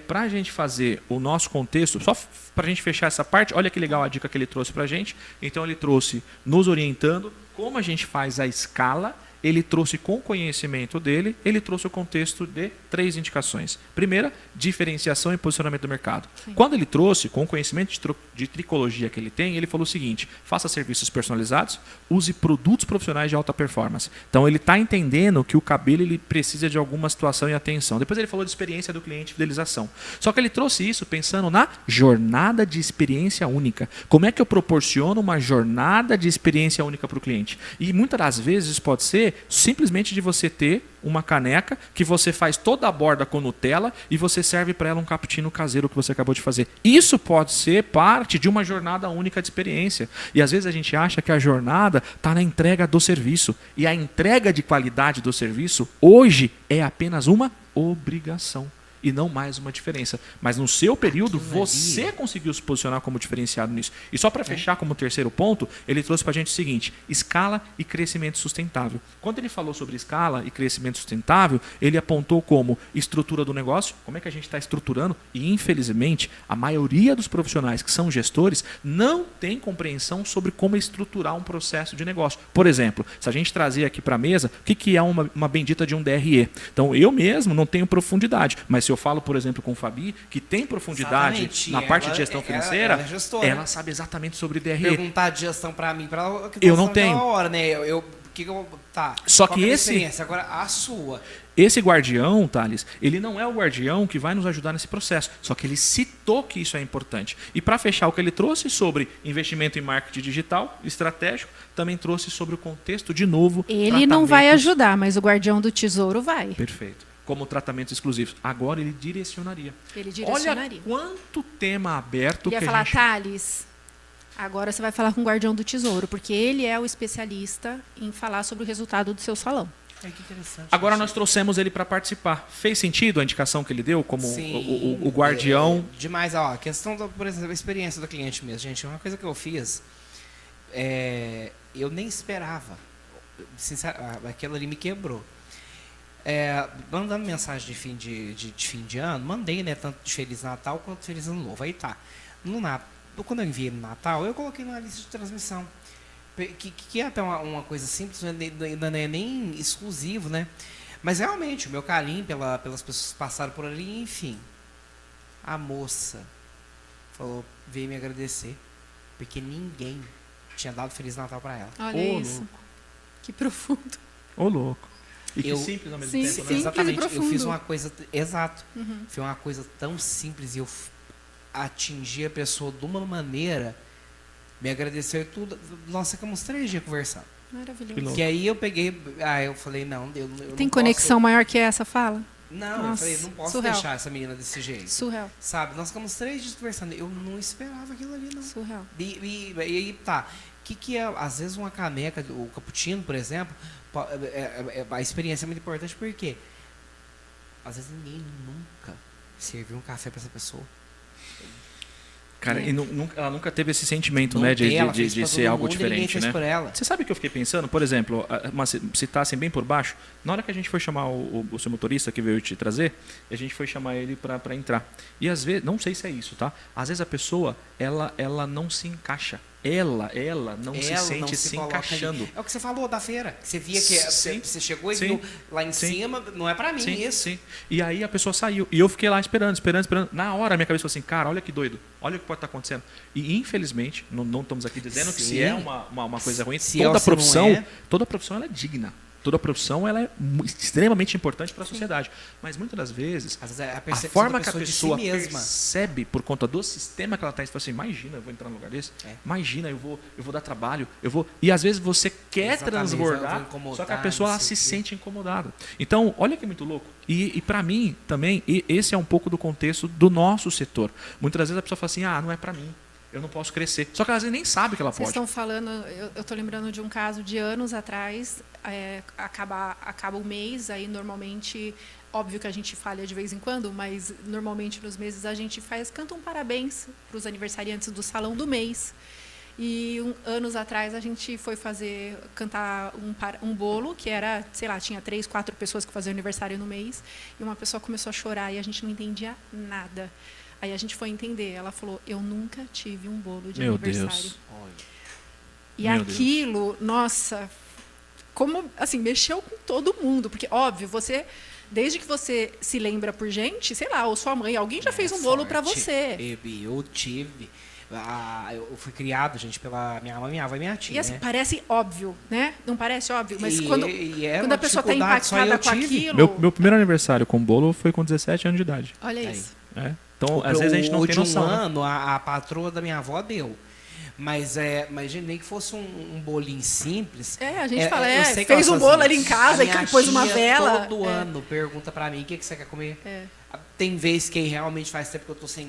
para a gente fazer o nosso contexto, só para a gente fechar essa parte, olha que legal a dica que ele trouxe para a gente. Então, ele trouxe nos orientando como a gente faz a escala, ele trouxe com o conhecimento dele, ele trouxe o contexto de 3 indicações. Primeira, diferenciação e posicionamento do mercado. Sim. Quando ele trouxe, com o conhecimento de tricologia que ele tem, ele falou o seguinte, faça serviços personalizados, use produtos profissionais de alta performance. Então, ele está entendendo que o cabelo ele precisa de alguma situação e atenção. Depois ele falou de experiência do cliente e fidelização. Só que ele trouxe isso pensando na jornada de experiência única. Como é que eu proporciono uma jornada de experiência única para o cliente? E muitas das vezes isso pode ser simplesmente de você ter uma caneca que você faz toda a borda com Nutella e você serve para ela um cappuccino caseiro que você acabou de fazer. Isso pode ser parte de uma jornada única de experiência. E às vezes a gente acha que a jornada está na entrega do serviço. E a entrega de qualidade do serviço hoje é apenas uma obrigação. E não mais uma diferença. Mas no seu período, você conseguiu se posicionar como diferenciado nisso. E só para fechar como terceiro ponto, ele trouxe para a gente o seguinte, escala e crescimento sustentável. Quando ele falou sobre escala e crescimento sustentável, ele apontou como estrutura do negócio, como é que a gente está estruturando, e infelizmente, a maioria dos profissionais que são gestores não tem compreensão sobre como estruturar um processo de negócio. Por exemplo, se a gente trazer aqui para a mesa, o que é uma bendita de um DRE? Então, eu mesmo não tenho profundidade, mas se eu falo, por exemplo, com o Fabi, que tem profundidade na parte de gestão financeira, ela sabe exatamente sobre DRE. Perguntar de gestão para mim, eu não tenho. Hora, né? Só que agora a sua. Esse guardião, Thales, ele não é o guardião que vai nos ajudar nesse processo. Só que ele citou que isso é importante. E para fechar o que ele trouxe sobre investimento em marketing digital, estratégico, também trouxe sobre o contexto de novo. Ele não vai ajudar, mas o guardião do tesouro vai. Perfeito. Como tratamentos exclusivos. Agora ele direcionaria. Olha quanto tema aberto ele ia falar, Thales, agora você vai falar com o guardião do tesouro, porque ele é o especialista em falar sobre o resultado do seu salão. Que interessante. Agora nós trouxemos ele para participar. Fez sentido a indicação que ele deu como o guardião? Demais. Ó, a questão, por exemplo, a experiência do cliente mesmo. Gente, uma coisa que eu fiz, eu nem esperava. Sinceramente, aquilo ali me quebrou. Mandando mensagem de fim de ano, mandei, né, tanto de Feliz Natal quanto Feliz Ano Novo. Aí tá. Quando eu enviei no Natal, eu coloquei na lista de transmissão. Que é até uma coisa simples, ainda não é nem exclusivo, né? Mas realmente, o meu carinho pelas pessoas que passaram por ali, enfim. A moça falou, veio me agradecer, porque ninguém tinha dado Feliz Natal para ela. Olha isso. Louco. Que profundo. Ô, louco. E que simples ao mesmo tempo, né? Simples, exatamente. Eu fiz uma coisa... Exato. Foi uma coisa tão simples e eu atingi a pessoa de uma maneira, me agradeceu e tudo. Nós ficamos 3 dias conversando. Maravilhoso. Que aí eu peguei... eu falei, não, eu tem não conexão posso... maior que essa fala? Não, nossa, eu falei, não posso deixar essa menina desse jeito. Surreal. Sabe, nós ficamos 3 dias conversando. Eu não esperava aquilo ali, não. Surreal. E aí, tá. Que é, às vezes, uma caneca, o cappuccino, por exemplo, a experiência é muito importante, porque às vezes ninguém nunca serviu um café para essa pessoa. Cara, e ela nunca teve esse sentimento, Não né, tem, ela de fez pra ser todo algo mundo e ninguém diferente, fez né? por ela. Você sabe o que eu fiquei pensando? Por exemplo, citassem bem por baixo, na hora que a gente foi chamar o seu motorista que veio te trazer, a gente foi chamar ele para entrar. E às vezes, não sei se é isso, tá? Às vezes a pessoa, ela não se encaixa. Ela não se sente se coloca encaixando. ali. É o que você falou da feira. Você via que Sim. você chegou e Sim. viu lá em Sim. cima, não é pra mim isso. Sim. E aí a pessoa saiu. E eu fiquei lá esperando. Na hora, minha cabeça falou assim, cara, olha que doido. Olha o que pode estar acontecendo. E infelizmente, não estamos aqui dizendo que se é uma coisa ruim, Se toda é ou se não é. toda profissão ela é digna. Toda profissão ela é extremamente importante para a sociedade. Mas muitas das vezes, Às vezes é a a percepção forma da que a pessoa pessoa de si mesma. percebe por conta do sistema que ela está, você fala assim, imagina, eu vou entrar num lugar desse, imagina, eu vou dar trabalho, e às vezes você quer Exatamente, eu transbordar, vou incomodar, só que a pessoa ela não sei se o quê. sente incomodada. Então, olha que muito louco. E para mim também, esse é um pouco do contexto do nosso setor. Muitas vezes a pessoa fala assim, não é para mim. Eu não posso crescer. Só que às vezes nem sabe que ela Vocês pode. estão falando, eu estou lembrando de um caso de anos atrás, acaba o mês, aí normalmente, óbvio que a gente falha de vez em quando, mas normalmente nos meses a gente canta um parabéns para os aniversariantes do salão do mês. E anos atrás a gente foi cantar um bolo que era, sei lá, tinha 3, 4 pessoas que faziam aniversário no mês, e uma pessoa começou a chorar e a gente não entendia nada. Aí a gente foi entender. Ela falou, eu nunca tive um bolo de aniversário. Deus. E Meu aquilo, nossa, como assim, mexeu com todo mundo. Porque, óbvio, desde que você se lembra por gente, sei lá, ou sua mãe, alguém já fez um bolo para você. Eu tive. Eu fui criado, gente, pela minha mãe, minha avó e minha tia. E assim, né? parece óbvio, né? Não parece óbvio, mas E quando era a uma pessoa está dificuldade, só impactada eu com tive. aquilo. Meu primeiro aniversário com bolo foi com 17 anos de idade. Olha Aí. isso. Então, às vezes a gente não tem noção. De um né? ano, a patroa da minha avó deu. Mas gente, nem que fosse um bolinho simples. A gente fala, eu sei que fez ela um bolo fazia. ali em casa A e minha pôs uma tia vela. Todo ano pergunta pra mim o que você quer comer. Tem vez que realmente faz tempo que eu tô sem.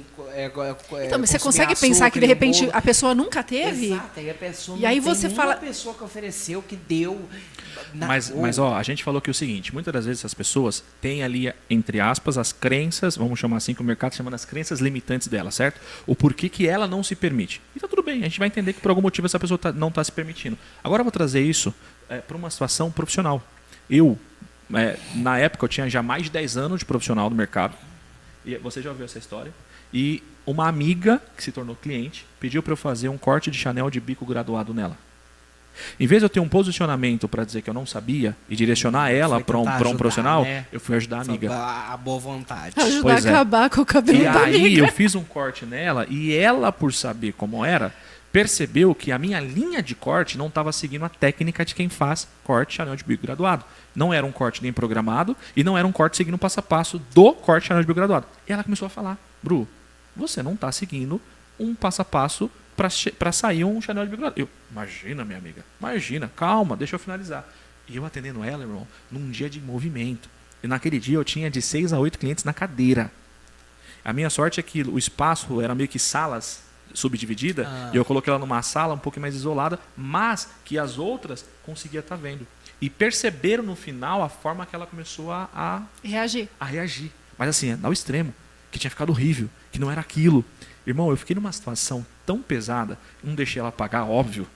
Então, mas você consumir consegue pensar que de açúcar em repente bolo. a pessoa nunca teve? Exato, aí a pessoa E aí não tem você uma fala- pessoa que ofereceu, que deu. Mas ó, a gente falou que o seguinte, muitas das vezes as pessoas têm ali, entre aspas, as crenças, vamos chamar assim, que o mercado chama as crenças limitantes dela, certo? O porquê que ela não se permite. E tá tudo bem, a gente vai entender que por algum motivo essa pessoa não está se permitindo. Agora eu vou trazer isso para uma situação profissional. Na época, eu tinha já mais de 10 anos de profissional no mercado. E você já ouviu essa história? E uma amiga, que se tornou cliente, pediu para eu fazer um corte de Chanel de bico graduado nela. Em vez de eu ter um posicionamento para dizer que eu não sabia e direcionar ela Foi para tentar um ajudar, profissional, né? eu fui ajudar a amiga. A boa vontade. Ajudar Pois a é. acabar com o cabelo E da aí amiga. eu fiz um corte nela e ela, por saber como era, percebeu que a minha linha de corte não estava seguindo a técnica de quem faz corte Chanel de bico graduado. Não era um corte nem programado e não era um corte seguindo o passo a passo do corte Chanel de bico graduado. E ela começou a falar, Bru, você não está seguindo um passo a passo para sair um Chanel de bico graduado. Imagina, minha amiga, imagina, calma, deixa eu finalizar. E eu atendendo ela, irmão, num dia de movimento. E naquele dia eu tinha de 6 a 8 clientes na cadeira. A minha sorte é que o espaço era meio que salas subdividida, e eu coloquei ela numa sala um pouco mais isolada, mas que as outras conseguia estar vendo. E perceberam no final a forma que ela começou a Reagir. reagir. Mas assim, ao extremo, que tinha ficado horrível, que não era aquilo. Irmão, eu fiquei numa situação tão pesada, não deixei ela pagar, óbvio,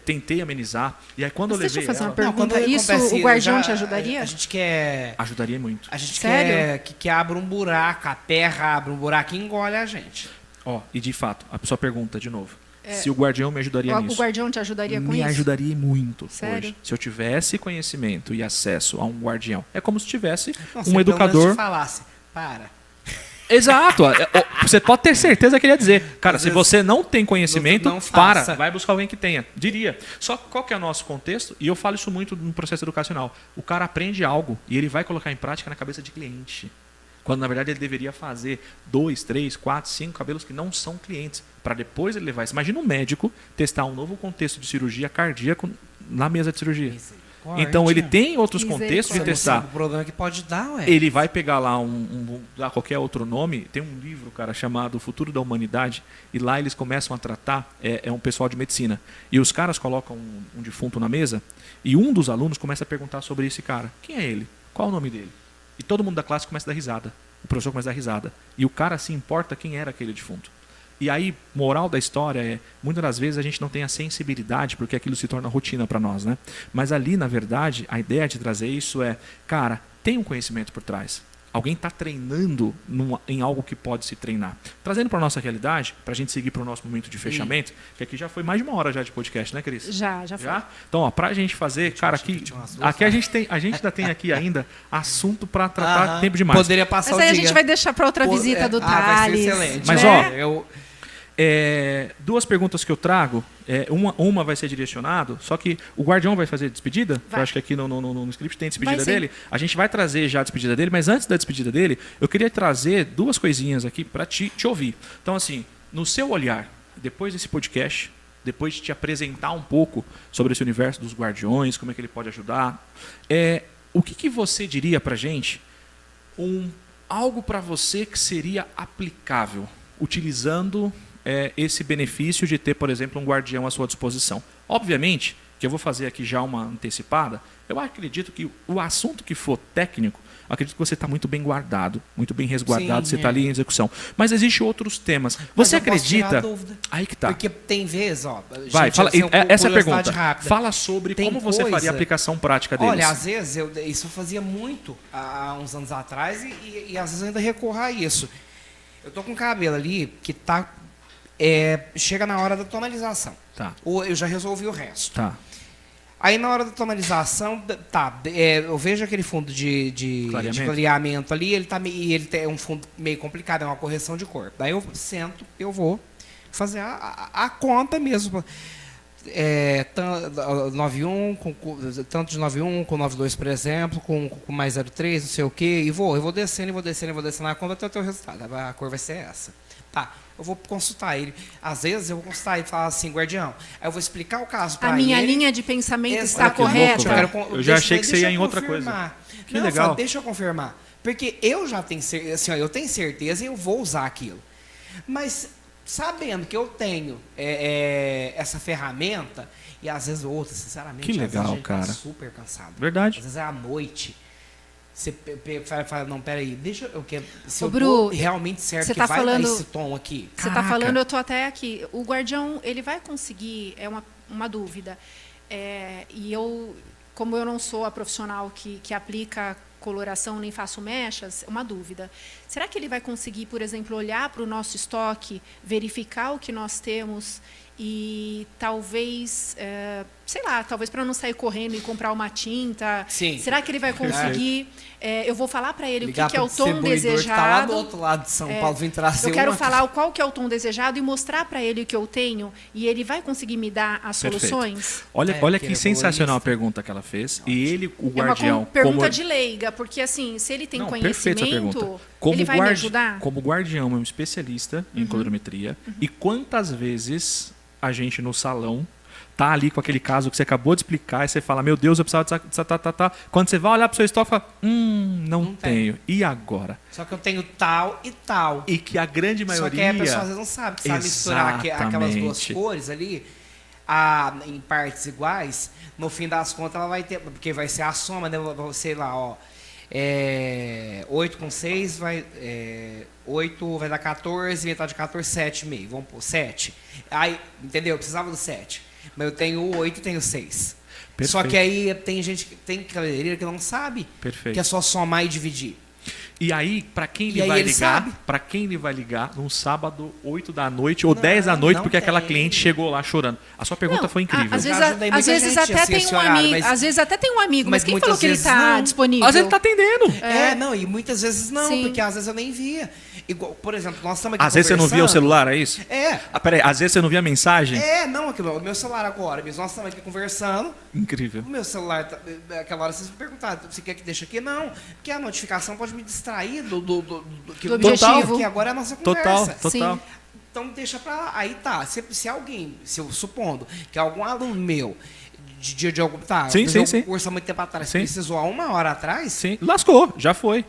tentei amenizar, e aí quando eu Deixa levei eu fazer uma ela, pergunta. Isso, o guardião te ajudaria? A gente quer. ajudaria muito. A gente Sério? quer que abra um buraco, a terra abre um buraco e engole a gente. Ó, e de fato, a pessoa pergunta de novo, se o guardião me ajudaria O nisso. guardião te ajudaria com Me isso? ajudaria muito Sério? hoje. Se eu tivesse conhecimento e acesso a um guardião. É como se tivesse Nossa, um pelo menos educador. te falasse, para. Exato. Você pode ter certeza que ele ia dizer, cara, Às se vezes, você não tem conhecimento, não faça. para, vai buscar alguém que tenha. Diria. Só que qual que é o nosso contexto? E eu falo isso muito no processo educacional. O cara aprende algo e ele vai colocar em prática na cabeça de cliente. Quando na verdade ele deveria fazer 2, 3, 4, 5 cabelos que não são clientes, para depois ele levar isso. Imagina um médico testar um novo contexto de cirurgia cardíaca na mesa de cirurgia. Então ele tem outros contextos de Misericórdia. testar. O problema que pode dar, ué. Ele vai pegar lá dar qualquer outro nome. Tem um livro, cara, chamado O Futuro da Humanidade, e lá eles começam a tratar, é um pessoal de medicina. E os caras colocam um defunto na mesa, e um dos alunos começa a perguntar sobre esse cara. Quem é ele? Qual é o nome dele? E todo mundo da classe começa a dar risada. O professor começa a dar risada. E o cara se importa quem era aquele defunto. E aí, moral da história é, muitas das vezes a gente não tem a sensibilidade porque aquilo se torna rotina para nós, né? Mas ali, na verdade, a ideia de trazer isso é, cara, tem um conhecimento por trás. Alguém está treinando em algo que pode se treinar. Trazendo para a nossa realidade, para a gente seguir para o nosso momento de fechamento, que aqui já foi mais de 1 hora já de podcast, né, Cris? Já foi. Então, para a gente fazer, cara, aqui a gente ainda tem aqui ainda assunto para tratar tempo demais. Poderia passar Mas o aí dia. a gente vai deixar para outra visita do vai ser Thales. excelente. Mas, né? ó, 2 perguntas que eu trago. Uma vai ser direcionado, só que o Guardião vai fazer despedida. Vai. Eu acho que aqui no script tem despedida Vai, sim. dele. A gente vai trazer já a despedida dele, mas antes da despedida dele, eu queria trazer 2 coisinhas aqui para te ouvir. Então, assim, no seu olhar, depois desse podcast, depois de te apresentar um pouco sobre esse universo dos Guardiões, como é que ele pode ajudar, o que você diria para a gente, algo para você que seria aplicável, utilizando esse benefício de ter, por exemplo, um guardião à sua disposição. Obviamente, que eu vou fazer aqui já uma antecipada, eu acredito que o assunto que for técnico, acredito que você está muito bem guardado, muito bem resguardado, você está ali em execução. Mas existem outros temas. Você acredita... Aí que tá. Porque tem vezes, ó... Vai, gente, fala, assim, essa é a pergunta. rápida. Fala sobre Tem como você coisa- faria a aplicação prática deles. Olha, às vezes, isso eu fazia muito há uns anos atrás e às vezes eu ainda recorro a isso. Eu tô com o cabelo ali que tá... chega na hora da tonalização. Tá. Ou eu já resolvi o resto. Tá. Aí na hora da tonalização, eu vejo aquele fundo de clareamento ali, ele é um fundo meio complicado, é uma correção de cor. Daí eu sento, eu vou fazer a conta mesmo. 91, tanto de 91 com 92, por exemplo, com mais 0,3, não sei o quê, e eu vou descendo a conta até o teu resultado. A cor vai ser essa. Tá. Eu vou consultar ele. Às vezes eu vou consultar ele e falar assim, Guardião, aí eu vou explicar o caso para ele. A minha linha de pensamento está que louco, correta? velho. Eu já achei que você ia em outra confirmar. coisa. Que Não, legal. só deixa eu confirmar. Porque eu já tenho certeza, assim, eu tenho certeza e eu vou usar aquilo. Mas sabendo que eu tenho essa ferramenta, e às vezes outra, sinceramente, Que legal, às vezes a gente cara. tá super cansado. Verdade. Às vezes é à noite. Você fala, não, peraí, deixa eu quero. Se Ô, eu Bru, tô realmente certo você que tá vai falando- dar esse tom aqui. Você está falando, eu estou até aqui. O Guardião, ele vai conseguir, uma dúvida. E eu, como eu não sou a profissional que aplica coloração nem faço mechas, uma dúvida. Será que ele vai conseguir, por exemplo, olhar para o nosso estoque, verificar o que nós temos e talvez, talvez para não sair correndo e comprar uma tinta? Sim. Será que ele vai conseguir? Eu vou falar para ele Ligar o que é pro o tom distribuidor que tá lá desejado. do outro lado de São Paulo, vim trazer Eu quero uma- falar qual que é o tom desejado e mostrar para ele o que eu tenho e ele vai conseguir me dar as Perfeito. soluções? Olha porque que ele é sensacional a colorista. pergunta que ela fez. E ele, o É uma guardião, pergunta como de leiga, porque assim, se ele tem Não, perfeita essa conhecimento, pergunta. Como ele vai me ajudar? Como guardião é um especialista em colorimetria. E quantas vezes a gente no salão tá ali com aquele caso que você acabou de explicar e você fala, meu Deus, eu precisava dessa tá. Quando você vai olhar pro seu estoque, fala, não tenho. E agora? Só que eu tenho tal e tal. E que a grande maioria... Só que aí a pessoa às vezes não sabe que sabe misturar aquelas duas Exatamente. cores ali em partes iguais. No fim das contas, ela vai ter... Porque vai ser a soma, né? Sei lá, ó. 8 com 6 vai... 8 vai dar 14, metade de 14, 7,5. Vamos pôr 7. Aí, entendeu? Eu precisava do 7. Mas eu tenho 8 e tenho 6. Perfeito. Só que aí tem gente que tem cabeleireiro que não sabe Perfeito. que é só somar e dividir. E aí, para quem E ele aí vai ele ligar? sabe. Para quem ele vai ligar num sábado, 8 da noite ou 10 da noite, não porque aquela tem. cliente chegou lá chorando. A sua pergunta Não, foi incrível. Às vezes, Já ajudei às muita vezes gente até assim, tem esse um horário, amigo, mas- às vezes até tem um amigo, mas mas quem muitas falou que ele vezes está não. disponível? Às vezes ele tá atendendo. Não, e muitas vezes não, Sim. porque às vezes eu nem via. Igual, por exemplo, nós estamos aqui Às vezes você não via o conversando. celular, é isso? Peraí, às vezes você não via a mensagem? Não, aqui, o meu celular agora, mas nós estamos aqui conversando, Incrível. o meu celular, aquela hora vocês me perguntaram, você quer que deixe aqui? Não, porque a notificação pode me distrair do objetivo. que agora é a nossa conversa. Total. Sim. Então deixa pra lá. Aí tá, se alguém, se eu supondo que algum aluno meu de algum Sim, sim. curso há muito tempo atrás, Sim. precisou há 1 hora atrás, Sim, lascou, já foi.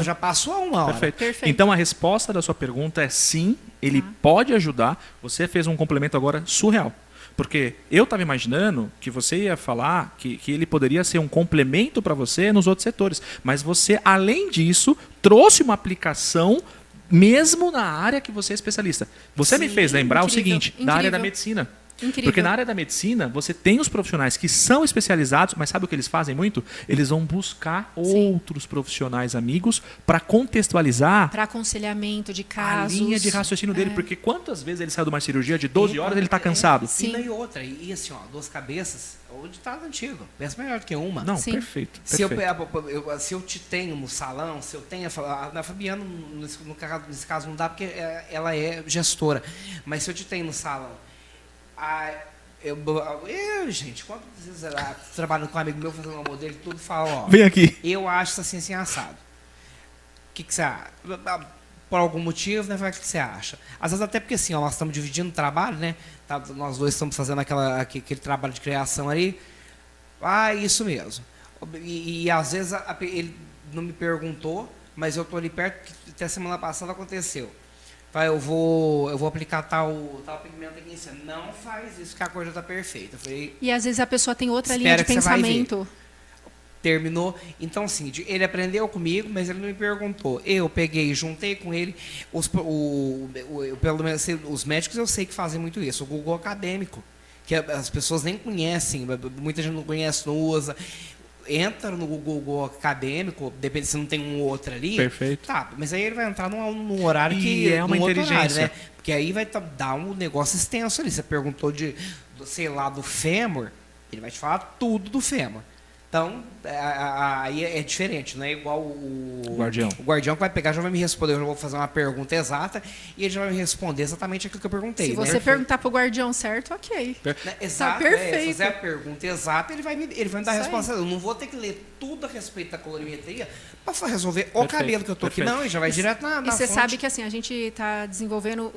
já passou a 1 hora. Perfeito. Então a resposta da sua pergunta é sim, ele pode ajudar. Você fez um complemento agora surreal. Porque eu estava imaginando que você ia falar que ele poderia ser um complemento para você nos outros setores. Mas você, além disso, trouxe uma aplicação mesmo na área que você é especialista. Você me Sim, fez lembrar o incrível, seguinte, da área da incrível. medicina. Incrível. Porque na área da medicina, você tem os profissionais que são especializados, mas sabe o que eles fazem muito? Eles vão buscar outros profissionais amigos para contextualizar Para aconselhamento de a casos. linha de raciocínio dele. Porque quantas vezes ele saiu de uma cirurgia de 12 horas e ele está cansado? Sim. E outra, e assim, ó, duas cabeças, o ditado antigo, pensa melhor do que uma. Não, Sim. perfeito. Se eu, perfeito. se eu te tenho no salão, se eu tenho. A Fabiana, nesse caso, não dá porque ela é gestora. Mas se eu te tenho no salão. Gente, quando vocês trabalham com um amigo meu fazendo uma modelo e tudo, fala, ó. Vem aqui. Eu acho assim, assim, assado. O que você acha? Por algum motivo, né? O que você acha? Às vezes até porque assim, ó, nós estamos dividindo o trabalho, né? Tá, nós dois estamos fazendo aquele trabalho de criação ali. Isso mesmo. E às vezes ele não me perguntou, mas eu estou ali perto, que até semana passada aconteceu. Eu vou aplicar tal pigmento aqui em cima. Não faz isso, que a cor já está perfeita. Eu falei, E às vezes a pessoa tem outra linha de espera que você vai ver. pensamento. Terminou. Então, assim, ele aprendeu comigo, mas ele não me perguntou. Eu peguei, juntei com ele. Pelo menos os médicos eu sei que fazem muito isso. O Google acadêmico, que as pessoas nem conhecem, muita gente não conhece, não usa. Entra no Google acadêmico, depende se não tem um outro ali. Perfeito. Tá, mas aí ele vai entrar num horário E que é uma num outro inteligência. horário, né? Porque aí vai dar um negócio extenso ali. Você perguntou sei lá, do fêmur, ele vai te falar tudo do fêmur. Então, aí é diferente, não é igual o Guardião. O guardião que vai pegar já vai me responder, eu já vou fazer uma pergunta exata e ele já vai me responder exatamente aquilo que eu perguntei. Se né? você perguntar pro guardião certo, ok. Né? Exato, perfeito. fazer a pergunta exata, ele vai me dar a Isso aí. resposta. Eu não vou ter que ler tudo a respeito da colorimetria para resolver o Perfeito, cabelo que eu tô aqui. perfeito. Não, ele já vai direto na E você fonte. sabe que assim, a gente está desenvolvendo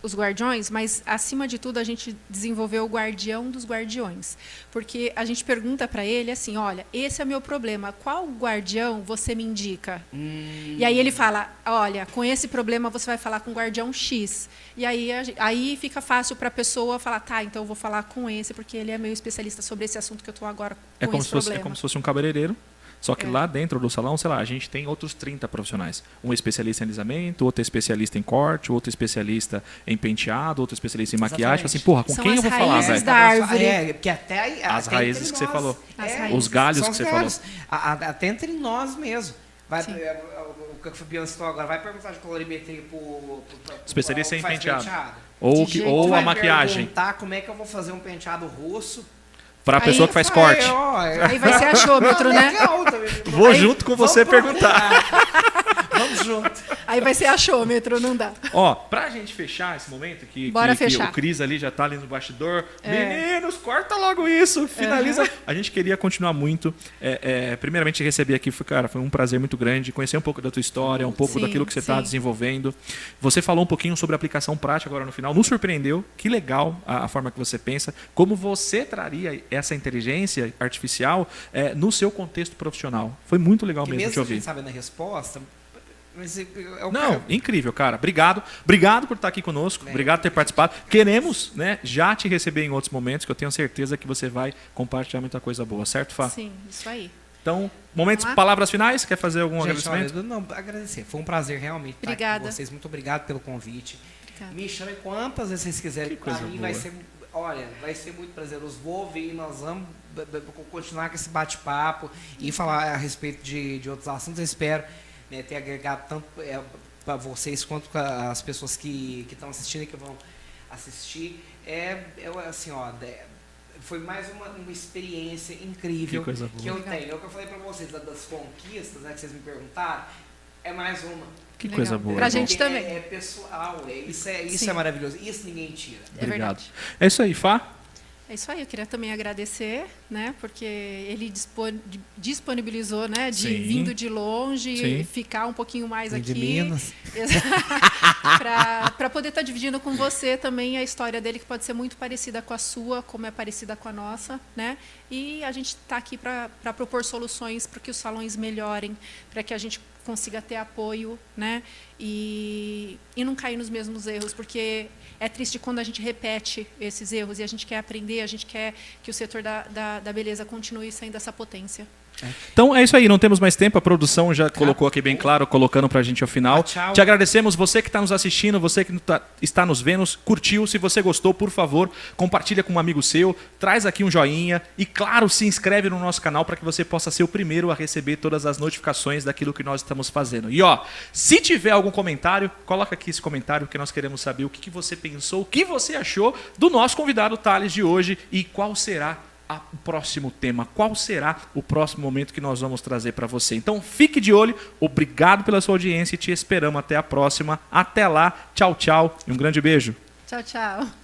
os guardiões, mas acima de tudo a gente desenvolveu o guardião dos guardiões. Porque a gente pergunta para ele assim, olha, esse é o meu problema, qual guardião você me indica? E aí ele fala, olha, com esse problema você vai falar com o guardião X. E aí fica fácil para a pessoa falar, tá, então eu vou falar com esse, porque ele é meu especialista sobre esse assunto que eu estou agora com esse problema. É como se fosse um cabeleireiro. Só que lá dentro do salão, sei lá, a gente tem outros 30 profissionais. Um especialista em alisamento, outro especialista em corte, outro especialista em penteado, outro especialista em maquiagem. Exatamente. Assim, porra, com São quem eu as vou falar, raízes velho? da árvore. Porque até aí, As até raízes entre que você nós, falou. As é, raízes. Os galhos são que os você galhos. Até entre nós mesmo. Sim. O que a Fabiana citou agora, vai perguntar de colorimetria pro Especialista em faz penteado. Ou De a vai maquiagem. perguntar como é que eu vou fazer um penteado russo. Para a pessoa que faz corte. Aí vai ser achômetro, né? Legal, também. Vou Aí, junto com você vamos perguntar. Vamos junto. Aí vai ser achômetro, não dá. Ó, pra gente fechar esse momento, que Bora que fechar. o Cris ali já tá ali no bastidor. Meninos, corta logo isso, finaliza. A gente queria continuar muito. Primeiramente, receber aqui, foi um prazer muito grande, conhecer um pouco da tua história, um pouco Sim, daquilo que você está sim. desenvolvendo. Você falou um pouquinho sobre a aplicação prática agora no final, nos surpreendeu. Que legal a forma que você pensa, como você traria essa inteligência artificial no seu contexto profissional. Foi muito legal Que mesmo mesmo te que a ouvir. gente sabe na resposta, mas é o Não, cara. incrível, cara. Obrigado. Obrigado por estar aqui conosco. Obrigado por ter participado. Queremos, né, já te receber em outros momentos, que eu tenho certeza que você vai compartilhar muita coisa boa, certo, Fá? Sim, isso aí. Então, momentos, Vamos lá? palavras finais? Quer fazer algum Gente, agradecimento? olha, não, agradecer. Foi um prazer realmente estar aqui Obrigada. com vocês. Muito obrigado pelo convite. Obrigada. Me chamem quantas vezes vocês quiserem. Que Para coisa mim boa. vai ser muito prazeroso. Vou ouvir, nós vamos continuar com esse bate-papo e falar a respeito de outros assuntos. Eu espero, né, ter agregado tanto para vocês quanto para as pessoas que estão assistindo e que vão assistir. Assim, ó, foi mais uma experiência incrível Que coisa boa. que eu tenho. É o que eu falei para vocês, das conquistas, né, que vocês me perguntaram, é mais uma. Que Legal. coisa boa. Pra irmão. gente também. É pessoal, isso Sim. é maravilhoso. Isso ninguém tira. É Obrigado. verdade. É isso aí, Fá. É isso aí, eu queria também agradecer, né, porque ele disponibilizou, né, de Sim. vindo de longe, Sim. ficar um pouquinho mais Vem de aqui. Minas. Para poder estar dividindo com você também a história dele, que pode ser muito parecida com a sua, como é parecida com a nossa, né? E a gente está aqui para propor soluções para que os salões melhorem, para que a gente consiga ter apoio, né? E não cair nos mesmos erros, porque é triste quando a gente repete esses erros e a gente quer aprender, a gente quer que o setor da beleza continue sendo essa potência. Então é isso aí, não temos mais tempo, a produção já colocou aqui bem claro, colocando pra gente ao final. Tchau. Te agradecemos, você que está nos assistindo, você que está nos vendo, curtiu, se você gostou, por favor, compartilha com um amigo seu, traz aqui um joinha e, claro, se inscreve no nosso canal para que você possa ser o primeiro a receber todas as notificações daquilo que nós estamos fazendo. E ó, se tiver algum comentário, coloca aqui esse comentário que nós queremos saber o que você pensou, o que você achou do nosso convidado Thales de hoje e qual será o próximo tema, qual será o próximo momento que nós vamos trazer para você. Então fique de olho, obrigado pela sua audiência e te esperamos até a próxima. Até lá, tchau, tchau e um grande beijo. Tchau, tchau.